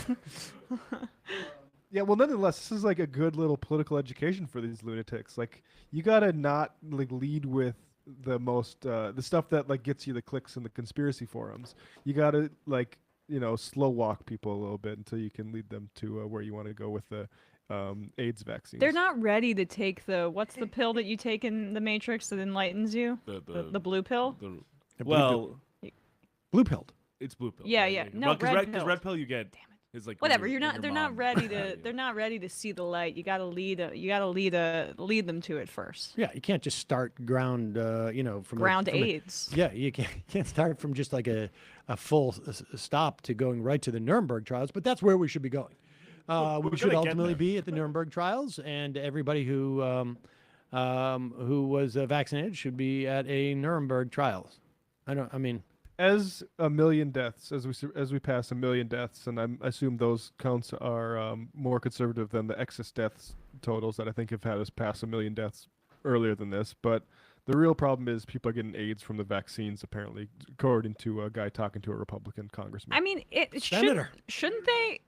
Yeah, well, nonetheless, this is like a good little political education for these lunatics. Like, you gotta not lead with the most the stuff that gets you the clicks in the conspiracy forums. You gotta slow walk people a little bit until you can lead them to where you want to go with the AIDS vaccines. They're not ready to take what's the pill that you take in the Matrix that enlightens you? The blue pill? Blue pilled. It's blue pill. Yeah, yeah. No, red pill. Red pill you get. Is like whatever. they're not ready to. They're not ready to see the light. You gotta lead them to it first. Yeah, you can't just start ground. From ground AIDS. Yeah, you can't start from just like a full stop to going right to the Nuremberg trials. But that's where we should be going. We should ultimately be at the Nuremberg trials, and everybody who was vaccinated should be at a Nuremberg trials. As a million deaths, as we pass 1 million deaths, and I assume those counts are more conservative than the excess deaths totals that I think have had us pass 1 million deaths earlier than this. But the real problem is people are getting AIDS from the vaccines, apparently, according to a guy talking to a Republican congressman. I mean, shouldn't they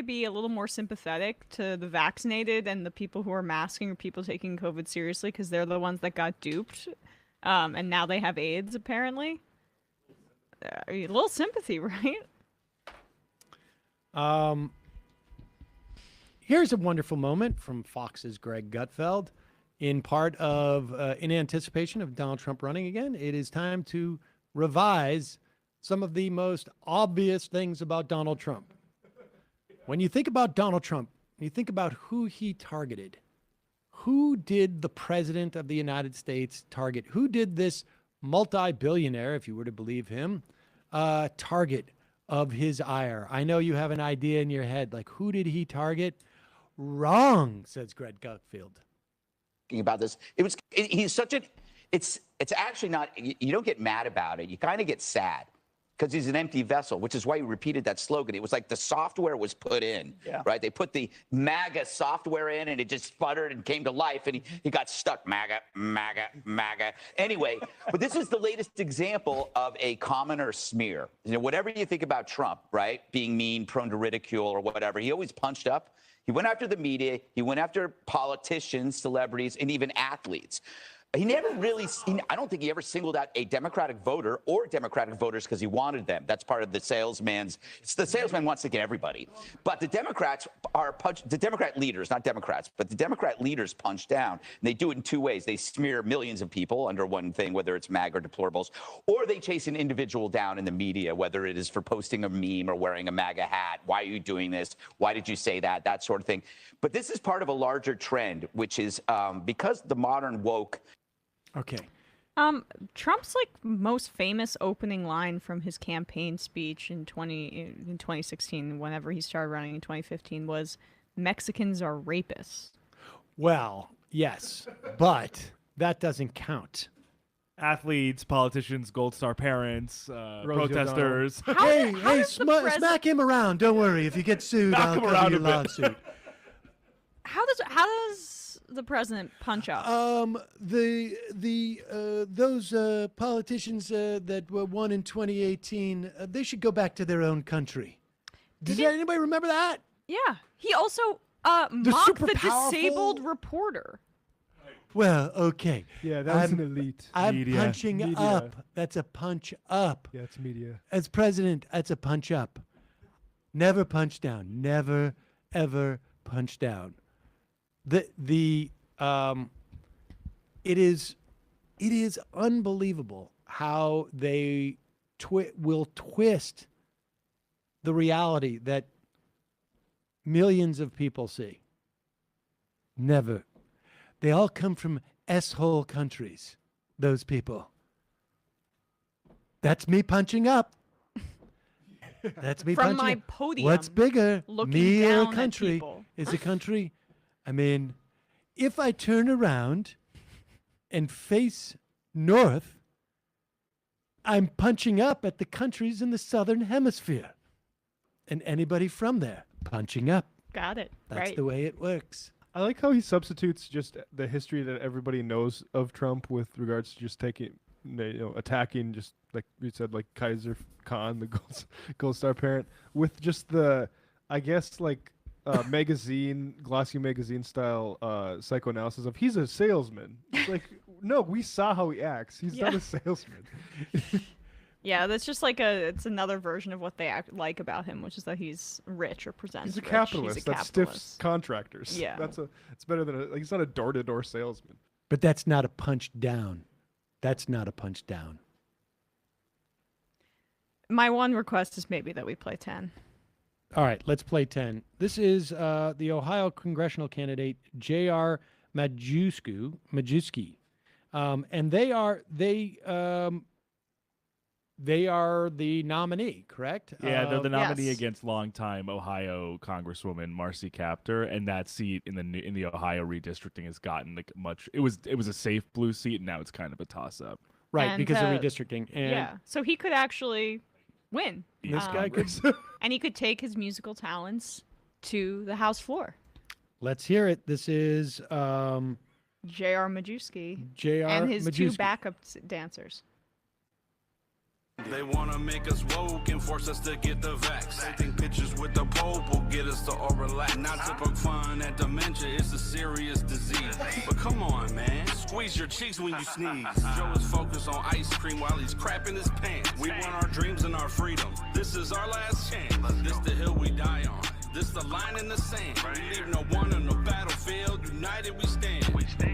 be a little more sympathetic to the vaccinated and the people who are masking or people taking COVID seriously because they're the ones that got duped? And now they have AIDS, apparently. A little sympathy, right? Here's a wonderful moment from Fox's Greg Gutfeld. In anticipation of Donald Trump running again, it is time to revise some of the most obvious things about Donald Trump. When you think about Donald Trump, you think about who he targeted. Who did the president of the United States target? Who did this multi-billionaire, if you were to believe him, target of his ire? I know you have an idea in your head. Like, who did he target? Wrong, says Greg Gutfeld. About this, he's such an. It's actually not. You don't get mad about it. You kind of get sad, because he's an empty vessel, which is why he repeated that slogan. It was like the software was put in, right? They put the MAGA software in, and it just sputtered and came to life, and he got stuck. MAGA, MAGA, MAGA. Anyway, but this is the latest example of a commoner smear. You know, whatever you think about Trump, right, being mean, prone to ridicule or whatever, he always punched up. He went after the media. He went after politicians, celebrities, and even athletes. He never really, I don't think he ever singled out a Democratic voter or Democratic voters because he wanted them. That's part of the salesman's, the salesman wants to get everybody. But the Democrats are, the Democrat leaders, not Democrats, but the Democrat leaders punch down. And they do it in two ways. They smear millions of people under one thing, whether it's MAG or deplorables, or they chase an individual down in the media, whether it is for posting a meme or wearing a MAGA hat. Why are you doing this? Why did you say that? That sort of thing. But this is part of a larger trend, which is because the modern woke. Okay. Trump's like most famous opening line from his campaign speech in 2016, whenever he started running in 2015, was "Mexicans are rapists." Well, yes, but that doesn't count. Athletes, politicians, Gold Star parents, protesters. Hey, smack him around. Don't worry. If you get sued, I'll cover your lawsuit. How does the president punch up? Those politicians that were won in 2018, they should go back to their own country. Does anybody remember that? Yeah. He also mocked the disabled reporter. Well, okay. Yeah, that was an elite. I'm Media. punching Media. up. That's a punch up. Yeah, it's media. As president, that's a punch up. Never punch down. Never, ever punch down. It is unbelievable how they will twist the reality that millions of people see. Never. They all come from S-hole countries, those people. That's me punching up. That's me From punching my up. podium, What's bigger, looking me or down a at country? people. Is a country? I mean, if I turn around and face north, I'm punching up at the countries in the southern hemisphere. And anybody from there, punching up. Got it. That's right. the way it works. I like how he substitutes just the history that everybody knows of Trump with regards to just attacking, just like you said, like Kaiser Khan, the Gold Star parent, with just the, I guess, like glossy magazine style psychoanalysis of he's a salesman. It's like, no, we saw how he acts. He's not a salesman. Yeah, that's just like it's another version of what they like about him, which is that he's rich or presents He's a rich. capitalist He's a that capitalist. stiffs contractors. Yeah. It's better than he's not a door-to-door salesman. But that's not a punch down. That's not a punch down. My one request is maybe that we play 10. All right, let's play 10. This is the Ohio congressional candidate J.R. Majewski. And they are the nominee, correct? Yeah, they're the nominee Yes. against longtime Ohio Congresswoman Marcy Kaptur, and that seat in the Ohio redistricting has gotten like much. It was a safe blue seat, and now it's kind of a toss up. Right, And, because of redistricting. And yeah, so he could actually win. this guy could. And he could take his musical talents to the House floor. Let's hear it. This is J.R. Majewski. J.R. And his two Majewski. backup dancers. They wanna make us woke and force us to get the vax. They think pictures with the Pope will get us to all relax. Not to poke fun at dementia, it's a serious disease. But come on, man, squeeze your cheeks when you sneeze. Joe is focused on ice cream while he's crapping his pants. We want our dreams and our freedom. This is our last chance. This the hill we die on. This the line in the sand. We leave no one on the battlefield. United we stand.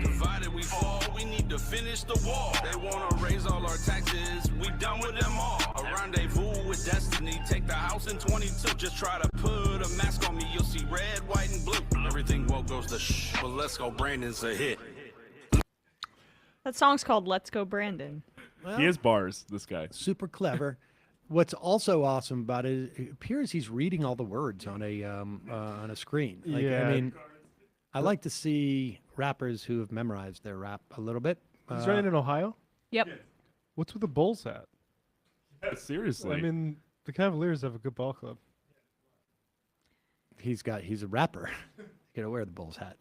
Divided we fall. We need to finish the war. They wanna raise all our taxes. We done with them all. A rendezvous with destiny. Take the house in 22. Just try to put a mask on me. You'll see red, white, and blue. Everything woke goes to shh. But let's go. Brandon's a hit. That song's called Let's Go Brandon. Well, He has bars. This guy. super clever. What's also awesome about it, it appears he's reading all the words on a screen. Like, Yeah. I mean, I like to see rappers who have memorized their rap a little bit. He's running in Ohio? Yep. What's with the Bulls hat? Seriously. I mean, the Cavaliers have a good ball club. He's a rapper. You gotta wear the Bulls hat.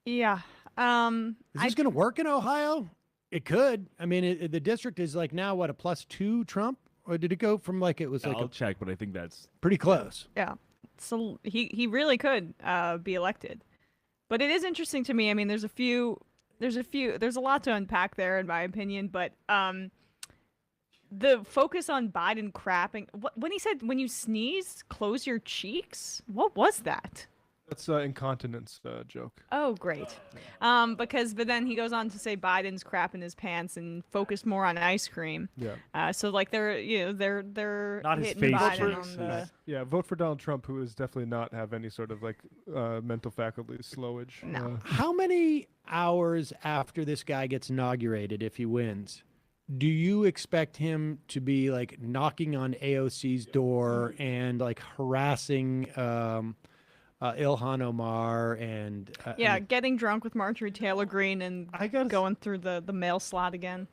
Yeah. Is this going to work in Ohio? It could. I mean, the district is like now what, a +2 Trump, or did it go from like it was like I'll check, but I think that's pretty close. Yeah. So he really could be elected. But it is interesting to me. I mean, there's a lot to unpack there in my opinion, but the focus on Biden crapping, when he said when you sneeze, close your cheeks, what was that? That's an incontinence joke. Oh, great. But then he goes on to say Biden's crapping his pants and focus more on ice cream. Yeah. So like they're Not his hitting face Biden cheeks. on the. Yeah, vote for Donald Trump, who is definitely not have any sort of like mental faculty slowage. No. How many hours after this guy gets inaugurated, if he wins, do you expect him to be like knocking on AOC's door and like harassing Ilhan Omar and getting drunk with Marjorie Taylor Greene and going through the mail slot again?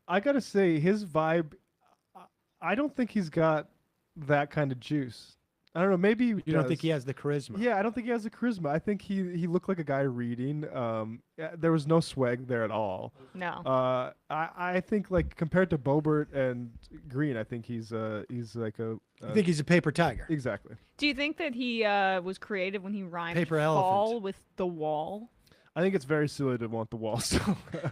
I gotta say, his vibe, I don't think he's got that kind of juice. I don't know. Maybe you don't think he has the charisma? Yeah, I don't think he has the charisma. I think he looked like a guy reading. There was no swag there at all. No. I think like compared to Boebert and Green, I think he's like a. I think he's a paper tiger. Exactly. Do you think that he was creative when he rhymed Paper fall elephant. with the wall? I think it's very silly to want the wall. So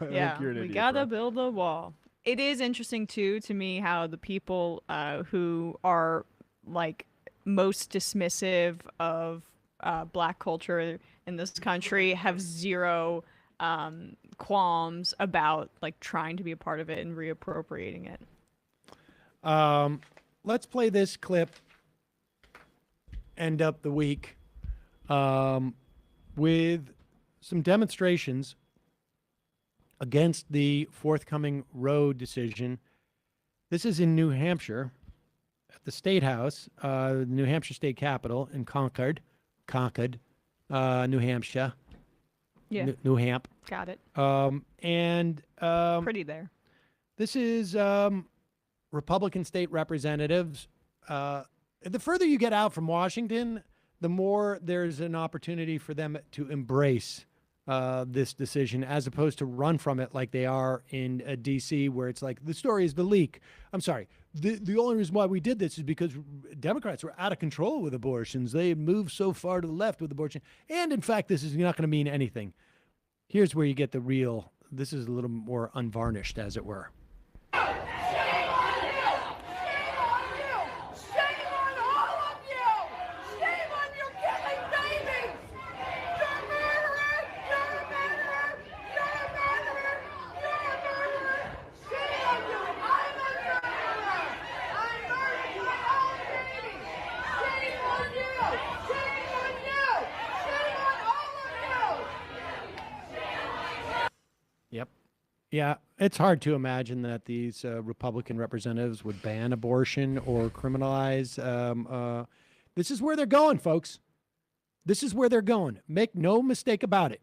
Yeah, you're an we idiot, gotta bro. build a wall. It is interesting too to me how the people who are like most dismissive of black culture in this country have zero qualms about like trying to be a part of it and reappropriating it. Let's play this clip. End up the week with some demonstrations against the forthcoming Roe decision. This is in New Hampshire at the State House, New Hampshire State Capitol in Concord, New Hampshire. Yeah. New Hamp. Got it. Pretty there. This is Republican state representatives. The further you get out from Washington, the more there's an opportunity for them to embrace this decision as opposed to run from it like they are in D.C., where it's like the story is the leak. I'm sorry. The only reason why we did this is because Democrats were out of control with abortions. They moved so far to the left with abortion. And in fact, this is not going to mean anything. Here's where you get the real, this is a little more unvarnished, as it were. Yep. Yeah, it's hard to imagine that these Republican representatives would ban abortion or criminalize. This is where they're going, folks. This is where they're going. Make no mistake about it.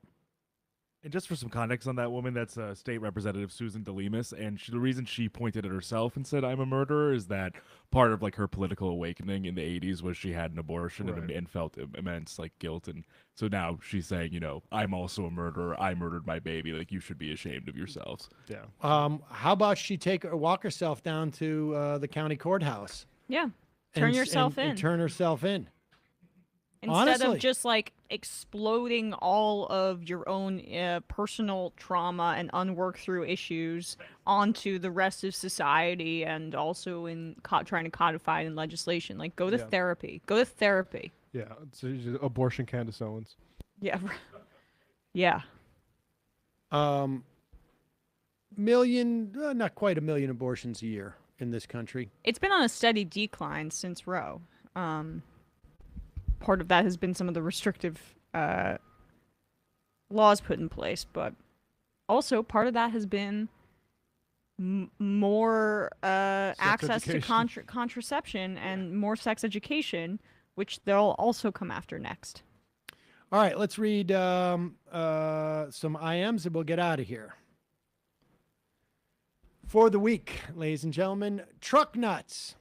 And just for some context on that woman, that's State Representative Susan DeLemus, and the reason she pointed at herself and said, "I'm a murderer," is that part of like her political awakening in the 80s was she had an abortion and felt immense like guilt, and so now she's saying, you know, I'm also a murderer. I murdered my baby. Like, you should be ashamed of yourselves. Yeah. How about she walk herself down to the county courthouse? Yeah. Turn yourself in. And turn herself in. Instead Honestly. of just like exploding all of your own personal trauma and unworked through issues onto the rest of society, and also in trying to codify it in legislation. Like, go to therapy. Go to therapy. Yeah, it's just abortion Candace Owens. Yeah. Yeah. Not quite a million abortions a year in this country. It's been on a steady decline since Roe. Part of that has been some of the restrictive laws put in place, but also part of that has been more access to contraception and more sex education, which they'll also come after next. All right, let's read some IMs and we'll get out of here. for the week, ladies and gentlemen. Truck nuts.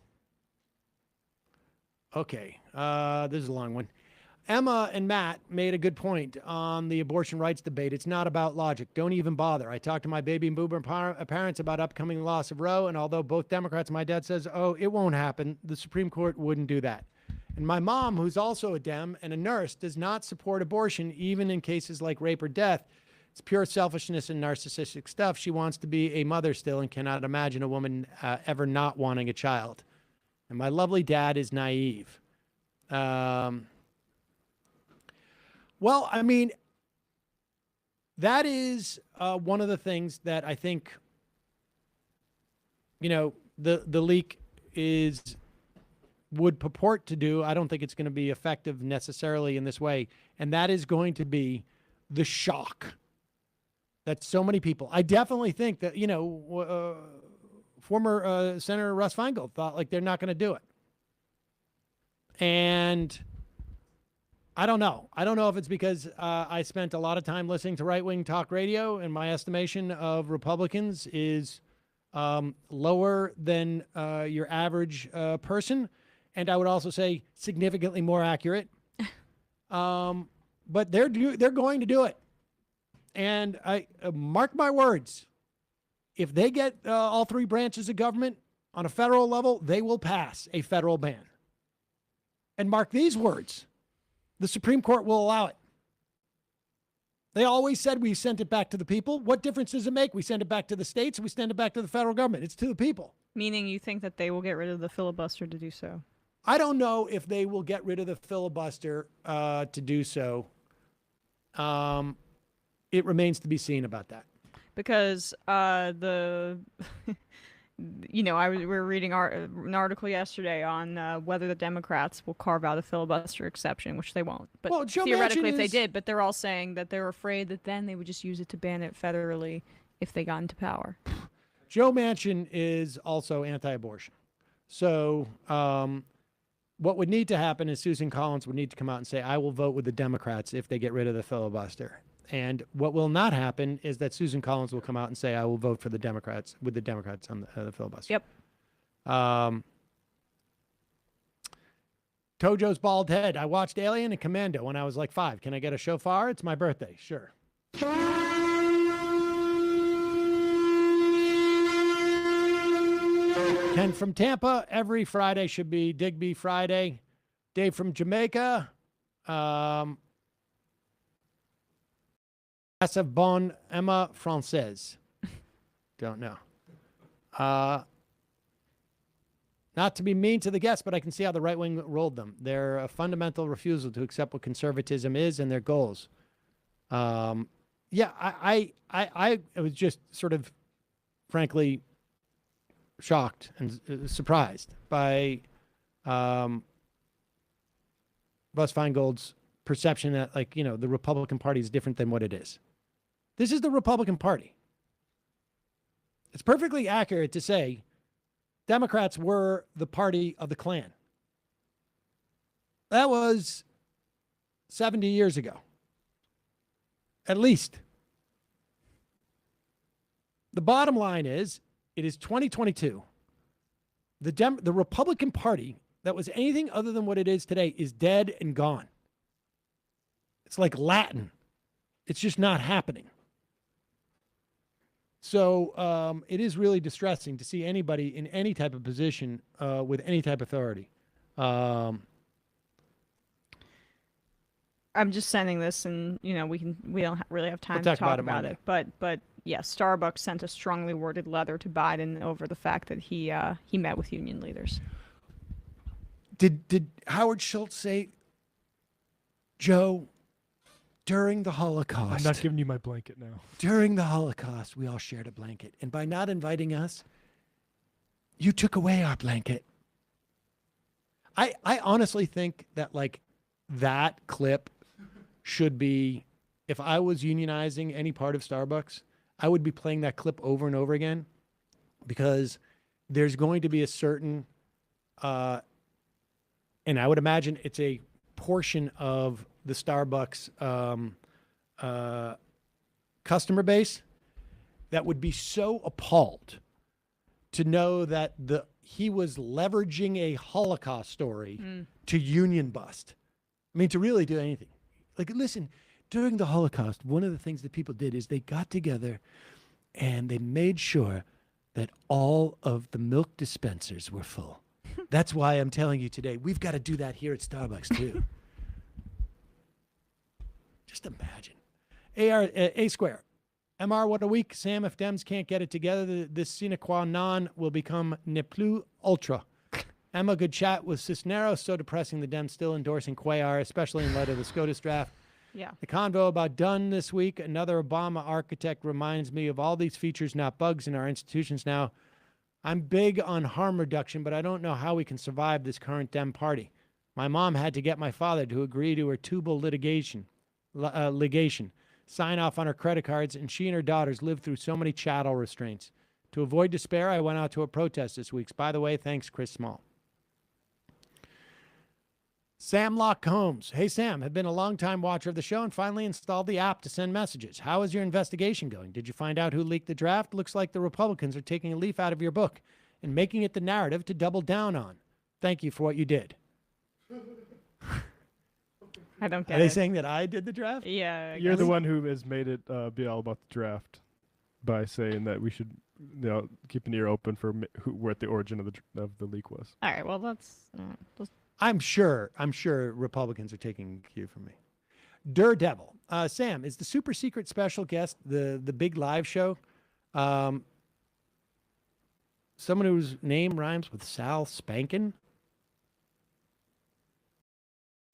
Okay, this is a long one. Emma and Matt made a good point on the abortion rights debate. It's not about logic. Don't even bother. I talked to my baby boomer parents about upcoming loss of Roe, and although both Democrats, my dad says, oh, it won't happen, the Supreme Court wouldn't do that. And my mom, who's also a Dem and a nurse, does not support abortion, even in cases like rape or death. It's pure selfishness and narcissistic stuff. She wants to be a mother still and cannot imagine a woman ever not wanting a child. And my lovely dad is naive. Well, I mean, that is one of the things that I think, you know, the leak would purport to do. I don't think it's going to be effective necessarily in this way. And that is going to be the shock that so many people, I definitely think that, you know, former Senator Russ Feingold thought like they're not going to do it. And I don't know. I don't know if it's because I spent a lot of time listening to right-wing talk radio, and my estimation of Republicans is lower than your average person. And I would also say significantly more accurate. But they're going to do it. And I mark my words, if they get all three branches of government on a federal level, they will pass a federal ban. And mark these words. The Supreme Court will allow it. They always said we sent it back to the people. What difference does it make? We send it back to the states, we send it back to the federal government. It's to the people. Meaning you think that they will get rid of the filibuster to do so? I don't know if they will get rid of the filibuster to do so. It remains to be seen about that. Because we were reading an article yesterday on whether the Democrats will carve out a filibuster exception, which they won't. But well, Joe theoretically, Manchin if they did, but they're all saying that they're afraid that then they would just use it to ban it federally if they got into power. Joe Manchin is also anti-abortion. So what would need to happen is Susan Collins would need to come out and say, I will vote with the Democrats if they get rid of the filibuster. And what will not happen is that Susan Collins will come out and say, I will vote for the Democrats, with the Democrats on the filibuster. Yep. Tojo's bald head. I watched Alien and Commando when I was like 5. Can I get a shofar? It's my birthday. Sure. Ken from Tampa. Every Friday should be Digby Friday. Dave from Jamaica. Of Bon Emma Francaise. Don't know. Not to be mean to the guests, but I can see how the right wing rolled them. Their fundamental refusal to accept what conservatism is and their goals. I was just sort of, frankly, shocked and surprised by Russ Feingold's perception that, like, you know, the Republican Party is different than what it is. This is the Republican Party. It's perfectly accurate to say Democrats were the party of the Klan. That was 70 years ago. At least. The bottom line is, it is 2022. The Republican Party that was anything other than what it is today is dead and gone. It's like Latin. It's just not happening. So it is really distressing to see anybody in any type of position with any type of authority. I'm just sending this, and we don't really have time to talk about it. But yeah, Starbucks sent a strongly worded letter to Biden over the fact that he met with union leaders. Did Howard Schultz say, Joe, during the Holocaust. I'm not giving you my blanket now. During the Holocaust, we all shared a blanket. And by not inviting us, you took away our blanket. I honestly think that, like, that clip should be, if I was unionizing any part of Starbucks, I would be playing that clip over and over again, because there's going to be a certain, and I would imagine it's a portion of the Starbucks customer base that would be so appalled to know that he was leveraging a Holocaust story to union bust. I mean, to really do anything. Like, listen, during the Holocaust, one of the things that people did is they got together and they made sure that all of the milk dispensers were full. That's why I'm telling you today, we've got to do that here at Starbucks too. Just imagine. A square. MR, what a week. Sam, if Dems can't get it together, this sine qua non will become ne plus ultra. Emma, good chat with Cisneros. So depressing the Dems still endorsing Cuellar, especially in light of the SCOTUS draft. Yeah. The convo about Dunn this week. Another Obama architect reminds me of all these features, not bugs, in our institutions now. I'm big on harm reduction, but I don't know how we can survive this current Dem party. My mom had to get my father to agree to her tubal ligation, sign off on her credit cards, and she and her daughters lived through so many chattel restraints. To avoid despair, I went out to a protest this week. By the way, thanks, Chris Small. Sam Locke Holmes. Hey, Sam, have been a long-time watcher of the show and finally installed the app to send messages. How is your investigation going? Did you find out who leaked the draft? Looks like the Republicans are taking a leaf out of your book and making it the narrative to double down on. Thank you for what you did. I don't get Are they it. saying that I did the draft? Yeah. I You're guess. the one who has made it be all about the draft by saying that we should, keep an ear open for where the origin of the leak was. All right. Well, let's I'm sure Republicans are taking cue from me. Daredevil. Sam, is the super secret special guest the big live show? Someone whose name rhymes with Sal Spankin?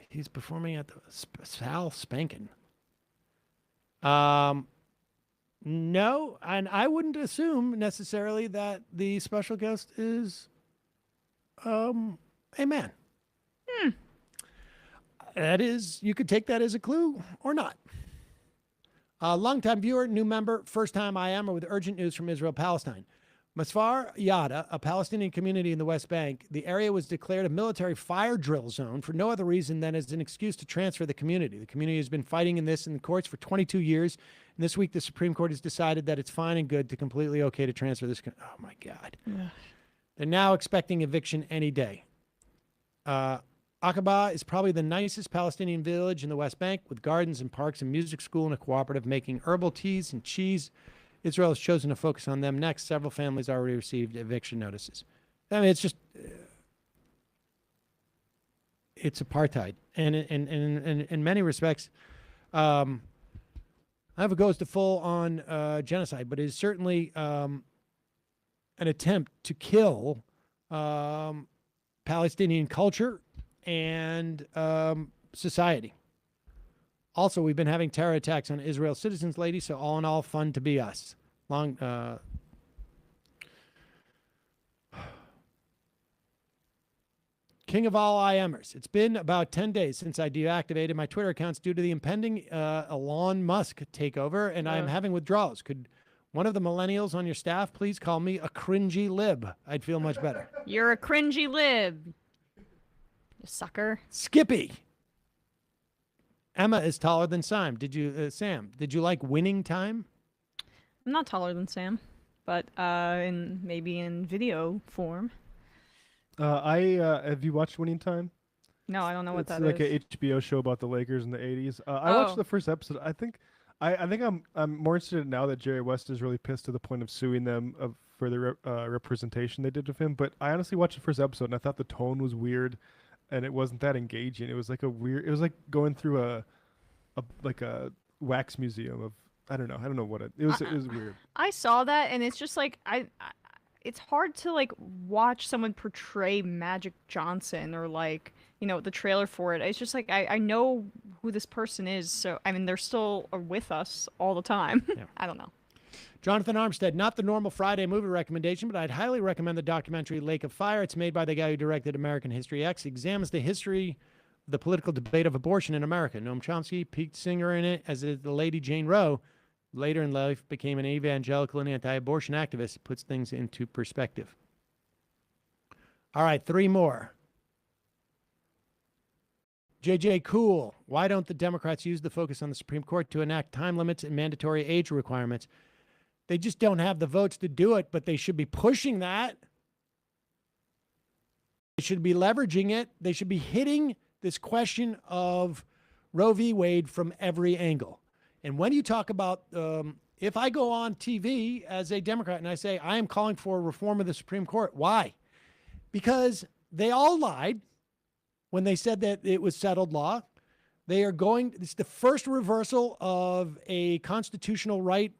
He's performing at the Sal Spankin. No, and I wouldn't assume necessarily that the special guest is a man. That is, you could take that as a clue or not. Longtime viewer, new member, first time I am, with urgent news from Israel-Palestine. Masfar Yada, a Palestinian community in the West Bank, the area was declared a military fire drill zone for no other reason than as an excuse to transfer the community. The community has been fighting in the courts for 22 years, and this week the Supreme Court has decided that it's fine and good to completely okay to transfer this. Oh, my God. Yeah. They're now expecting eviction any day. Aqaba is probably the nicest Palestinian village in the West Bank, with gardens and parks and music school and a cooperative making herbal teas and cheese. Israel has chosen to focus on them next. Several families already received eviction notices. I mean, it's just, it's apartheid. And in many respects, I have it goes to full on genocide, but it is certainly an attempt to kill Palestinian culture and society. Also, we've been having terror attacks on Israel citizens lately, so all in all, fun to be us. King of all IMers. It's been about 10 days since I deactivated my Twitter accounts due to the impending Elon Musk takeover, and I'm having withdrawals. Could one of the millennials on your staff please call me a cringy lib? I'd feel much better. You're a cringy lib. You sucker. Skippy. Emma is taller than Sam. Sam, did you like Winning Time? I'm not taller than Sam, but maybe in video form. Have you watched Winning Time? No, I don't know what that is. It's like is. an HBO show about the Lakers in the 80s. I watched the first episode. I think I'm more interested now that Jerry West is really pissed to the point of suing them for the representation they did of him. But I honestly watched the first episode and I thought the tone was weird. And it wasn't that engaging. It was like it was like going through a wax museum of, I don't know what it was weird. I saw that and it's just like, it's hard to like watch someone portray Magic Johnson or like, the trailer for it. It's just like, I know who this person is. So, I mean, they're still with us all the time. Yeah. I don't know. Jonathan Armstead, not the normal Friday movie recommendation, but I'd highly recommend the documentary Lake of Fire. It's made by the guy who directed American History X. It examines the history of the political debate of abortion in America. Noam Chomsky, Pete Singer in it, as is the Lady Jane Roe. Later in life, became an evangelical and anti-abortion activist. It puts things into perspective. All right, 3 more. JJ Cool, why don't the Democrats use the focus on the Supreme Court to enact time limits and mandatory age requirements They just don't have the votes to do it, but they should be pushing that. They should be leveraging it. They should be hitting this question of Roe v. Wade from every angle. And when you talk about, if I go on TV as a Democrat and I say, I am calling for reform of the Supreme Court, why? Because they all lied when they said that it was settled law. They are going, it's the first reversal of a constitutional right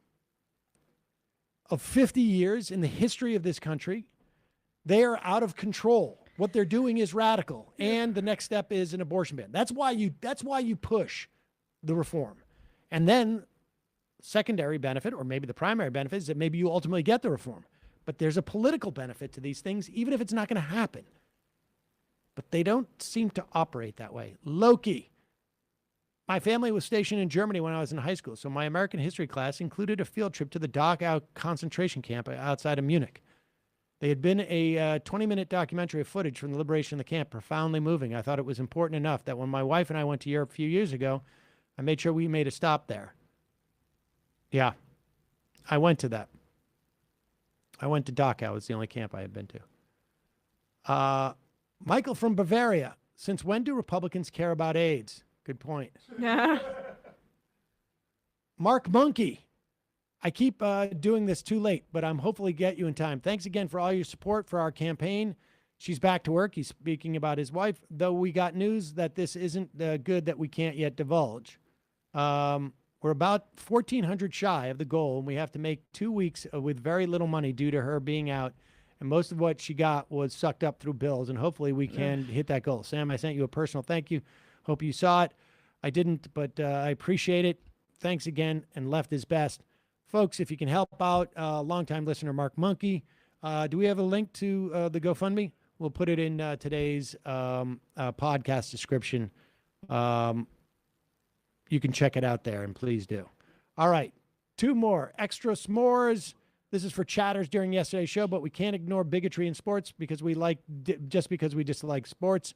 of 50 years in the history of this country. They are out of control. What they're doing is radical, and the next step is an abortion ban. That's why you push the reform. And then secondary benefit, or maybe the primary benefit, is that maybe you ultimately get the reform. But there's a political benefit to these things, even if it's not going to happen. But they don't seem to operate that way. Loki. My family was stationed in Germany when I was in high school, so my American history class included a field trip to the Dachau concentration camp outside of Munich. They had been a 20-minute documentary of footage from the liberation of the camp, profoundly moving. I thought it was important enough that when my wife and I went to Europe a few years ago, I made sure we made a stop there. Yeah, I went to that. I went to Dachau. It's the only camp I had been to. Michael from Bavaria. Since when do Republicans care about AIDS? Good point. Mark Monkey. I keep doing this too late, but I'm hopefully get you in time. Thanks again for all your support for our campaign. She's back to work. He's speaking about his wife, though we got news that this isn't good that we can't yet divulge. We're about 1,400 shy of the goal, and we have to make 2 weeks with very little money due to her being out, and most of what she got was sucked up through bills, and hopefully we can hit that goal. Sam, I sent you a personal thank you. Hope you saw it. I didn't, but I appreciate it. Thanks again, and left is best. Folks, if you can help out, longtime listener Mark Monkey, do we have a link to the GoFundMe? We'll put it in today's podcast description. You can check it out there, and please do. All right, 2 more. Extra s'mores. This is for chatters during yesterday's show, but we can't ignore bigotry in sports because just because we dislike sports.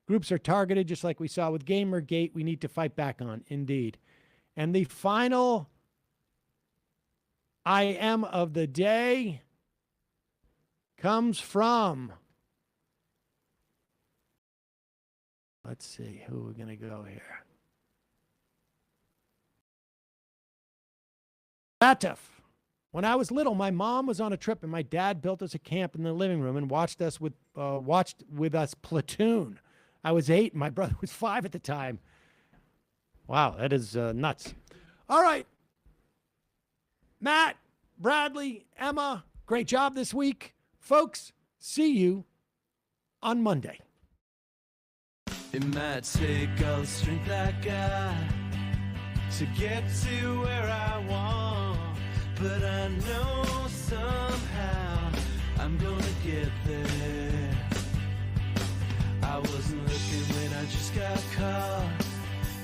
Groups are targeted, just like we saw with Gamergate. We need to fight back on, indeed. And the final I am of the day comes from, let's see, who we're going to go here. Latif. When I was little, my mom was on a trip and my dad built us a camp in the living room and watched with us Platoon. I was 8 and my brother was 5 at the time. Wow, that is nuts. All right. Matt, Bradley, Emma, great job this week. Folks, see you on Monday. It might take all the strength I got to get to where I want, but I know somehow I'm gonna get there. I wasn't looking when I just got caught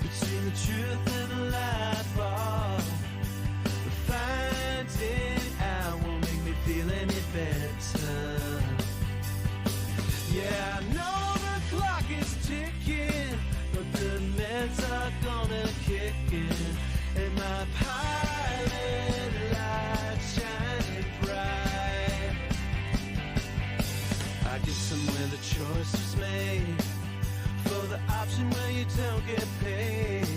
between the truth and the lie bar. But finding out won't make me feel any better. Yeah, I know the clock is ticking, but the meds are gonna kick in, and my pilot light shining bright. I get somewhere the choice is made for the option where you don't get paid.